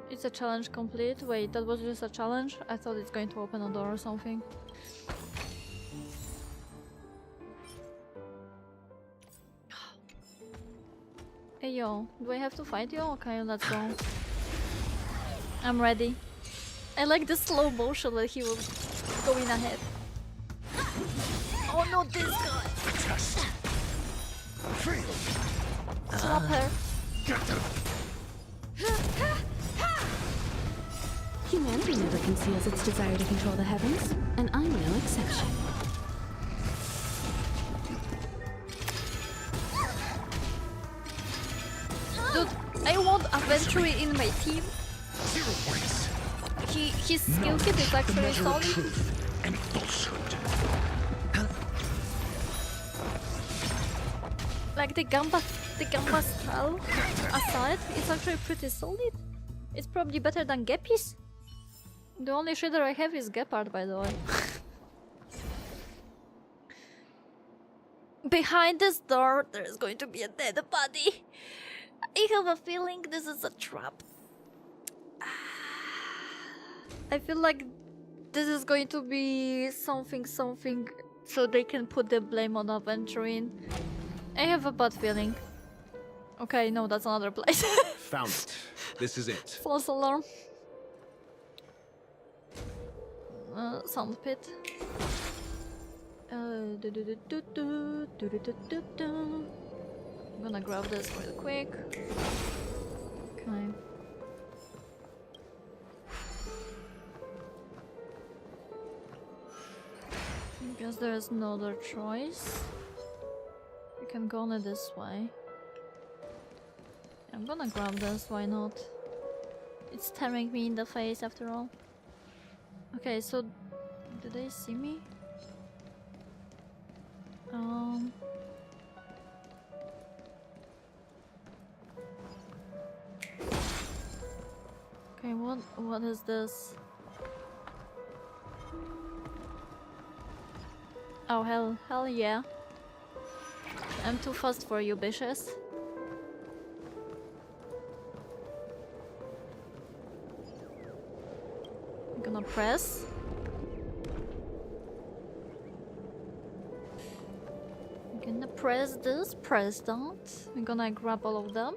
It's a challenge complete. Wait, that was just a challenge? I thought it's going to open a door or something. Hey yo, do I have to fight you? Okay, let's go. I'm ready. I like the slow motion that he was going ahead. Oh no, this guy! Slap her. Humanity never conceals its desire to control the heavens, and I'm no exception. Dude, I want a Venturi in my team. 0 points. His skill kit is actually solid. And falsehood. Like the Gamba style aside, it's actually pretty solid. It's probably better than Geppi's. The only shader I have is Gepard, by the way. Behind this door, there is going to be a dead body. I have a feeling this is a trap. I feel like this is going to be something so they can put the blame on Aventurine. I have a bad feeling. Okay, no, that's another place. Found it. This is it. False alarm. Sound pit. I'm gonna grab this real quick. Okay. I guess there's no other choice. We can go only this way. I'm gonna grab this, why not? It's staring me in the face after all. Okay, so did they see me? Okay, what is this? Oh hell yeah. I'm too fast for you, bitches. I'm gonna press. I'm gonna press this, press that. I'm gonna grab all of them.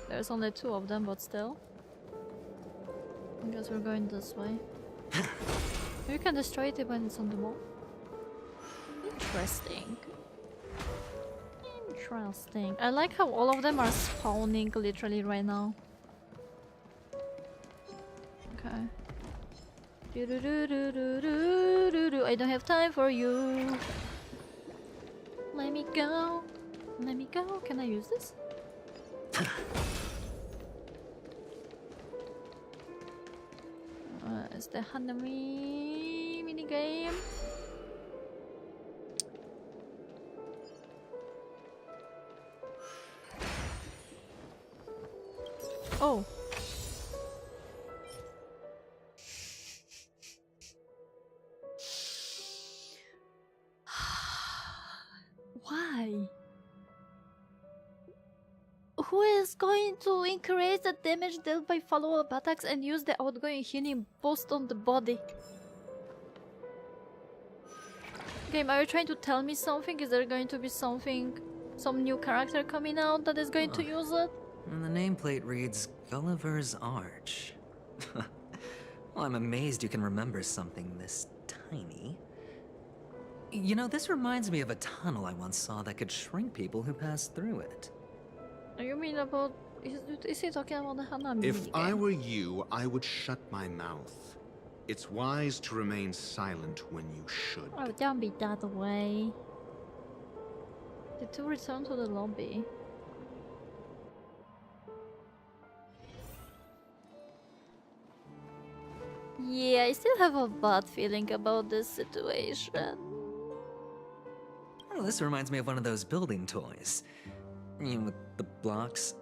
There's only 2 of them, but still. I guess we're going this way. You can destroy it when it's on the wall. Interesting. Interesting. I like how all of them are spawning literally right now. Okay. I don't have time for you. Let me go. Let me go. Can I use this? Is the Hanami minigame? Oh. Why? Who is going to increase the damage dealt by follow-up attacks and use the outgoing healing boost on the body? Game, are you trying to tell me something? Is there going to be something, some new character coming out that is going to use it? And the nameplate reads Gulliver's Arch. Well, I'm amazed you can remember something this tiny. You know, this reminds me of a tunnel I once saw that could shrink people who passed through it. You mean about... Is he talking about the Hanami If minigame? I were you, I would shut my mouth. It's wise to remain silent when you should. Oh, don't be that way. The 2 return to the lobby. Yeah, I still have a bad feeling about this situation. Oh, this reminds me of one of those building toys. You know, with the blocks.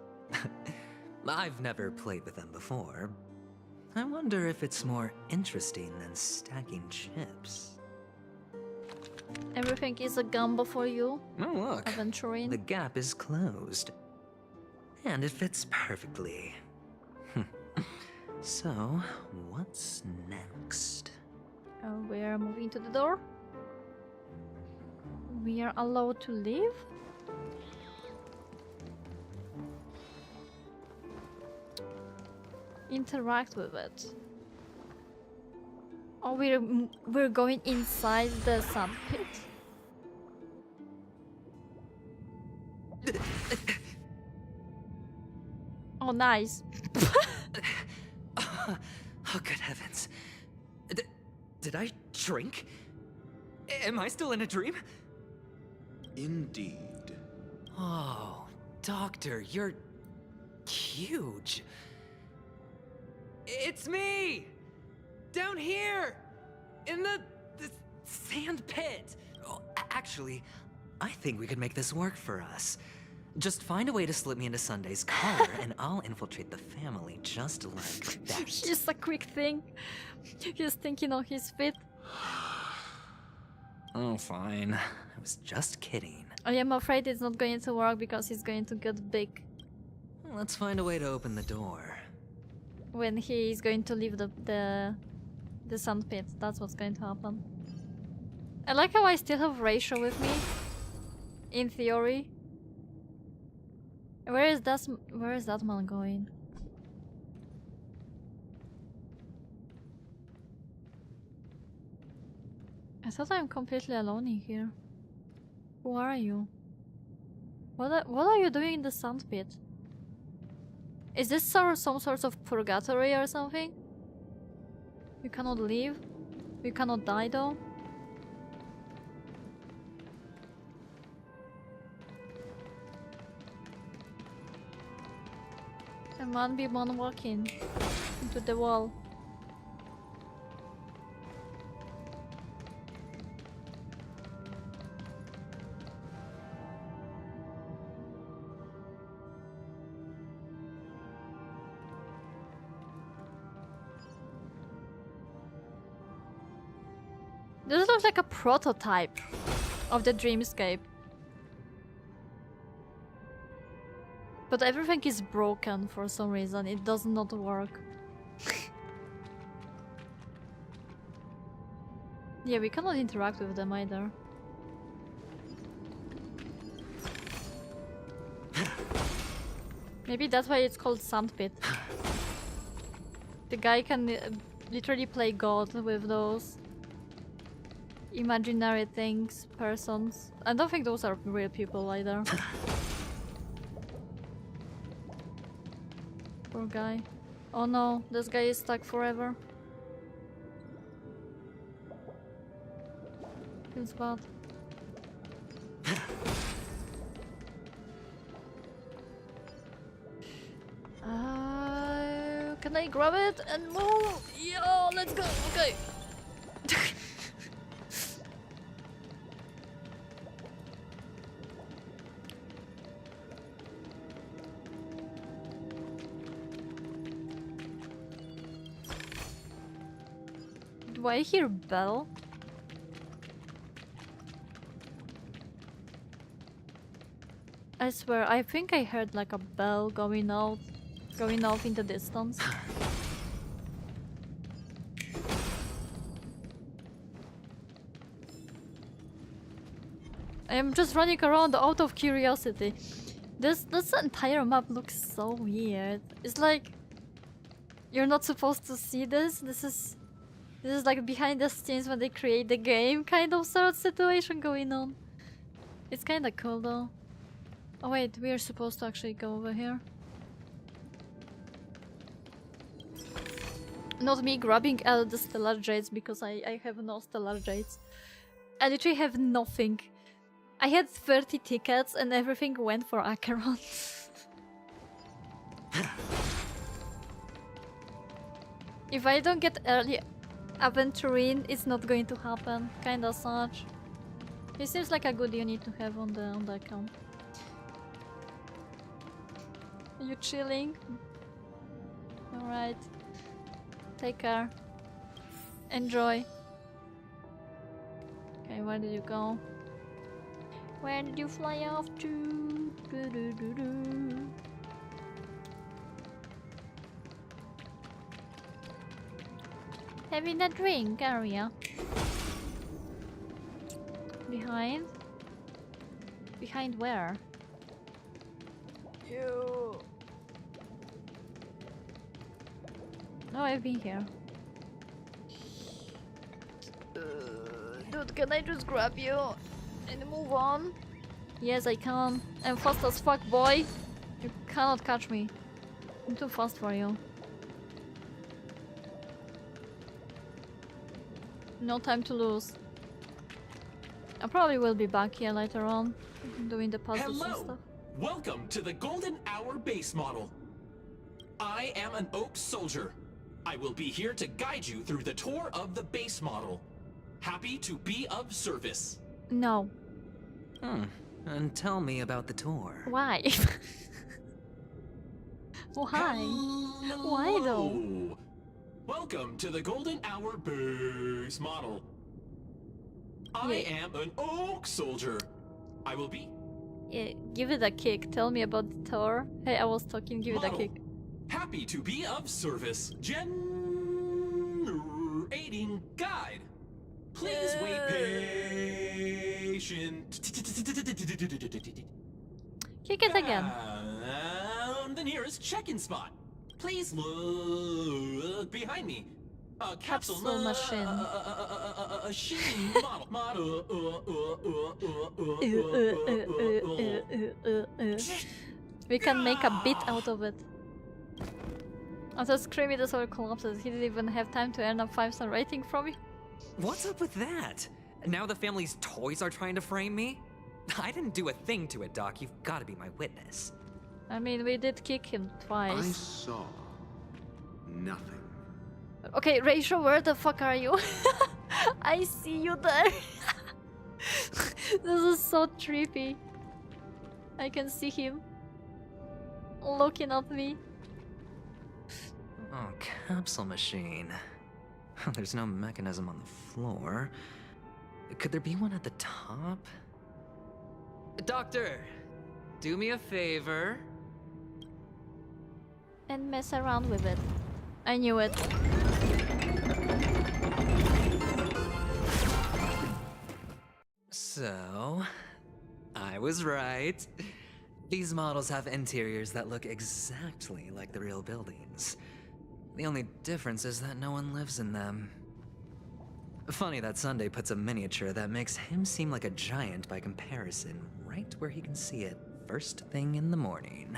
I've never played with them before. I wonder if it's more interesting than stacking chips. Everything is a gumbo for you. Oh, look. Aventuring. The gap is closed. And it fits perfectly. So, what's next? We are moving to the door. We are allowed to leave. Interact with it. Oh, we're going inside the sand pit. Oh, nice. Oh, good heavens. Did I drink? Am I still in a dream? Indeed. Oh, Doctor, you're huge. It's me! Down here! In the sand pit! Oh, actually, I think we could make this work for us. Just find a way to slip me into Sunday's collar and I'll infiltrate the family just like that. Just a quick thing. He's thinking on his feet. Oh, fine. I was just kidding. I am afraid it's not going to work because he's going to get big. Let's find a way to open the door. When he is going to leave the sand pit, that's what's going to happen. I like how I still have Ratio with me. In theory. Where is that man going? I thought I'm completely alone in here. Who are you? What are you doing in the sand pit? Is this some sort of purgatory or something? You cannot leave? You cannot die though? I'm 1v1 walking into the wall. This looks like a prototype of the dreamscape. But everything is broken for some reason. It does not work. Yeah, we cannot interact with them either. Maybe that's why it's called Sandpit. The guy can literally play God with those imaginary things, persons. I don't think those are real people either. Poor guy. Oh no, this guy is stuck forever. Feels bad. Can I grab it and move? Yo, let's go. Okay. Do I hear bell? I swear, I think I heard like a bell going off in the distance. I am just running around out of curiosity. This entire map looks so weird. It's like you're not supposed to see this. This is like behind the scenes when they create the game kind of sort of situation going on. It's kind of cool though. Oh wait, we are supposed to actually go over here. Not me grabbing out the stellar jades because I have no stellar jades. I literally have nothing. I had 30 tickets and everything went for Acheron. If I don't get early Aventurine, it's not going to happen. Kinda such. It seems like a good unit to have on the account. Are you chilling? Alright. Take care. Enjoy. Okay, where did you go? Where did you fly off to? Having a drink, area. Behind? Behind where? You. No, I've been here. Dude, can I just grab you and move on? Yes, I can. I'm fast as fuck, boy. You cannot catch me. I'm too fast for you. No time to lose. I probably will be back here later on, doing the puzzles and stuff. Welcome to the Golden Hour base model. I am an Oak Soldier. I will be here to guide you through the tour of the base model. Happy to be of service. No. And tell me about the tour. Why? Why? Why though? Welcome to the Golden Hour base model. I am an Oak Soldier. I will be... Yeah, give it a kick. Tell me about the tour. Hey, I was talking. Give it a kick. Happy to be of service. Generating guide. Please wait patient. Kick it again. The nearest check-in spot. Please look behind me. A capsule machine. Model. We can make a bit out of it. After screaming, the soul collapses. He didn't even have time to earn a 5-star rating from you. What's up with that? Now the family's toys are trying to frame me? I didn't do a thing to it, Doc. You've got to be my witness. I mean, we did kick him I twice. saw nothing. Okay, Rachel, where the fuck are you? I see you there. This is so trippy. I can see him looking at me. Oh, capsule machine. There's no mechanism on the floor. Could there be one at the top? Doctor, do me a favor. And mess around with it. I knew it. So, I was right. These models have interiors that look exactly like the real buildings. The only difference is that no one lives in them. Funny that Sunday puts a miniature that makes him seem like a giant by comparison right where he can see it first thing in the morning.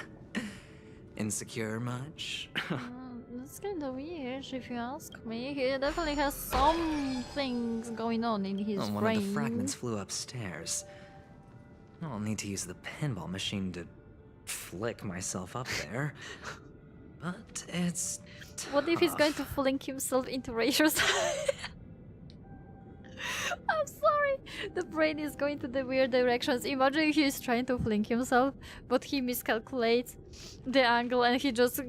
Insecure much? That's kind of weird if you ask me. He definitely has some things going on in his brain. One of the fragments flew upstairs. I'll need to use the pinball machine to flick myself up there. But it's tough. What if he's going to fling himself into Rachel's I'm sorry. The brain is going to the weird directions. Imagine he's trying to fling himself, but he miscalculates the angle and he just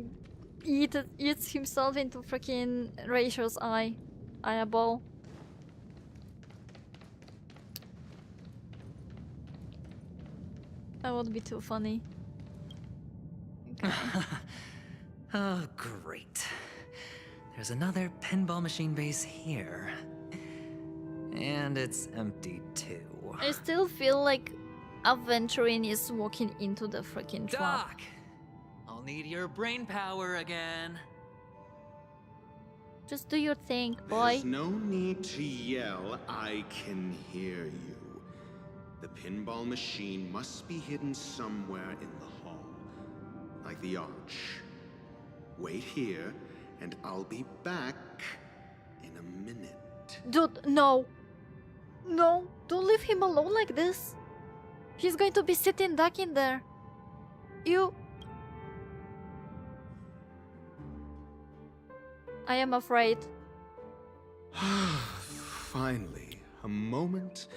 eats himself into freaking Rachel's eyeball. That would be too funny. Okay. Oh, great. There's another pinball machine base here. And it's empty too. I still feel like Aventurine is walking into the freaking trap. Doc! I'll need your brain power again. Just do your thing, boy. There's no need to yell. I can hear you. The pinball machine must be hidden somewhere in the hall. Like the arch. Wait here, and I'll be back in a minute. Dude, no. No, don't leave him alone like this. He's going to be sitting back in there. I am afraid. Finally, a moment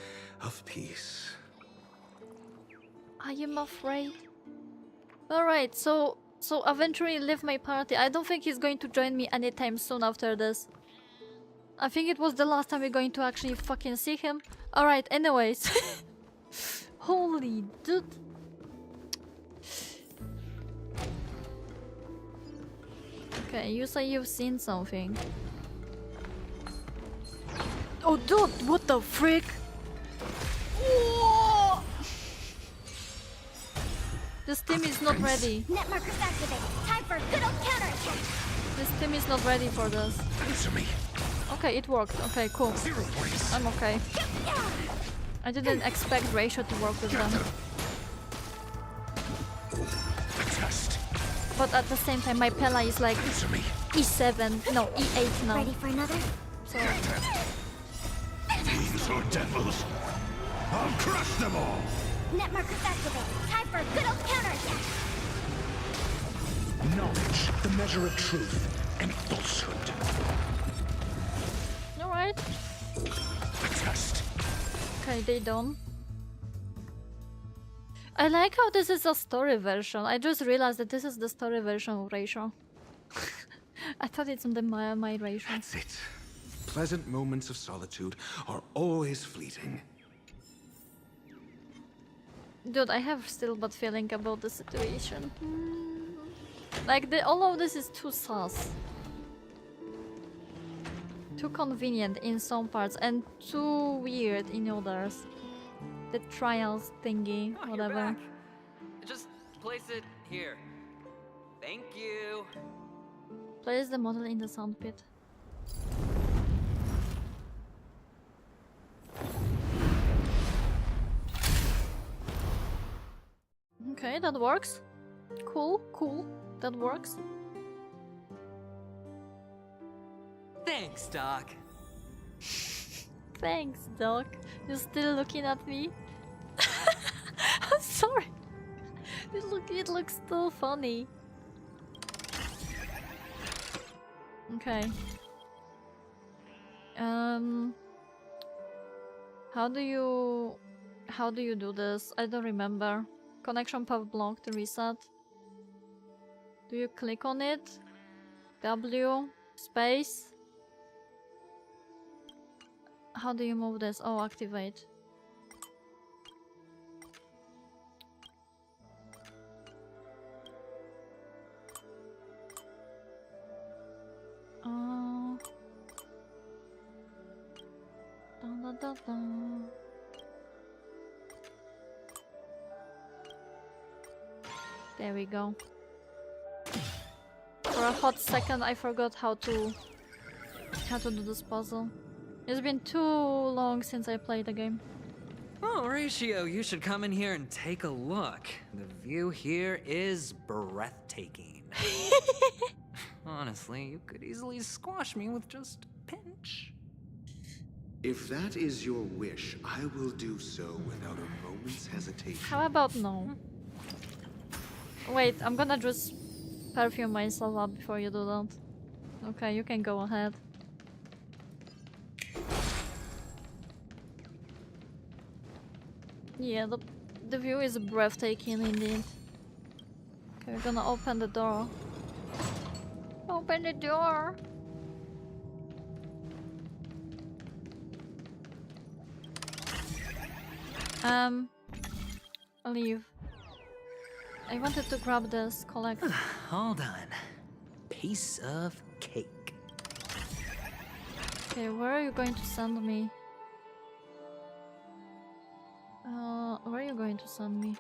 of peace. I am afraid. Alright, so Aventurine left my party. I don't think he's going to join me anytime soon after this. I think it was the last time we're going to actually fucking see him. Alright, anyways. Holy dude. Okay, you say you've seen something. Oh dude, what the frick? Whoa! This team is not ready. Net markers activated. Time for a good old counterattack. This team is not ready for this. Answer me. Okay, it worked. Okay, cool. 0 points. I'm okay. I didn't expect Ratio to work with them. Test. But at the same time, my Pella is like E7, no, E8 now. Ready for another? So... Fiends or devils, I'll crush them all. Net markers activated. Time for a good old counterattack. Knowledge, the measure of truth and falsehood. Alright. Test. Okay, they done. I like how this is a story version. I just realized that this is the story version of Ratio. I thought it's on the my Ratio. That's it. Pleasant moments of solitude are always fleeting. Dude, I have still bad feeling about the situation. Like, all of this is too sus. Too convenient in some parts and too weird in others. The trials thingy, whatever. You're back. Just place it here. Thank you. Place the model in the sand pit. Okay, that works. Cool, cool. That works. Thanks, Doc. Thanks, Doc. You're still looking at me? I'm sorry. It looks so funny. Okay. How do you do this? I don't remember. Connection path blocked, reset. Do you click on it? W space. How do you move this? Oh, activate. There we go. For a hot second I forgot how to do this puzzle. It's been too long since I played the game. Oh, Ratio, you should come in here and take a look. The view here is breathtaking. Honestly, you could easily squash me with just a pinch. If that is your wish, I will do so without a moment's hesitation. How about no? Wait, I'm gonna just perfume myself up before you do that. Okay, you can go ahead. Yeah, the view is breathtaking indeed. Okay, we're gonna open the door. Open the door! Leave. I wanted to grab this, collect. Hold on. Piece of cake. Okay, where are you going to send me? Where are you going to send me?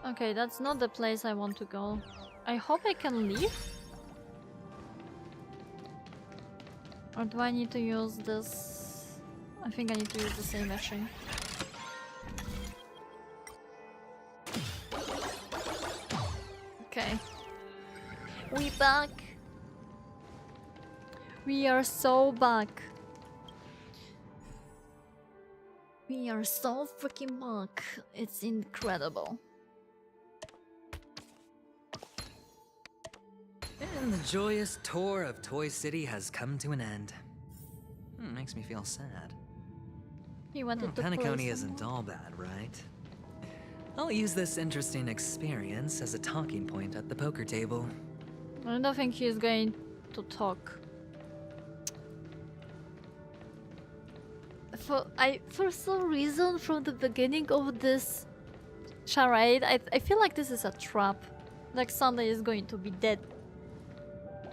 Okay, that's not the place I want to go. I hope I can leave? Or do I need to use this? I think I need to use the same machine. Okay. We back. We are so back. We are so freaking back. It's incredible. And the joyous tour of Toy City has come to an end. Makes me feel sad. He wanted to Penacony isn't all bad, right? I'll use this interesting experience as a talking point at the poker table. I don't think he's going to talk. For some reason, from the beginning of this charade, I feel like this is a trap. Like Sunday is going to be dead.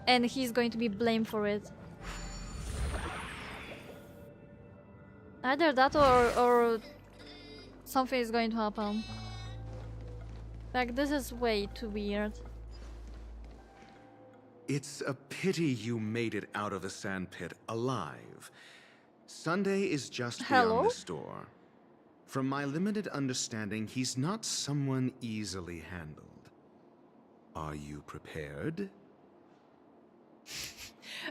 And he's going to be blamed for it. Either that or something is going to happen. Like, this is way too weird. It's a pity you made it out of the sandpit alive. Sunday is just beyond this door. From my limited understanding, he's not someone easily handled. Are you prepared?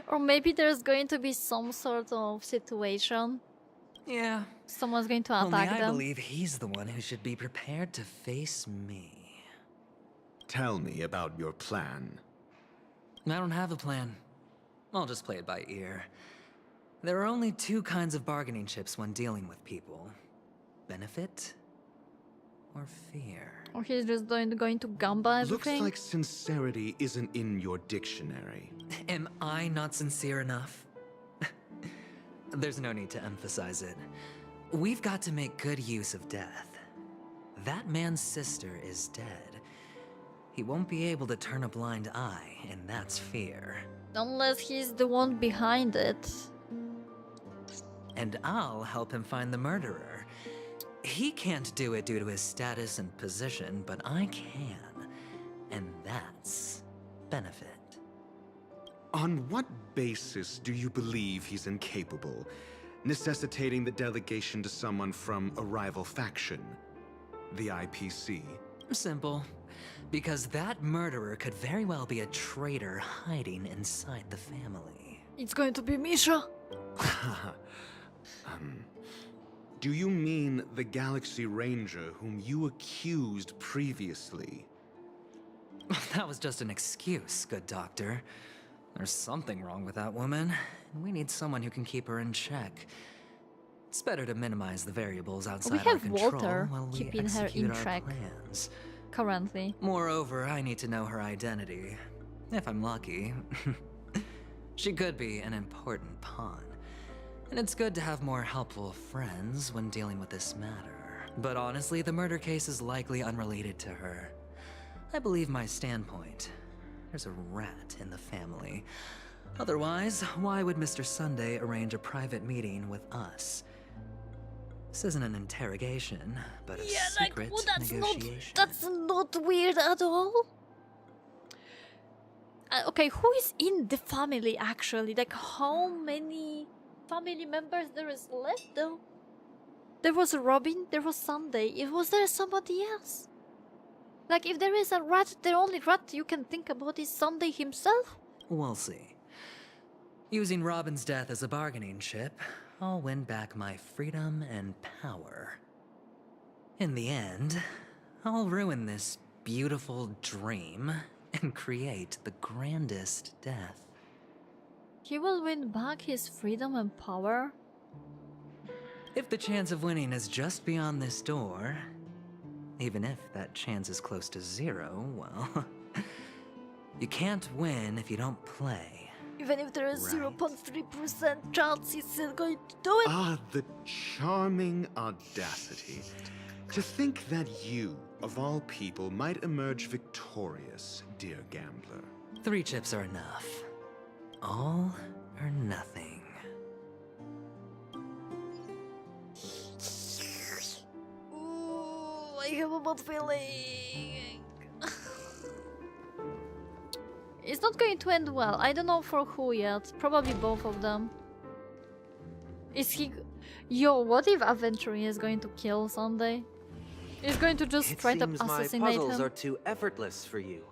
Or maybe there's going to be some sort of situation. Yeah. Someone's going to Only attack them. I believe he's the one who should be prepared to face me. Tell me about your plan. I don't have a plan. I'll just play it by ear. There are only two kinds of bargaining chips when dealing with people. Benefit or fear. Or he's just going to gamba everything. Looks like sincerity isn't in your dictionary. Am I not sincere enough? There's no need to emphasize it. We've got to make good use of death. That man's sister is dead. He won't be able to turn a blind eye, and that's fear. Unless he's the one behind it. And I'll help him find the murderer. He can't do it due to his status and position, but I can. And that's benefit. On what basis do you believe he's incapable, necessitating the delegation to someone from a rival faction? The IPC? Simple. Because that murderer could very well be a traitor hiding inside the family. It's going to be Misha. Do you mean the Galaxy Ranger whom you accused previously? That was just an excuse, good doctor. There's something wrong with that woman, and we need someone who can keep her in check. It's better to minimize the variables outside We our have control Walter while we keeping her execute in our check plans. currently. Moreover, I need to know her identity. If I'm lucky. She could be an important pawn. And it's good to have more helpful friends when dealing with this matter. But honestly, the murder case is likely unrelated to her. I believe my standpoint. There's a rat in the family. Otherwise, why would Mr. Sunday arrange a private meeting with us? This isn't an interrogation, but a secret negotiation. That's not weird at all. Okay, who is in the family actually? Like, how many family members there is left though? There was Robin, there was Sunday. Was there somebody else? Like, if there is a rat, the only rat you can think about is Sunday himself? We'll see. Using Robin's death as a bargaining chip, I'll win back my freedom and power. In the end, I'll ruin this beautiful dream and create the grandest death. He will win back his freedom and power? If the chance of winning is just beyond this door, even if that chance is close to zero, well, you can't win if you don't play. Even if there is 0.3% chance he's still going to do it? Ah, the charming audacity. To think that you, of all people, might emerge victorious, dear gambler. 3 chips are enough. All or nothing. Ooh, I have a bad feeling. It's not going to end well. I don't know for who yet. Probably both of them. Is he... Yo, what if Aventurin is going to kill Sunday? He's going to just try to assassinate It seems my puzzles him. are too effortless for you,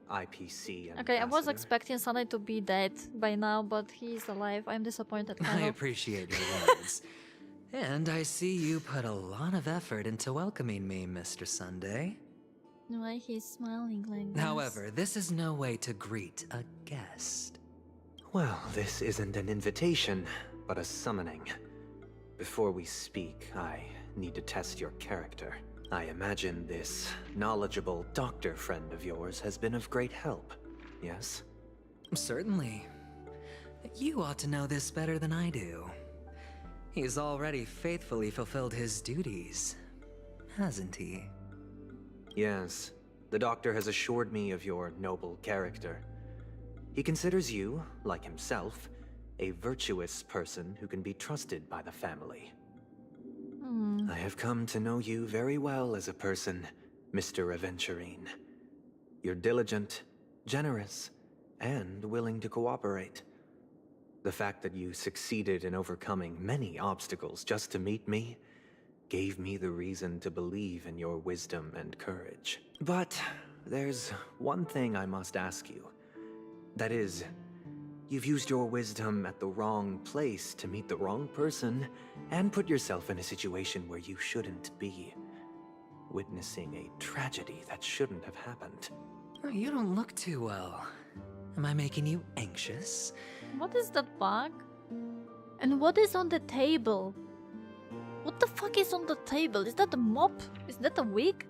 IPC. Okay, I was ambassador. expecting Sunday to be dead by now, but he's alive. I'm disappointed, kind I of. appreciate your words. And I see you put a lot of effort into welcoming me, Mr. Sunday. Why he's smiling like this? However, this is no way to greet a guest. Well, this isn't an invitation, but a summoning. Before we speak, I need to test your character. I imagine this knowledgeable doctor friend of yours has been of great help, yes? Certainly. You ought to know this better than I do. He's already faithfully fulfilled his duties, hasn't he? Yes, the doctor has assured me of your noble character. He considers you, like himself, a virtuous person who can be trusted by the family. I have come to know you very well as a person, Mr. Aventurin. You're diligent, generous, and willing to cooperate. The fact that you succeeded in overcoming many obstacles just to meet me gave me the reason to believe in your wisdom and courage. But there's one thing I must ask you. That is, you've used your wisdom at the wrong place to meet the wrong person and put yourself in a situation where you shouldn't be, witnessing a tragedy that shouldn't have happened. You don't look too well. Am I making you anxious? What is that bug? And what is on the table? What the fuck is on the table? Is that a mop? Is that a wig?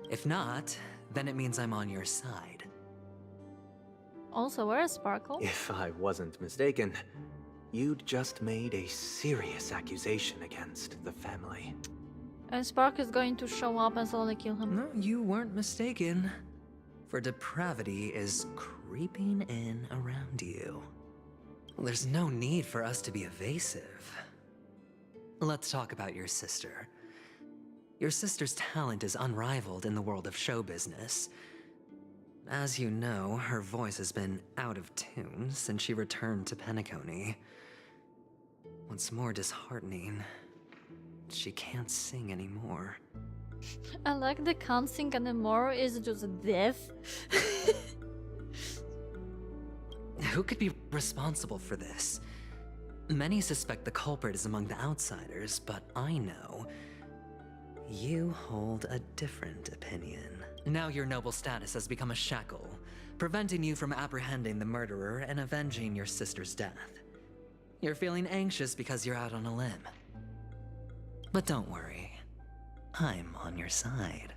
If not, then it means I'm on your side. Also, where is Sparkle? If I wasn't mistaken, you'd just made a serious accusation against the family. And Spark is going to show up and slowly kill him. No, you weren't mistaken. For depravity is creeping in around you. There's no need for us to be evasive. Let's talk about your sister. Your sister's talent is unrivaled in the world of show business. As you know, her voice has been out of tune since she returned to Penacony. What's more disheartening, she can't sing anymore. I like the can't sing anymore is just death. Who could be responsible for this? Many suspect the culprit is among the outsiders, but I know you hold a different opinion. Now your noble status has become a shackle, preventing you from apprehending the murderer and avenging your sister's death. You're feeling anxious because you're out on a limb. But don't worry, I'm on your side.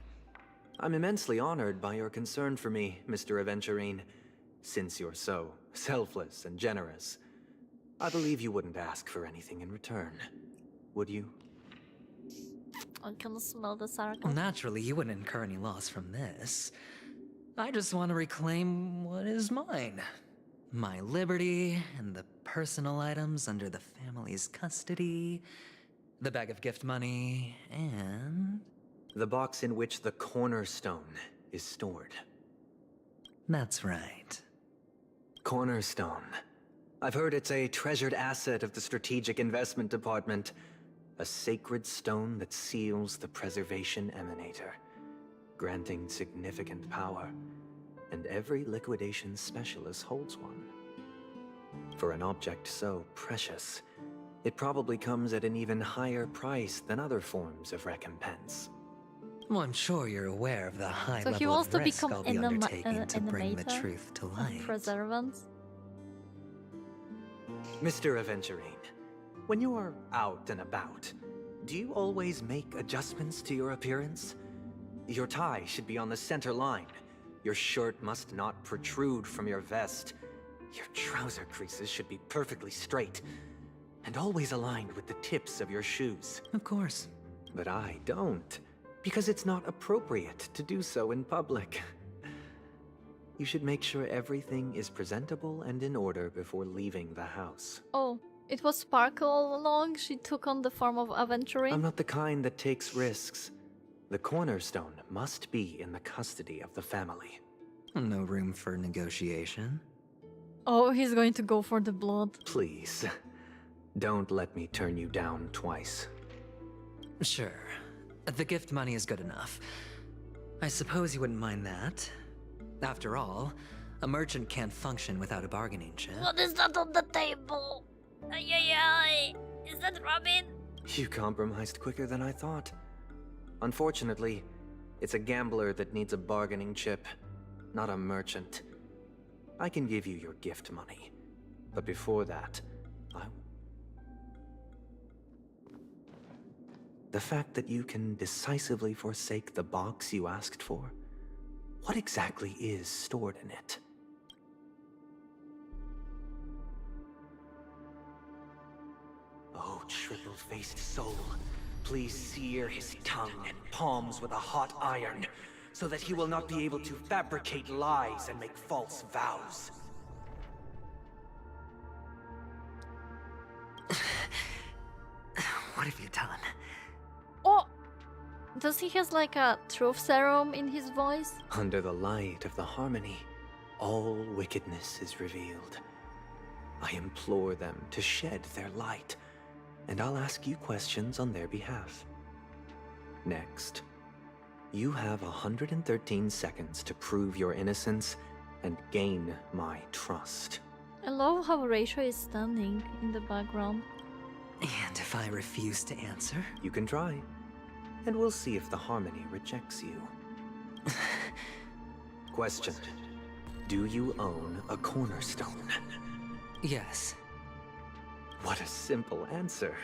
I'm immensely honored by your concern for me, Mr. Aventurine. Since you're so selfless and generous, I believe you wouldn't ask for anything in return, would you? I can smell the Well, sarcasm. naturally, you wouldn't incur any loss from this. I just want to reclaim what is mine. My liberty and the personal items under the family's custody, the bag of gift money, and... the box in which the cornerstone is stored. That's right. Cornerstone. I've heard it's a treasured asset of the Strategic Investment Department. A sacred stone that seals the Preservation Emanator, granting significant power. And every liquidation specialist holds one. For an object so precious, it probably comes at an even higher price than other forms of recompense. Well, I'm sure you're aware of the high So he level wants of to risk become I'll be undertaking to bring the animator truth to of light. Preservance. Mr. Aventurine, when you're out and about, do you always make adjustments to your appearance? Your tie should be on the center line. Your shirt must not protrude from your vest. Your trouser creases should be perfectly straight, and always aligned with the tips of your shoes. Of course. But I don't, because it's not appropriate to do so in public. You should make sure everything is presentable and in order before leaving the house. Oh, it was Sparkle all along? She took on the form of Aventurine? I'm not the kind that takes risks. The cornerstone must be in the custody of the family. No room for negotiation. Oh, he's going to go for the blood. Please, don't let me turn you down twice. Sure. The gift money is good enough. I suppose you wouldn't mind that. After all, a merchant can't function without a bargaining chip. What is that on the table? Ay, ay, ay. Is that Robin? You compromised quicker than I thought. Unfortunately, it's a gambler that needs a bargaining chip, not a merchant. I can give you your gift money, but before that, the fact that you can decisively forsake the box you asked for, what exactly is stored in it? Oh, triple-faced soul, please sear his tongue and palms with a hot iron, so that he will not be able to fabricate lies and make false vows. What have you done? Oh! Does he has like a truth serum in his voice? Under the light of the harmony, all wickedness is revealed. I implore them to shed their light, and I'll ask you questions on their behalf. Next, you have 113 seconds to prove your innocence and gain my trust. I love how Rachel is standing in the background. And if I refuse to answer? You can try, and we'll see if the harmony rejects you. Question. Do you own a cornerstone? Yes. What a simple answer.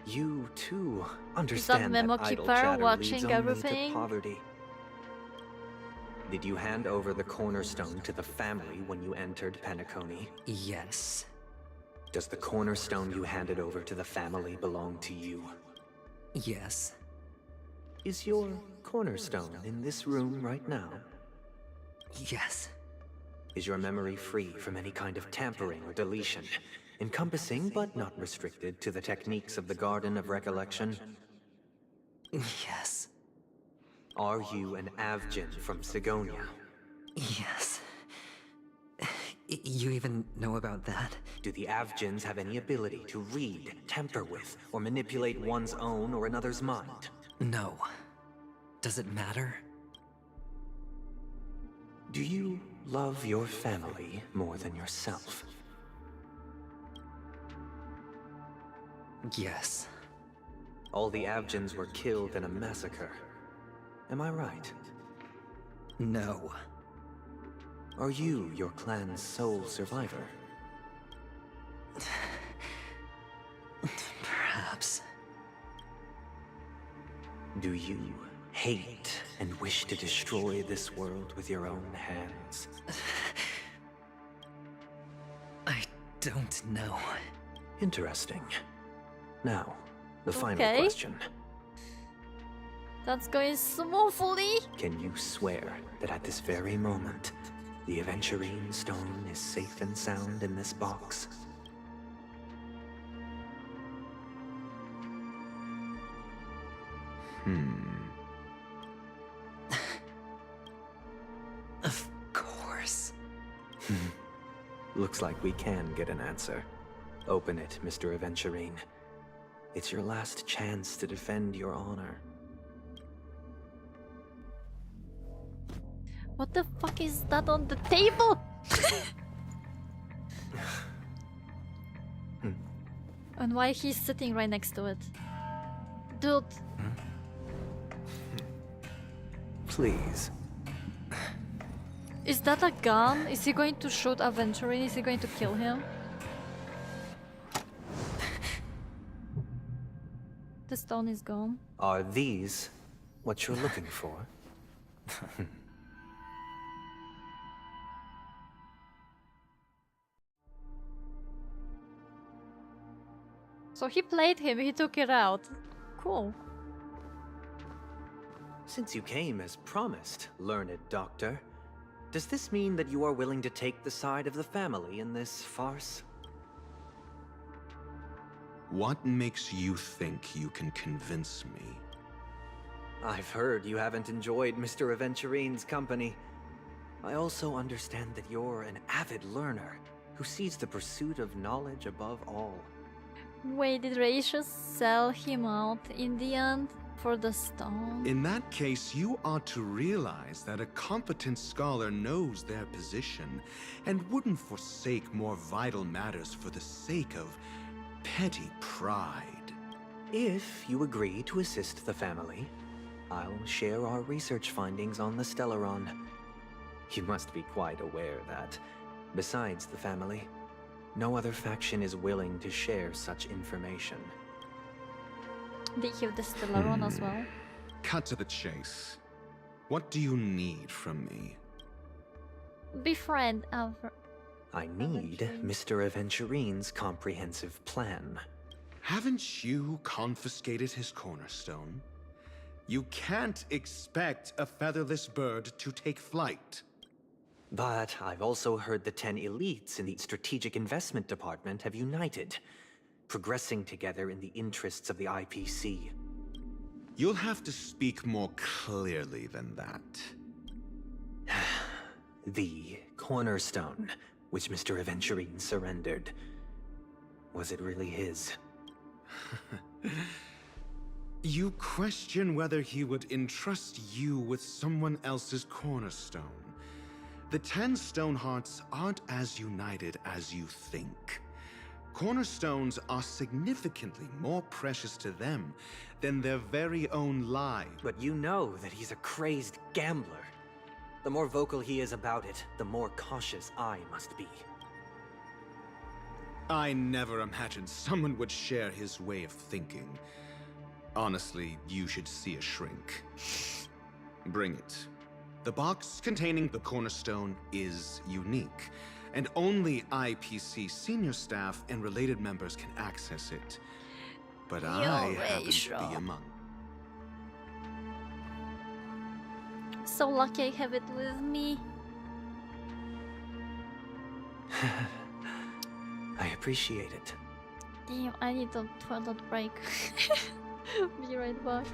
You, too, understand Memo that idle Keeper chatter watching leads only everything? to poverty. Did you hand over the cornerstone to the family when you entered Penacony? Yes. Does the cornerstone you handed over to the family belong to you? Yes. Is your cornerstone in this room right now? Yes. Is your memory free from any kind of tampering or deletion, encompassing but not restricted to the techniques of the Garden of Recollection? Yes. Are you an Avgin from Sigonia? Yes. You even know about that? Do the Avgins have any ability to read, tamper with, or manipulate one's own or another's mind? No. Does it matter? Do you love your family more than yourself? Yes. All the Avgens were killed in a massacre. Am I right? No. Are you your clan's sole survivor? Perhaps. Do you hate and wish to destroy this world with your own hands? I don't know. Interesting. Now, the final Okay. question. That's going smoothly. Can you swear that at this very moment, the Aventurine stone is safe and sound in this box? Of course. Looks like we can get an answer. Open it, Mr. Aventurine. It's your last chance to defend your honor. What the fuck is that on the table? And why he's sitting right next to it? Dude. Please. Is that a gun? Is he going to shoot Aventurine? Is he going to kill him? The stone is gone. Are these what you're looking for? So he played him, he took it out. Cool. Since you came as promised, learned doctor, does this mean that you are willing to take the side of the family in this farce? What makes you think you can convince me? I've heard you haven't enjoyed Mr. Aventurine's company. I also understand that you're an avid learner who sees the pursuit of knowledge above all. Wait, did Raishas sell him out in the end for the stone? In that case, you ought to realize that a competent scholar knows their position and wouldn't forsake more vital matters for the sake of petty pride. If you agree to assist the family, I'll share our research findings on the Stellaron. You must be quite aware that, besides the family, no other faction is willing to share such information. They give the Stellaron as well. Cut to the chase. What do you need from me? Befriend I need Mr. Aventurine's comprehensive plan. Haven't you confiscated his cornerstone? You can't expect a featherless bird to take flight. But I've also heard the 10 elites in the Strategic Investment Department have united, progressing together in the interests of the IPC. You'll have to speak more clearly than that. The cornerstone, which Mr. Aventurine surrendered. Was it really his? You question whether he would entrust you with someone else's cornerstone. The 10 Stonehearts aren't as united as you think. Cornerstones are significantly more precious to them than their very own lives. But you know that he's a crazed gambler. The more vocal he is about it, the more cautious I must be. I never imagined someone would share his way of thinking. Honestly, you should see a shrink. Bring it. The box containing the cornerstone is unique, and only IPC senior staff and related members can access it. But I happen to be among. So lucky I have it with me. I appreciate it. Damn, I need a toilet break. Be right back.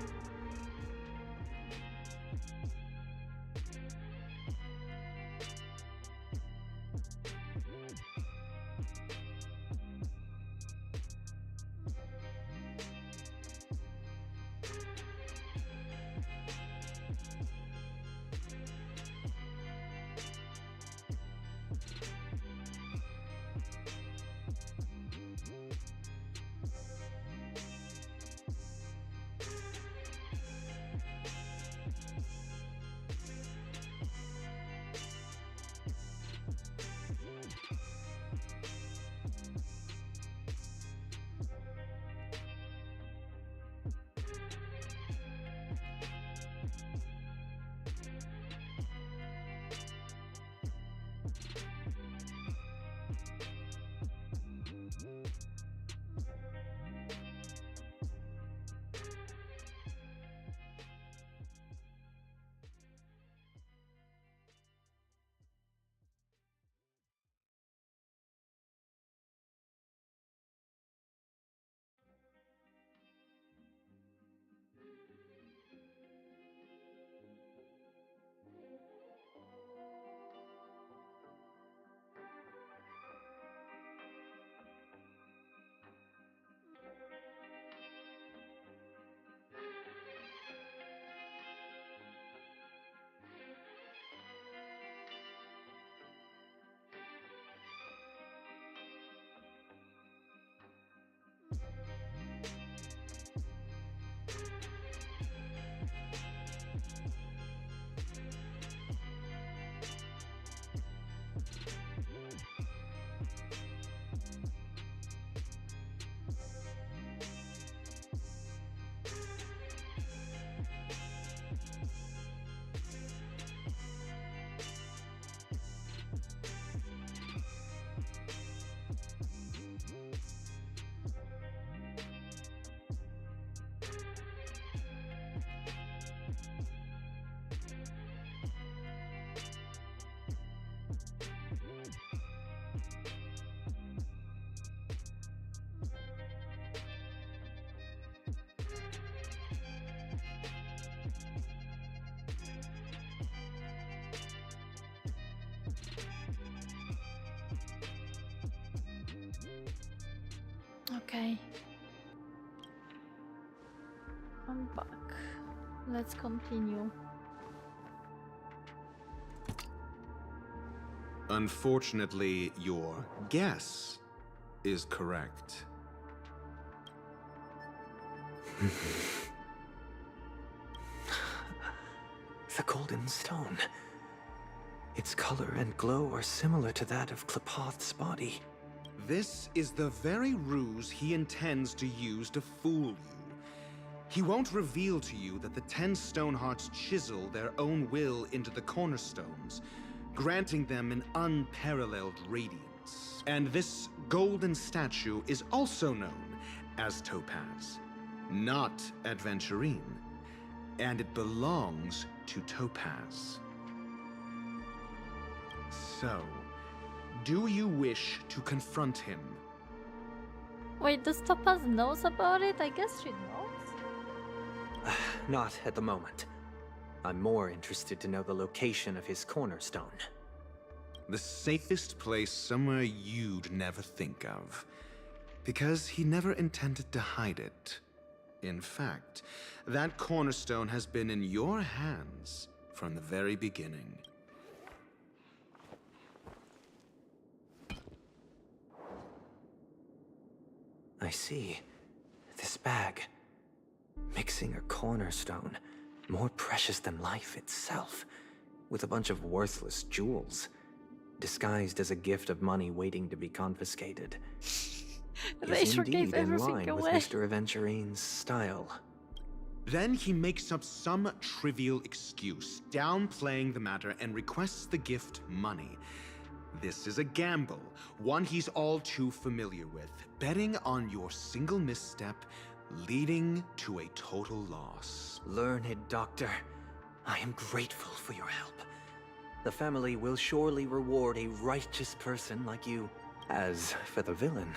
Okay. I'm back. Let's continue. Unfortunately, your guess is correct. The golden stone. Its color and glow are similar to that of Klepoth's body. This is the very ruse he intends to use to fool you. He won't reveal to you that the 10 Stonehearts chisel their own will into the cornerstones, granting them an unparalleled radiance. And this golden statue is also known as Topaz, not Adventurine, and it belongs to Topaz. So, do you wish to confront him? Wait, does Topaz knows about it? I guess she knows. Not at the moment. I'm more interested to know the location of his cornerstone. The safest place somewhere you'd never think of. Because he never intended to hide it. In fact, that cornerstone has been in your hands from the very beginning. I see. This bag. Mixing a cornerstone, more precious than life itself, with a bunch of worthless jewels, disguised as a gift of money waiting to be confiscated. They Is sure indeed gave in everything line with away. Mr. Aventurine's style. Then he makes up some trivial excuse, downplaying the matter, and requests the gift money. This is a gamble, one he's all too familiar with, betting on your single misstep, leading to a total loss. Learned doctor, I am grateful for your help. The family will surely reward a righteous person like you. As for the villain,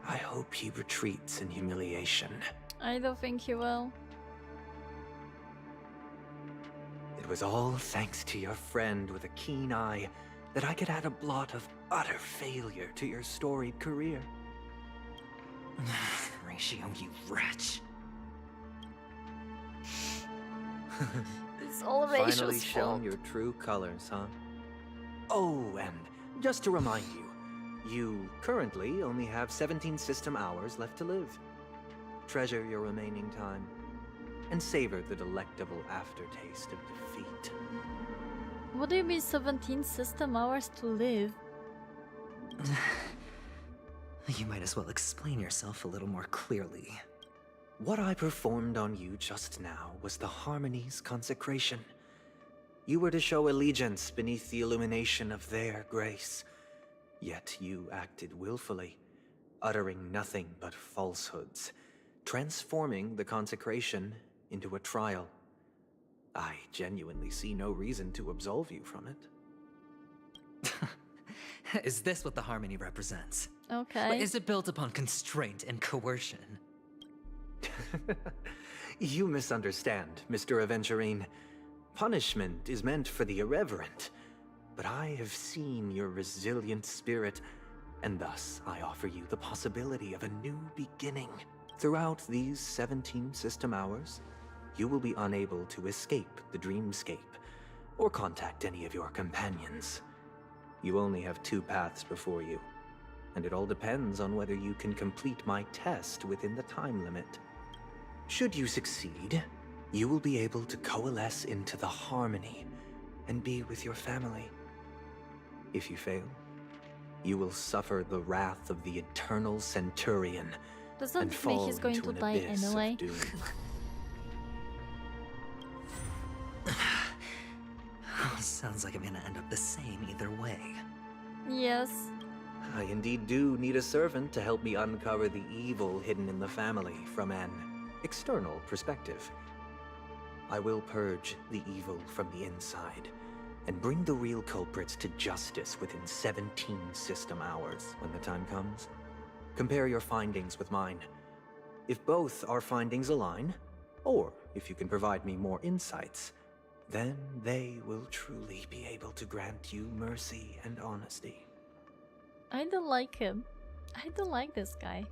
I hope he retreats in humiliation. I don't think he will. It was all thanks to your friend with a keen eye that I could add a blot of utter failure to your storied career. Ratio, you wretch. It's all Finally Rachel's shown fault. your true colors, huh? Oh, and just to remind you, you currently only have 17 system hours left to live. Treasure your remaining time, and savor the delectable aftertaste of defeat. What do you mean 17 system hours to live? You might as well explain yourself a little more clearly. What I performed on you just now was the Harmony's consecration. You were to show allegiance beneath the illumination of their grace. Yet you acted willfully, uttering nothing but falsehoods, transforming the consecration into a trial. I genuinely see no reason to absolve you from it. Is this what the Harmony represents? Okay. Is it built upon constraint and coercion? You misunderstand, Mr. Aventurine. Punishment is meant for the irreverent, but I have seen your resilient spirit, and thus I offer you the possibility of a new beginning. Throughout these 17 system hours, you will be unable to escape the dreamscape, or contact any of your companions. You only have 2 paths before you, and it all depends on whether you can complete my test within the time limit. Should you succeed, you will be able to coalesce into the Harmony and be with your family. If you fail, you will suffer the wrath of the eternal Centurion Doesn't and mean fall he's going into to an die abyss anyway. of doom. Sounds like I'm gonna end up the same either way. Yes. I indeed do need a servant to help me uncover the evil hidden in the family from an external perspective. I will purge the evil from the inside and bring the real culprits to justice within 17 system hours when the time comes. Compare your findings with mine. If both our findings align, or if you can provide me more insights, then they will truly be able to grant you mercy and honesty. I don't like him. I don't like this guy.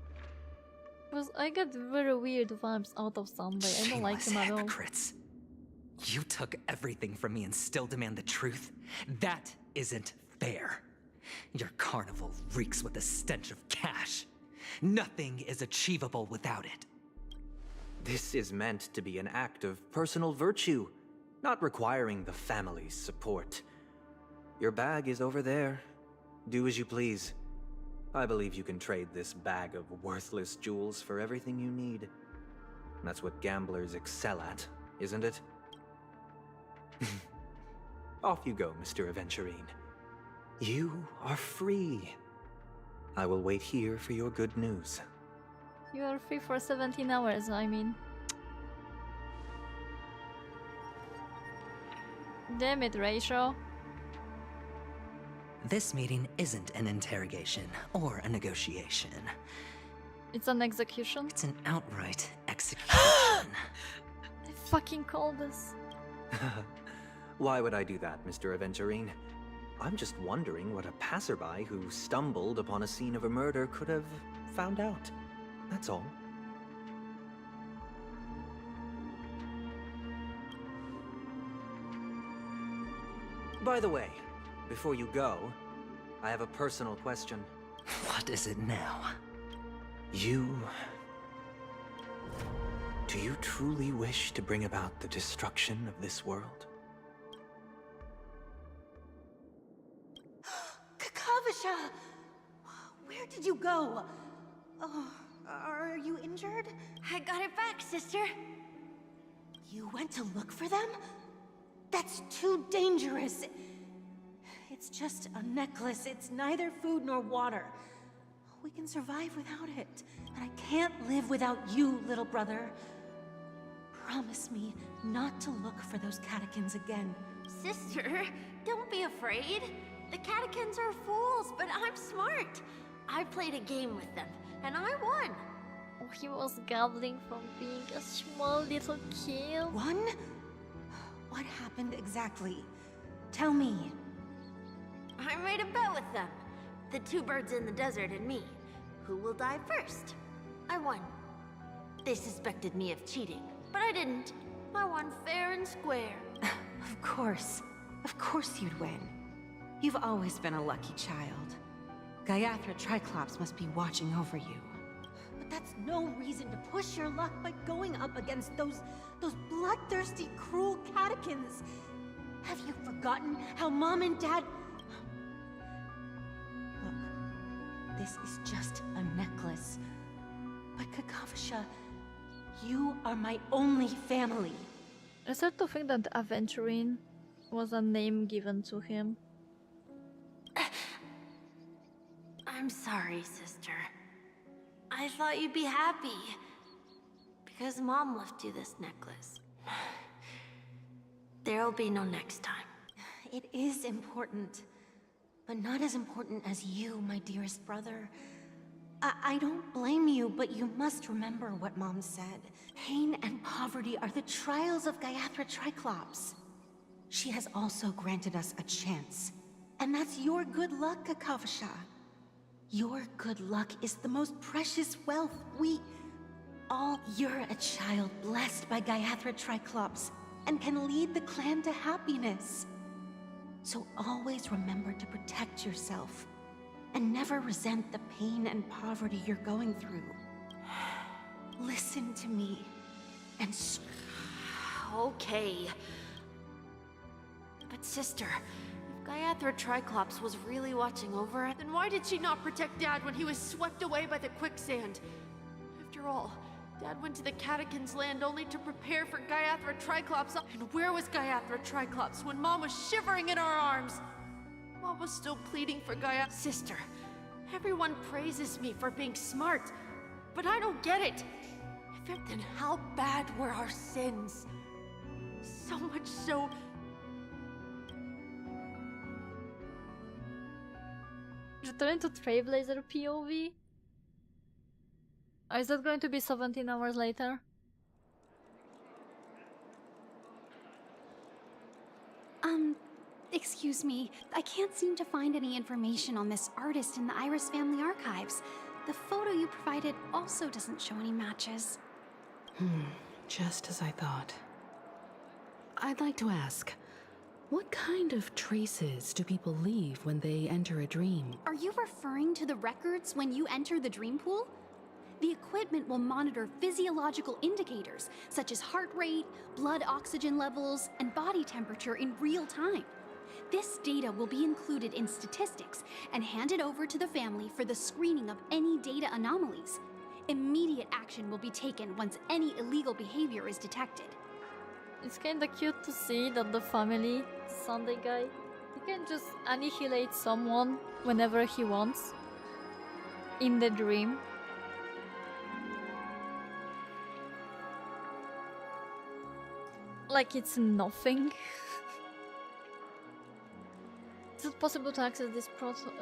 Because I get very weird vibes out of Sunday. I don't like him at all. Hypocrites. You took everything from me and still demand the truth? That isn't fair. Your carnival reeks with the stench of cash. Nothing is achievable without it. This is meant to be an act of personal virtue, not requiring the family's support. Your bag is over there. Do as you please. I believe you can trade this bag of worthless jewels for everything you need. That's what gamblers excel at, isn't it? Off you go, Mr. Aventurine. You are free. I will wait here for your good news. You are free for 17 hours, I mean. Damn it, Rachel. This meeting isn't an interrogation or a negotiation. It's an execution? It's an outright execution. I fucking called this. Why would I do that, Mr. Aventurine? I'm just wondering what a passerby who stumbled upon a scene of a murder could have found out. That's all. By the way, before you go, I have a personal question. What is it now? Do you truly wish to bring about the destruction of this world? Kakavasha! Where did you go? Oh, are you injured? I got it back, sister. You went to look for them? That's too dangerous. It's just a necklace. It's neither food nor water. We can survive without it. But I can't live without you, little brother. Promise me not to look for those catechins again. Sister, don't be afraid. The catechins are fools, but I'm smart. I played a game with them, and I won. Oh, he was gobbling from being a small little kid. Won? What happened exactly? Tell me. I made a bet with them. The two birds in the desert and me. Who will die first? I won. They suspected me of cheating, but I didn't. I won fair and square. Of course. Of course you'd win. You've always been a lucky child. Gaiathra Triclops must be watching over you. But that's no reason to push your luck by going up against those bloodthirsty, cruel catechins. Have you forgotten how Mom and Dad... Look, this is just a necklace. But Kakavasha, you are my only family. I start to think that Aventurine was a name given to him. I'm sorry, sister. I thought you'd be happy. Because Mom left you this necklace. There'll be no next time. It is important. But not as important as you, my dearest brother. I don't blame you, but you must remember what Mom said. Pain and poverty are the trials of Gaiathra Triclops. She has also granted us a chance. And that's your good luck, Kakavasha. Your good luck is the most precious wealth You're a child blessed by Gaiathra Triclops and can lead the clan to happiness. So always remember to protect yourself and never resent the pain and poverty you're going through. Listen to me and Okay. But sister, if Gaiathra Triclops was really watching over us, then why did she not protect Dad when he was swept away by the quicksand? After all, Dad went to the Catechins' land only to prepare for Gaiathra Triclops. And where was Gaiathra Triclops when Mom was shivering in our arms? Mom was still pleading for Gaiathra. Sister, everyone praises me for being smart, but I don't get it. Then how bad were our sins? So much so... Return to Trailblazer POV? Or is that going to be 17 hours later? Excuse me. I can't seem to find any information on this artist in the Iris family archives. The photo you provided also doesn't show any matches. Just as I thought. I'd like to ask, what kind of traces do people leave when they enter a dream? Are you referring to the records when you enter the dream pool? The equipment will monitor physiological indicators such as heart rate, blood oxygen levels, and body temperature in real time. This data will be included in statistics and handed over to the family for the screening of any data anomalies. Immediate action will be taken once any illegal behavior is detected. It's kinda cute to see that the family, Sunday guy, he can just annihilate someone whenever he wants in the dream. Like it's nothing. Is it possible to access these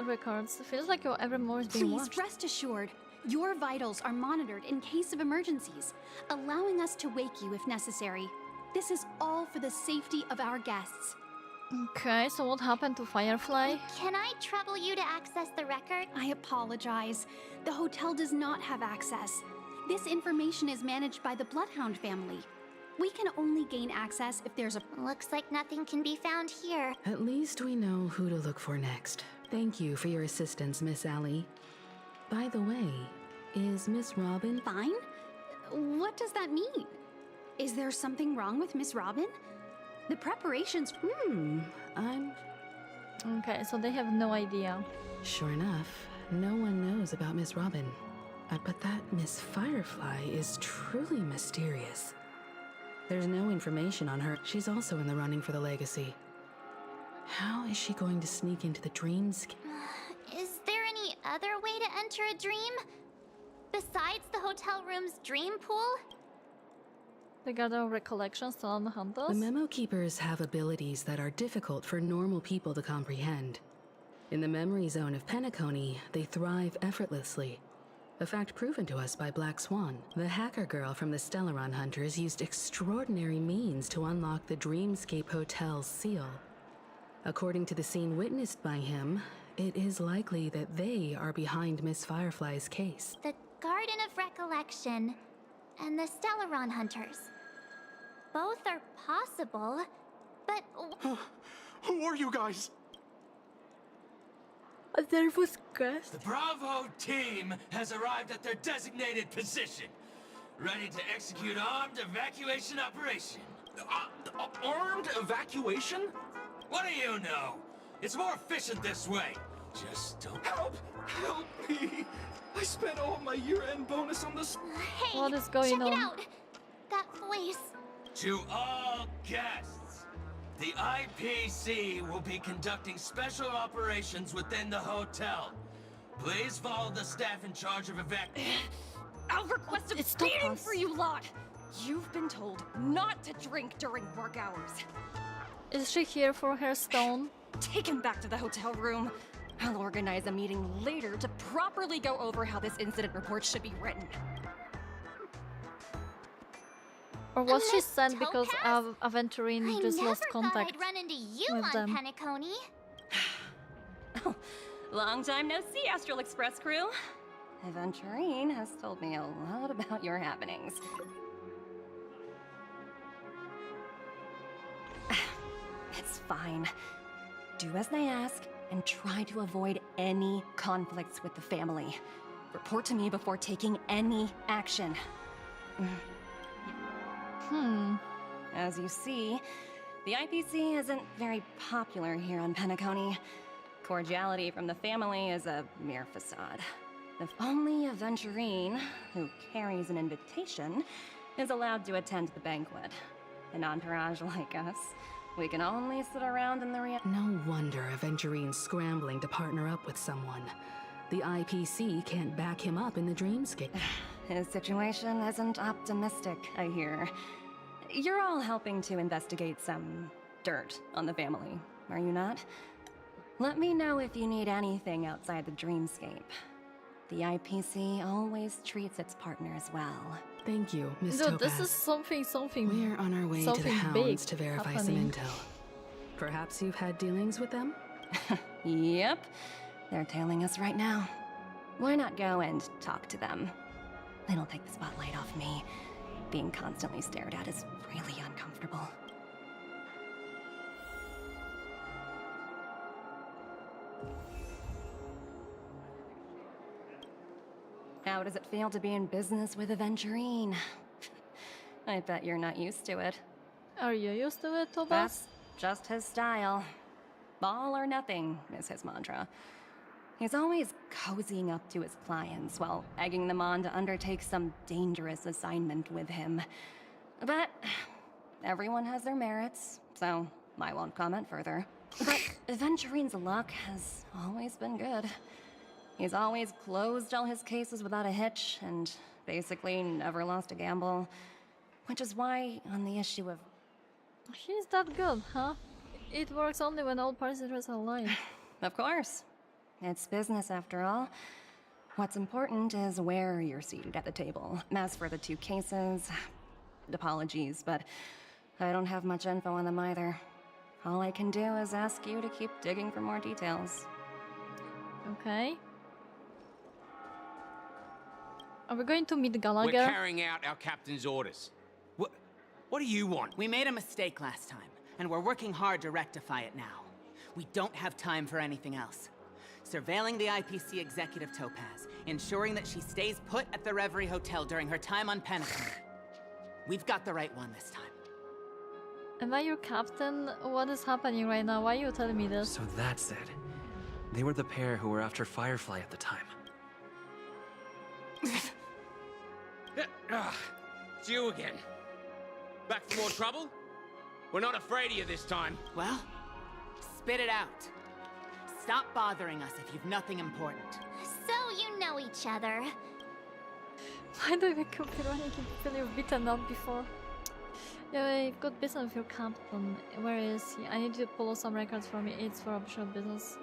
records? It feels like your every move is being watched. Please rest assured, your vitals are monitored in case of emergencies, allowing us to wake you if necessary. This is all for the safety of our guests. Okay, so what happened to Firefly? Can I trouble you to access the record? I apologize. The hotel does not have access. This information is managed by the Bloodhound family. We can only gain access if there's a... Looks like nothing can be found here. At least we know who to look for next. Thank you for your assistance, Miss Allie. By the way, is Miss Robin... Fine? What does that mean? Is there something wrong with Miss Robin? The preparations... I'm... Okay, so they have no idea. Sure enough, no one knows about Miss Robin. But that Miss Firefly is truly mysterious. There's no information on her. She's also in the running for the legacy. How is she going to sneak into the dreams? Is there any other way to enter a dream? Besides the hotel room's dream pool? They gather recollections to unhunt us? The Memo Keepers have abilities that are difficult for normal people to comprehend. In the memory zone of Penacony, they thrive effortlessly. A fact proven to us by Black Swan. The hacker girl from the Stellaron Hunters used extraordinary means to unlock the Dreamscape Hotel's seal. According to the scene witnessed by him, it is likely that they are behind Miss Firefly's case. The Garden of Recollection and the Stellaron Hunters. Both are possible, but... Who are you guys? A nervous guest. The Bravo team has arrived at their designated position, ready to execute armed evacuation operation. Armed evacuation? What do you know? It's more efficient this way. Just don't... Help! Help me! I spent all my year-end bonus on this... Hey, what is going check on? it out! That voice. To all guests, the IPC will be conducting special operations within the hotel. Please follow the staff in charge of evacuation. I'll request a beating for you lot! You've been told not to drink during work hours. Is she here for her stone? Take him back to the hotel room. I'll organize a meeting later to properly go over how this incident report should be written. Or was she sent because Aventurine just lost I contact never thought I'd run into you with on them? Penacony. Long time no see, Astral Express crew. Aventurine has told me a lot about your happenings. It's fine. Do as they ask and try to avoid any conflicts with the family. Report to me before taking any action. As you see, the IPC isn't very popular here on Penacony. Cordiality from the family is a mere facade. If only Aventurine, who carries an invitation, is allowed to attend the banquet. An entourage like us, we can only sit around in the No wonder Aventurine's scrambling to partner up with someone. The IPC can't back him up in the dreamscape. His situation isn't optimistic, I hear. You're all helping to investigate some dirt on the family, are you not? Let me know if you need anything outside the dreamscape. The IPC always treats its partners well. Thank you, Miss Dude, Topaz. this is something. We're on our way to the Hounds to verify some intel. Perhaps you've had dealings with them? Yep. They're tailing us right now. Why not go and talk to them? It'll take the spotlight off me. Being constantly stared at is really uncomfortable. How does it feel to be in business with Aventurine? I bet you're not used to it. Are you used to it, Tobias? That's just his style. All or nothing is his mantra. He's always cozying up to his clients while egging them on to undertake some dangerous assignment with him. But everyone has their merits, so I won't comment further. But Aventurine's luck has always been good. He's always closed all his cases without a hitch, and basically never lost a gamble. Which is why, on the issue of... He's that good, huh? It works only when all parties are aligned. Of course. It's business after all. What's important is where you're seated at the table. As for the two cases... apologies, but I don't have much info on them either. All I can do is ask you to keep digging for more details. Okay. Are we going to meet Gallagher? We're carrying out our captain's orders. What do you want? We made a mistake last time, and we're working hard to rectify it now. We don't have time for anything else. Surveilling the IPC executive Topaz, ensuring that she stays put at the Reverie Hotel during her time on Penacony. We've got the right one this time. Am I your captain? What is happening right now? Why are you telling me this? So that's it. They were the pair who were after Firefly at the time. It's you again. Back for more trouble? We're not afraid of you this time. Well, spit it out. Stop bothering us if you've nothing important. So you know each other. Why do we compare when people you've beaten up before? Yeah, we've got business with your captain. Where is he? I need you to pull some records for me. It's for official business.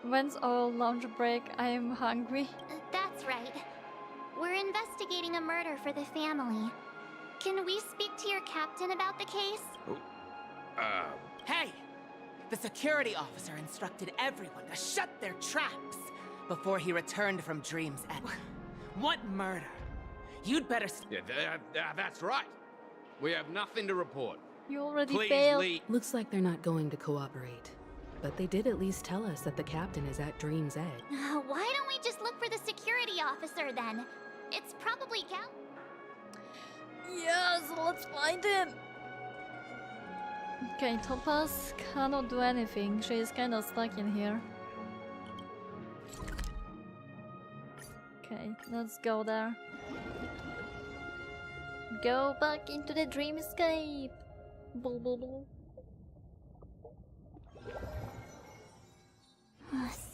When's our lunch break? I am hungry. That's right. We're investigating a murder for the family. Can we speak to your captain about the case? Hey! The security officer instructed everyone to shut their traps before he returned from Dream's End. What murder? You'd better... That's right. We have nothing to report. You already Please failed. leave. Looks like they're not going to cooperate. But they did at least tell us that the captain is at Dream's Edge. Why don't we just look for the security officer then? It's probably Gal. Yes, let's find him. Okay, Topaz cannot do anything. She is kind of stuck in here. Okay, let's go there. Go back into the dreamscape. Blah, blah, blah.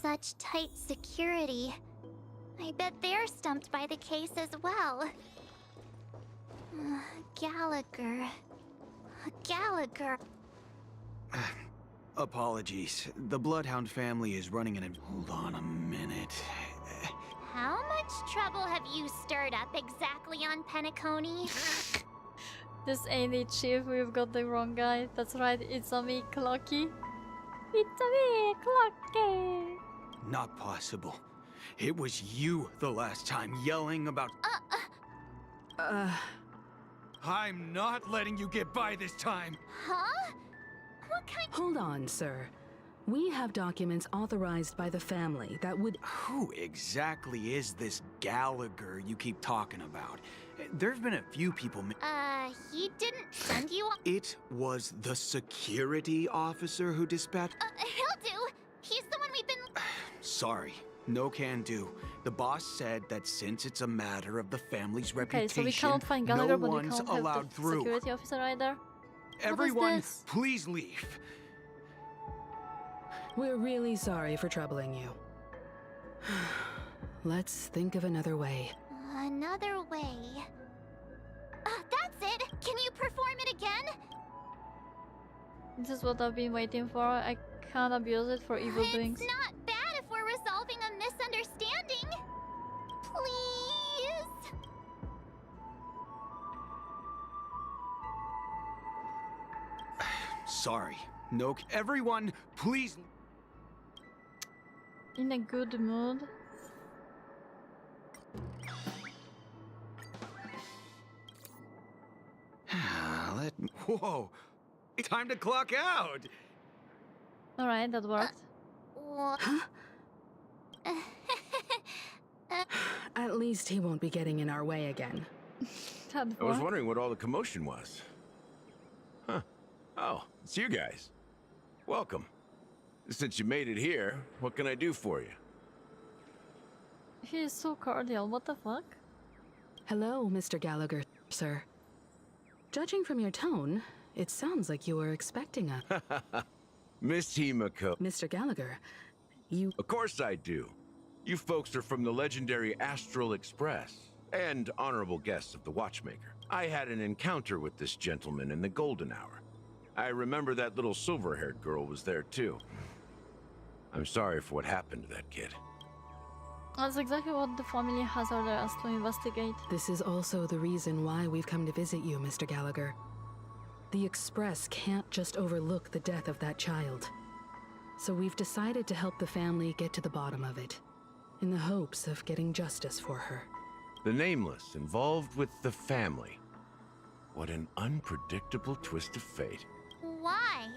Such tight security. I bet they're stumped by the case as well. Gallagher. Gallagher. Apologies. The Bloodhound family is running an... Hold on a minute. How much trouble have you stirred up exactly on Penacony? This ain't it, Chief. We've got the wrong guy. That's right, it's a me, Clocky. It's a me, Clocky. Not possible. It was you the last time yelling about... I'm not letting you get by this time! Huh? What kind... Hold on, sir. We have documents authorized by the family that would... Who exactly is this Gallagher you keep talking about? There's been a few people... He didn't send you... It was the security officer who dispatched... He'll do! He's the one we've been... Sorry. No can do. The boss said that since it's a matter of the family's reputation, Okay, so we can't find Gallagher, no but we one's can't allowed have the through. security officer either. Everyone, please leave. We're really sorry for troubling you. Let's think of another way. Another way... that's it! Can you perform it again? This is what I've been waiting for. I can't abuse it for evil doings. It's not bad if we're resolving a misunderstanding. Please? Sorry. No, everyone, please... In a good mood. Whoa! Time to clock out! Alright, that worked. At least he won't be getting in our way again. That I was worked. wondering what all the commotion was. Huh. Oh, it's you guys. Welcome. Since you made it here, what can I do for you? He is so cordial, what the fuck? Hello, Mr. Gallagher, sir. Judging from your tone, it sounds like you were expecting a... Miss Himiko. Mr. Gallagher, you... Of course I do. You folks are from the legendary Astral Express, and honorable guests of the Watchmaker. I had an encounter with this gentleman in the golden hour. I remember that little silver-haired girl was there too. I'm sorry for what happened to that kid. That's exactly what the family has ordered us to investigate. This is also the reason why we've come to visit you, Mr. Gallagher. The Express can't just overlook the death of that child. So we've decided to help the family get to the bottom of it, in the hopes of getting justice for her. The Nameless involved with the family. What an unpredictable twist of fate. Why?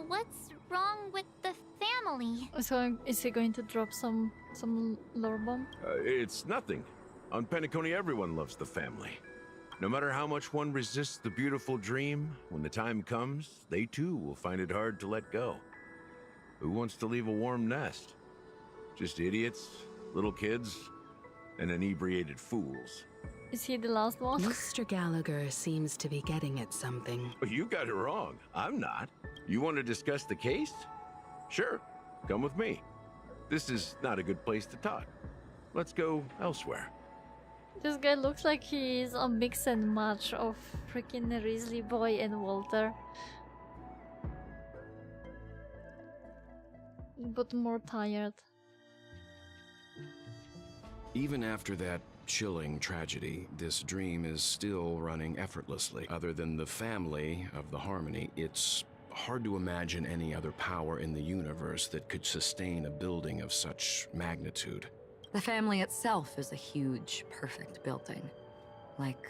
What's wrong with the family? So is he going to drop some lore bomb? It's nothing. On Penacony, everyone loves the family. No matter how much one resists the beautiful dream, when the time comes, they too will find it hard to let go. Who wants to leave a warm nest? Just idiots, little kids, and inebriated fools. Is he the last one? Mr. Gallagher seems to be getting at something. You got it wrong. I'm not. You want to discuss the case? Sure, come with me. This is not a good place to talk. Let's go elsewhere. This guy looks like he is a mix and match of freaking Risley Boy and Walter. But more tired. Even after that chilling tragedy, this dream is still running effortlessly. Other than the family of the Harmony, it's hard to imagine any other power in the universe that could sustain a building of such magnitude. The family itself is a huge, perfect building. Like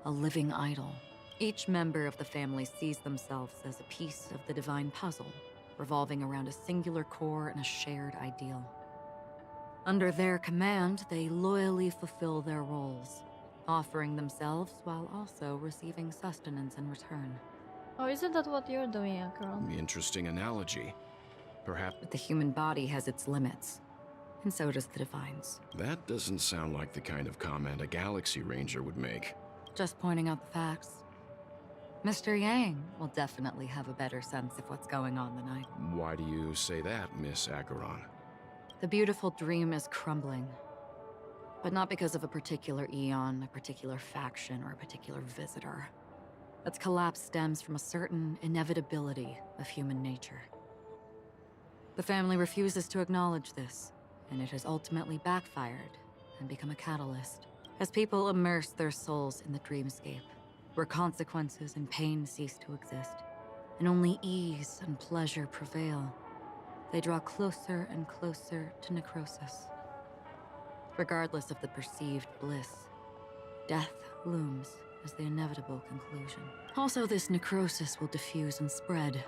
a living idol. Each member of the family sees themselves as a piece of the divine puzzle, revolving around a singular core and a shared ideal. Under their command, they loyally fulfill their roles, offering themselves while also receiving sustenance in return. Oh, isn't that what you're doing, Akron? Interesting analogy. Perhaps... But the human body has its limits, and so does the Divine's. That doesn't sound like the kind of comment a Galaxy Ranger would make. Just pointing out the facts. Mr. Yang will definitely have a better sense of what's going on than I. Why do you say that, Miss Acheron? The beautiful dream is crumbling. But not because of a particular eon, a particular faction, or a particular visitor. Its collapse stems from a certain inevitability of human nature. The family refuses to acknowledge this, and it has ultimately backfired and become a catalyst. As people immerse their souls in the dreamscape, where consequences and pain cease to exist, and only ease and pleasure prevail, they draw closer and closer to necrosis. Regardless of the perceived bliss, death looms as the inevitable conclusion. Also, this necrosis will diffuse and spread.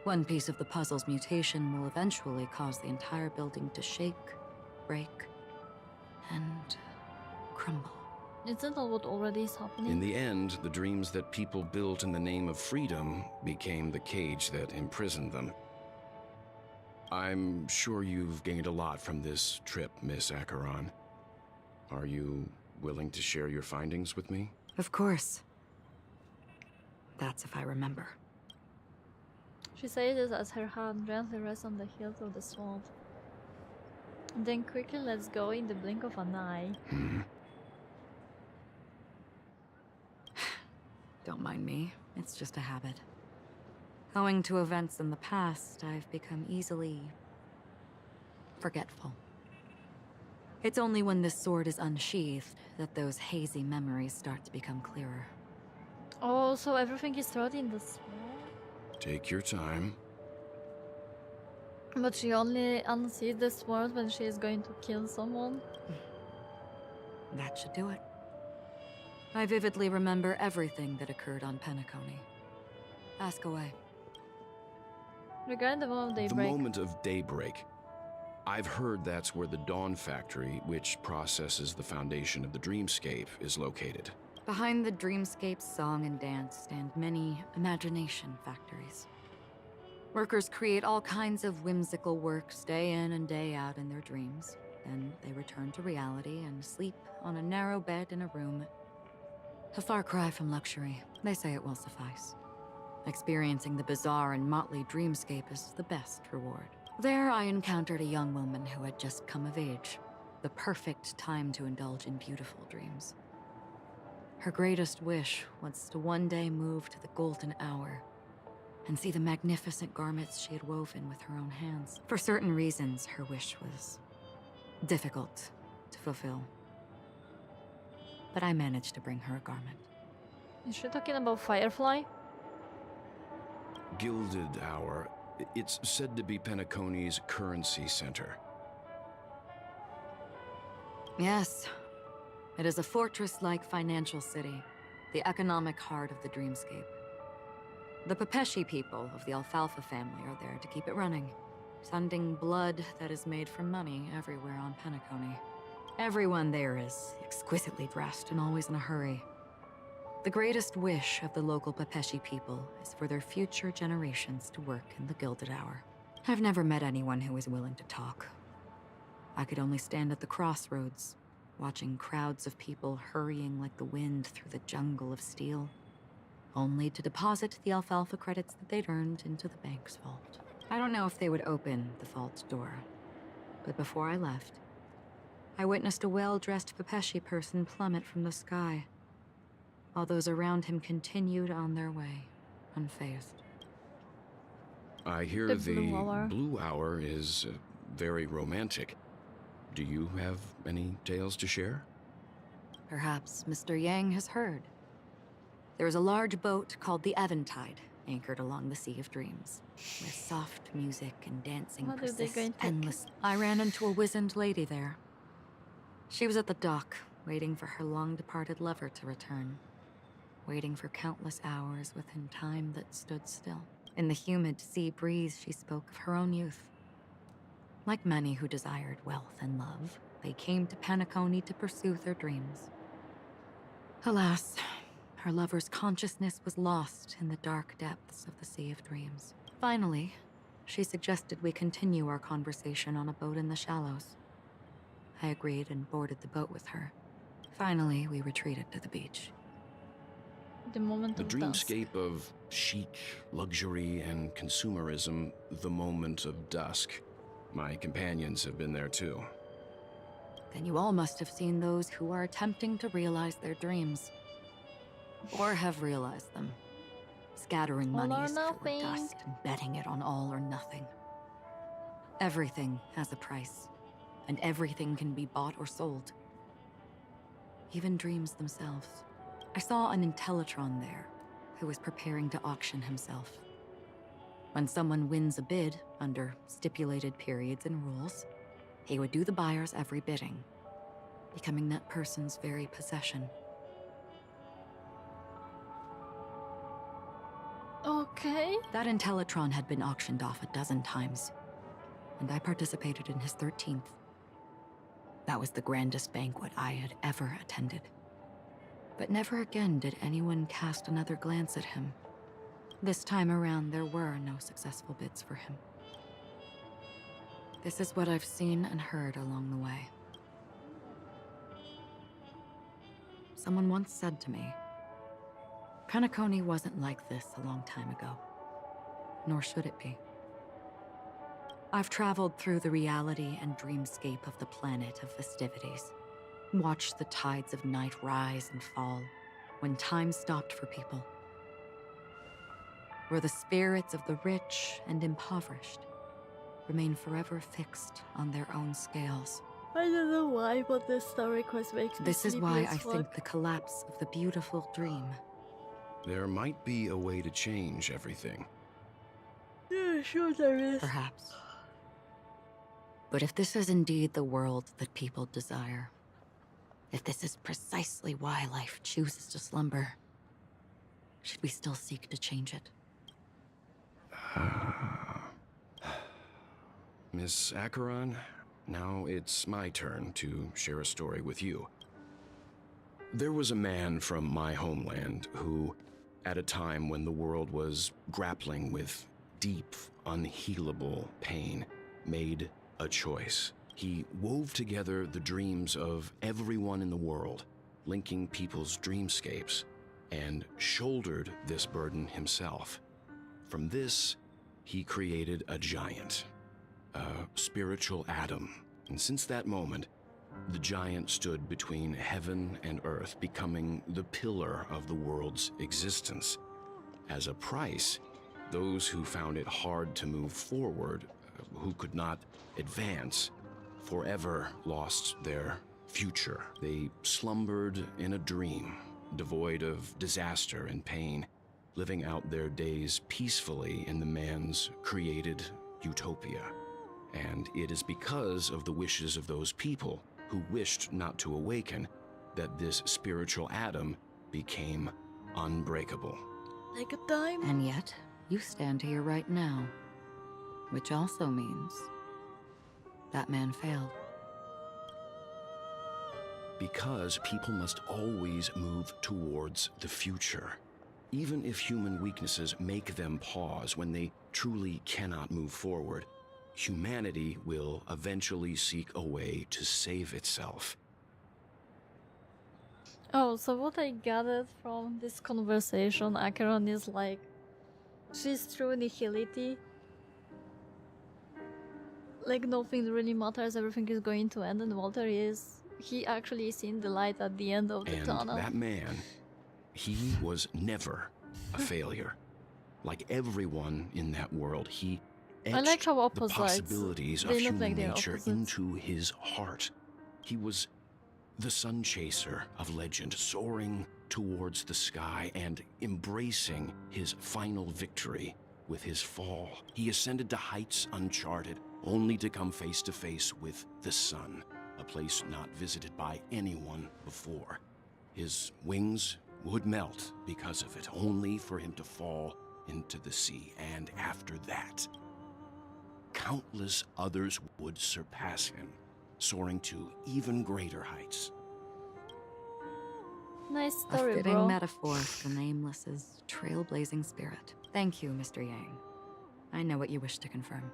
One piece of the puzzle's mutation will eventually cause the entire building to shake, break, and crumble. Isn't that what already is happening? In the end, the dreams that people built in the name of freedom became the cage that imprisoned them. I'm sure you've gained a lot from this trip, Miss Acheron. Are you willing to share your findings with me? Of course. That's if I remember. She says this as her hand gently rests on the hilt of the sword. And then quickly lets go in the blink of an eye. Don't mind me, it's just a habit. Owing to events in the past, I've become easily forgetful. It's only when this sword is unsheathed that those hazy memories start to become clearer. Oh, so everything is thrown in the sword? Take your time. But she only unsees the sword when she is going to kill someone? That should do it. I vividly remember everything that occurred on Penacony. Ask away. Regarding the moment of The daybreak. moment of daybreak. I've heard that's where the Dawn Factory, which processes the foundation of the dreamscape, is located. Behind the dreamscape song and dance stand many imagination factories. Workers create all kinds of whimsical works day in and day out in their dreams. Then they return to reality and sleep on a narrow bed in a room. A far cry from luxury. They say it will suffice. Experiencing the bizarre and motley dreamscape is the best reward. There I encountered a young woman who had just come of age. The perfect time to indulge in beautiful dreams. Her greatest wish was to one day move to the golden hour and see the magnificent garments she had woven with her own hands. For certain reasons, her wish was difficult to fulfill. But I managed to bring her a garment. Is she talking about Firefly? Gilded Hour. It's said to be Penacony's currency center. Yes. It is a fortress-like financial city, the economic heart of the dreamscape. The Pepeshi people of the Alfalfa family are there to keep it running, sending blood that is made from money everywhere on Penacony. Everyone there is exquisitely dressed and always in a hurry. The greatest wish of the local Pepeshi people is for their future generations to work in the Gilded Hour. I've never met anyone who is willing to talk. I could only stand at the crossroads, watching crowds of people hurrying like the wind through the jungle of steel, only to deposit the alfalfa credits that they'd earned into the bank's vault. I don't know if they would open the vault door, but before I left, I witnessed a well-dressed Pepeshi person plummet from the sky, while those around him continued on their way, unfazed. I hear the Blue Hour is very romantic. Do you have any tales to share? Perhaps Mr. Yang has heard. There is a large boat called the Eventide, anchored along the Sea of Dreams, where soft music and dancing What are they persist going to- endlessly. I ran into a wizened lady there. She was at the dock, waiting for her long-departed lover to return, waiting for countless hours within time that stood still. In the humid sea breeze, she spoke of her own youth. Like many who desired wealth and love, they came to Penacony to pursue their dreams. Alas, her lover's consciousness was lost in the dark depths of the Sea of Dreams. Finally, she suggested we continue our conversation on a boat in the shallows. I agreed and boarded the boat with her. Finally, we retreated to the beach. The moment The of dusk. dreamscape of chic, luxury, and consumerism, the moment of dusk. My companions have been there too. Then you all must have seen those who are attempting to realize their dreams. Or have realized them. Scattering All or monies for nothing. dust and betting it on all or nothing. Everything has a price, and everything can be bought or sold. Even dreams themselves. I saw an Intellitron there, who was preparing to auction himself. When someone wins a bid under stipulated periods and rules, he would do the buyer's every bidding, becoming that person's very possession. Okay. That Intellitron had been auctioned off a dozen times, and I participated in his 13th. That was the grandest banquet I had ever attended. But never again did anyone cast another glance at him. This time around, there were no successful bids for him. This is what I've seen and heard along the way. Someone once said to me, Penacony wasn't like this a long time ago, nor should it be. I've traveled through the reality and dreamscape of the planet of festivities, watched the tides of night rise and fall when time stopped for people, where the spirits of the rich and impoverished remain forever fixed on their own scales. I don't know why, but this story quest makes me This is why sleepy I as think fuck. the collapse of the beautiful dream. There might be a way to change everything. Yeah, sure there is. Perhaps. But if this is indeed the world that people desire, If this is precisely why life chooses to slumber, should we still seek to change it? Miss Acheron, now it's my turn to share a story with you. There was a man from my homeland who, at a time when the world was grappling with deep, unhealable pain, made a choice. He wove together the dreams of everyone in the world, linking people's dreamscapes, and shouldered this burden himself. From this, he created a giant, a spiritual atom. And since that moment, the giant stood between heaven and earth, becoming the pillar of the world's existence. As a price, those who found it hard to move forward, who could not advance, forever lost their future. They slumbered in a dream, devoid of disaster and pain, living out their days peacefully in the man's created utopia. And it is because of the wishes of those people who wished not to awaken that this spiritual atom became unbreakable. Like a dime. And yet, you stand here right now, which also means that man failed. Because people must always move towards the future. Even if human weaknesses make them pause when they truly cannot move forward, humanity will eventually seek a way to save itself. Oh, so what I gathered from this conversation, Acheron is like, she's true nihility. Like nothing really matters, everything is going to end, and Walter is, he actually seen the light at the end of the tunnel. And that man, he was never a failure. Like everyone in that world, he I like etched how the opposites, possibilities of they look human like they're nature opposites. into his heart. He was the sun chaser of legend, soaring towards the sky and embracing his final victory with his fall. He ascended to heights uncharted, only to come face to face with the sun, a place not visited by anyone before. His wings would melt because of it, only for him to fall into the sea. And after that, countless others would surpass him, soaring to even greater heights. Nice A story, fitting bro. metaphor for the Nameless's trailblazing spirit. Thank you, Mr. Yang. I know what you wish to confirm.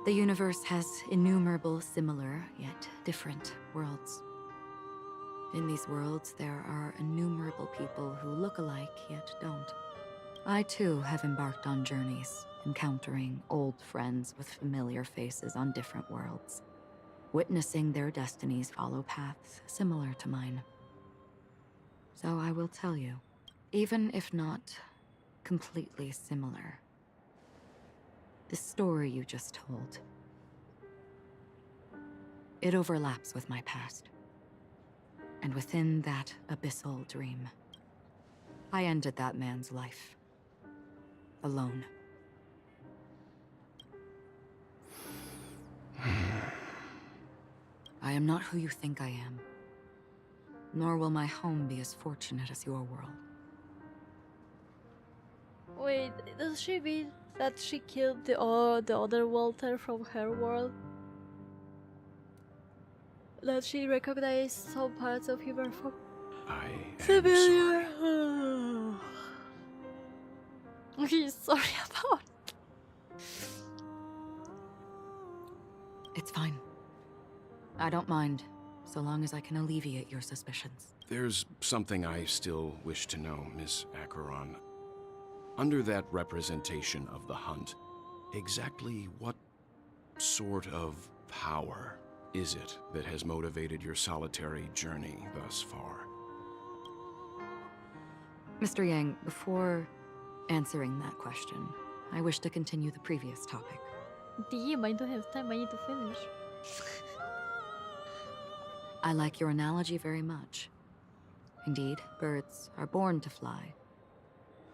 The universe has innumerable similar, yet different worlds. In these worlds, there are innumerable people who look alike, yet don't. I too have embarked on journeys, encountering old friends with familiar faces on different worlds, witnessing their destinies follow paths similar to mine. So I will tell you, even if not completely similar, the story you just told, it overlaps with my past. And within that abyssal dream, I ended that man's life. Alone. I am not who you think I am. Nor will my home be as fortunate as your world. Wait, does she mean that she killed the other Walter from her world? That she recognized some parts of him are from I am familiar. He's sorry about it. It's fine. I don't mind, so long as I can alleviate your suspicions. There's something I still wish to know, Miss Acheron. Under that representation of the hunt, exactly what sort of power is it that has motivated your solitary journey thus far? Mr. Yang, before answering that question, I wish to continue the previous topic. Damn, I don't have time, I need to finish. I like your analogy very much. Indeed, birds are born to fly.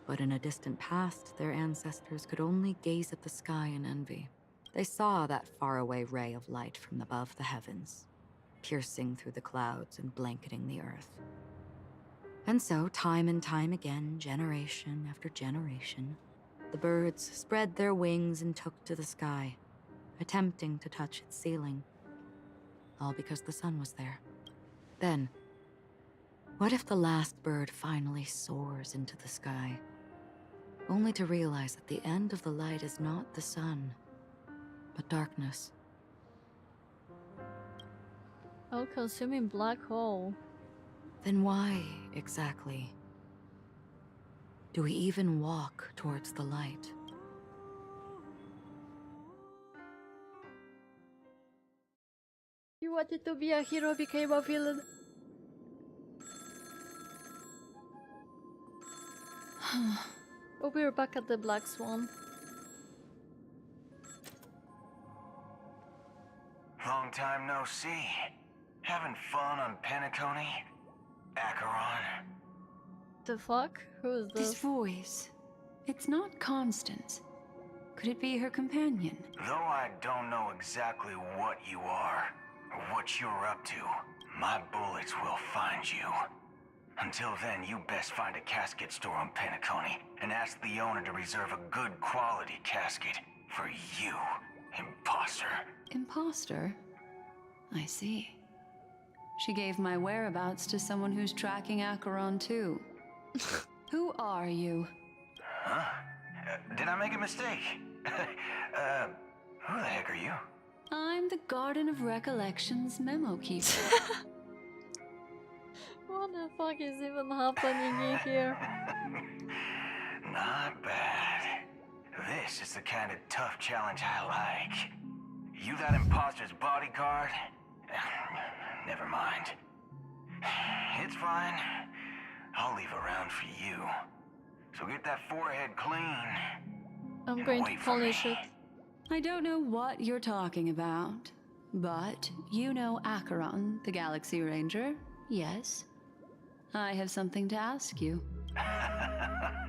But in a distant past, their ancestors could only gaze at the sky in envy. They saw that faraway ray of light from above the heavens, piercing through the clouds and blanketing the earth. And so, time and time again, generation after generation, the birds spread their wings and took to the sky, attempting to touch its ceiling. All because the sun was there. Then, what if the last bird finally soars into the sky, only to realize that the end of the light is not the sun, but darkness? All-consuming black hole. Then why, exactly, do we even walk towards the light? You wanted to be a hero, became a villain. Oh, we're back at the Black Swan. Long time no see. Having fun on Penacony? Acheron? The fuck? Who is this? This voice. It's not Constance. Could it be her companion? Though I don't know exactly what you are, or what you're up to, my bullets will find you. Until then, you best find a casket store on Penacony and ask the owner to reserve a good quality casket for you, imposter. Imposter? I see. She gave my whereabouts to someone who's tracking Acheron too. Who are you? Huh? Did I make a mistake? Who the heck are you? I'm the Garden of Recollection's memo keeper. What the fuck is even happening in here? Not bad. This is the kind of tough challenge I like. You that imposter's bodyguard? Never mind. It's fine. I'll leave a round for you. So get that forehead clean. I'm going to polish it. I don't know what you're talking about, but you know Acheron, the Galaxy Ranger, yes? I have something to ask you. Are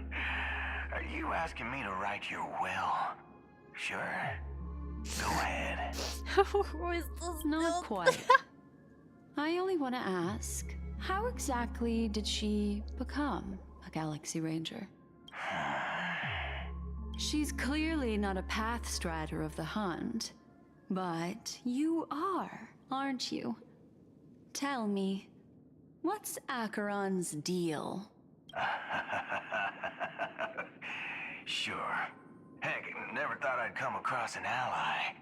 you asking me to write your will? Sure. Go ahead. Who is this? Not quite. I only want to ask, how exactly did she become a Galaxy Ranger? She's clearly not a path strider of the hunt, but you are, aren't you? Tell me, what's Acheron's deal? Sure. Heck, never thought I'd come across an ally.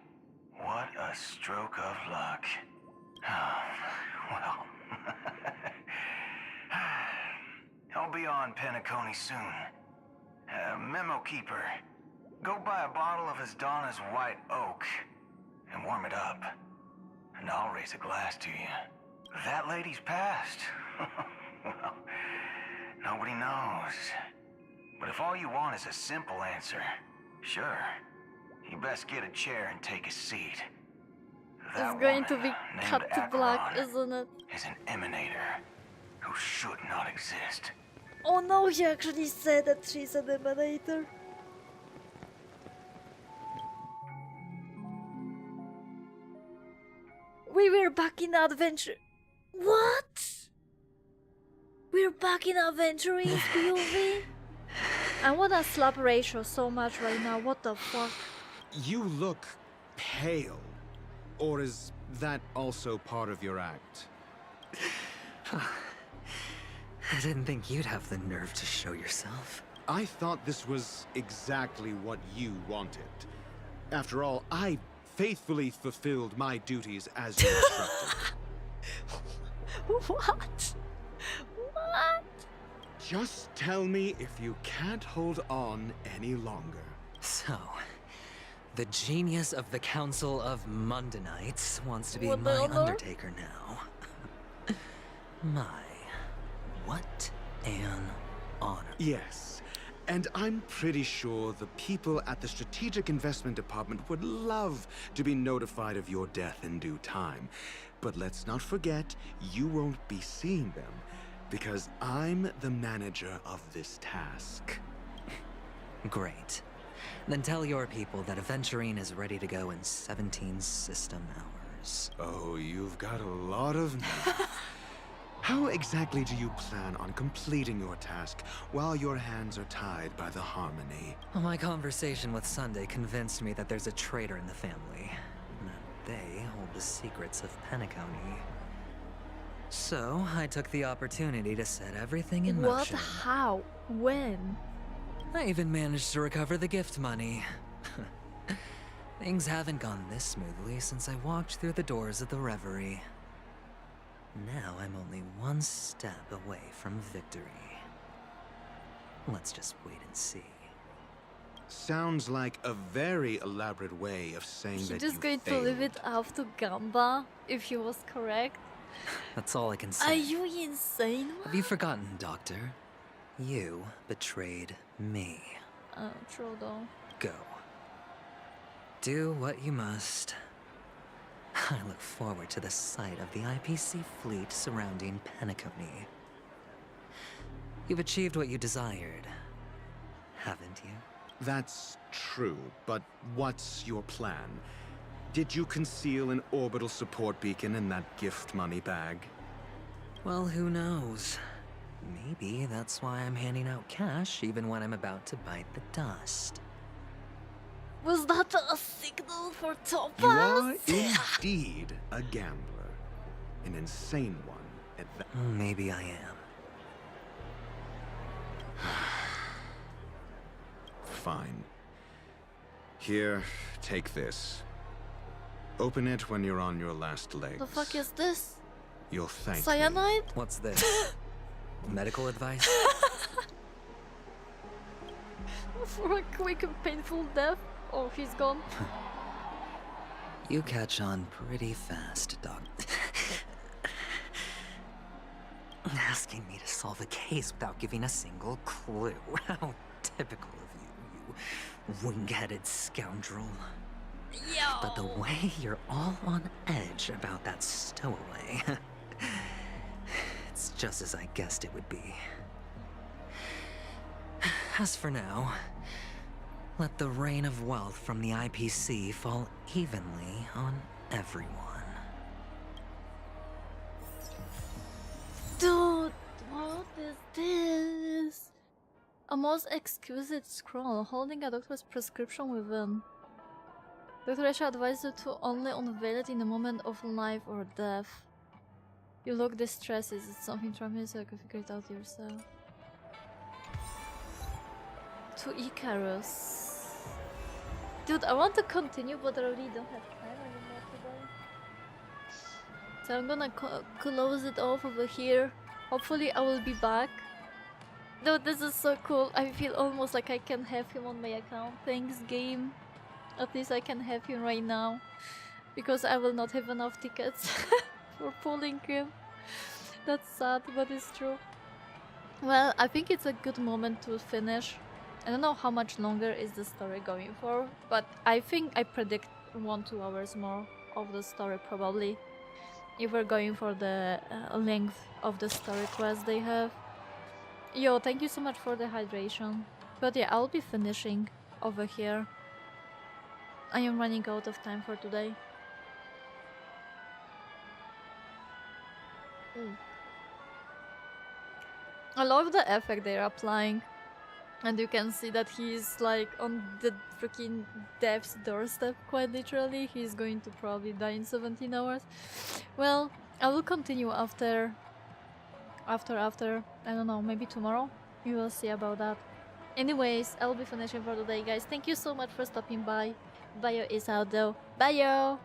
What a stroke of luck. Well, I'll be on Penacony soon. Memo keeper, go buy a bottle of his Donna's White Oak and warm it up. And I'll raise a glass to you. That lady's passed. Well, nobody knows. But if all you want is a simple answer, sure. You best get a chair and take a seat. That It's going to woman be cut named to black, Acheron isn't it? is an emanator who should not exist. Oh no, he actually said that she's an emanator. We were back in adventure. What? We're back in adventure in POV? I wanna slap Rachel so much right now, what the fuck? You look pale. Or is that also part of your act? I didn't think you'd have the nerve to show yourself. I thought this was exactly what you wanted. After all, I faithfully fulfilled my duties as you instructed. What? What? Just tell me if you can't hold on any longer. So, the genius of the Council of Mundanites wants to be What the my honor? undertaker now. My, what an honor. Yes, and I'm pretty sure the people at the Strategic Investment Department would love to be notified of your death in due time. But let's not forget, you won't be seeing them, because I'm the manager of this task. Great. Then tell your people that Aventurine is ready to go in 17 system hours. yours. Oh, you've got a lot of nerve. How exactly do you plan on completing your task while your hands are tied by the Harmony? My conversation with Sunday convinced me that there's a traitor in the family, and that they hold the secrets of Penacony. So, I took the opportunity to set everything in What? motion. How? When? I even managed to recover the gift money. Things haven't gone this smoothly since I walked through the doors of the Reverie. Now I'm only one step away from victory. Let's just wait and see. Sounds like a very elaborate way of saying He that just you going failed. to leave it up to Gamba if he was correct. That's all I can Are say. you insane? Have you forgotten, Doctor? You betrayed me. Oh, true though. Go. Do what you must. I look forward to the sight of the IPC fleet surrounding Penacony. You've achieved what you desired, haven't you? That's true, but what's your plan? Did you conceal an orbital support beacon in that gift money bag? Well, who knows? Maybe that's why I'm handing out cash even when I'm about to bite the dust. Was that a signal for Topaz? You are indeed a gambler. An insane one at that. Maybe I am. Fine. Here, take this. Open it when you're on your last legs. The fuck is this? You'll thank me. Cyanide? What's this? Medical advice? For a quick and painful death? Oh, he's gone. You catch on pretty fast, Doc. Asking me to solve a case without giving a single clue. How typical of you, you wing-headed scoundrel. Yo. But the way you're all on edge about that stowaway, it's just as I guessed it would be. As for now, let the rain of wealth from the IPC fall evenly on everyone. Dude, what is this? A most exquisite scroll holding a doctor's prescription within. Dr. Esha advised you to only unveil it in a moment of life or death. You look distressed. Is it something from so you can figure it out yourself? To Icarus. Dude, I want to continue, but I really don't have time anymore today. So I'm gonna close it off over here. Hopefully I will be back. Dude, this is so cool. I feel almost like I can have him on my account. Thanks, game. At least I can have him right now. Because I will not have enough tickets for pulling him. That's sad, but it's true. Well, I think it's a good moment to finish. I don't know how much longer is the story going for, but I think I predict 1-2 hours more of the story probably. If we're going for the length of the story quest they have. Yo, thank you so much for the hydration. But yeah, I'll be finishing over here. I am running out of time for today. I love the effect they're applying. And you can see that he's like on the freaking death's doorstep, quite literally. He's going to probably die in 17 hours. Well, I will continue after, I don't know, maybe tomorrow? We will see about that. Anyways, I'll be finishing for today, guys. Thank you so much for stopping by. Bio is out though. Bye, yo!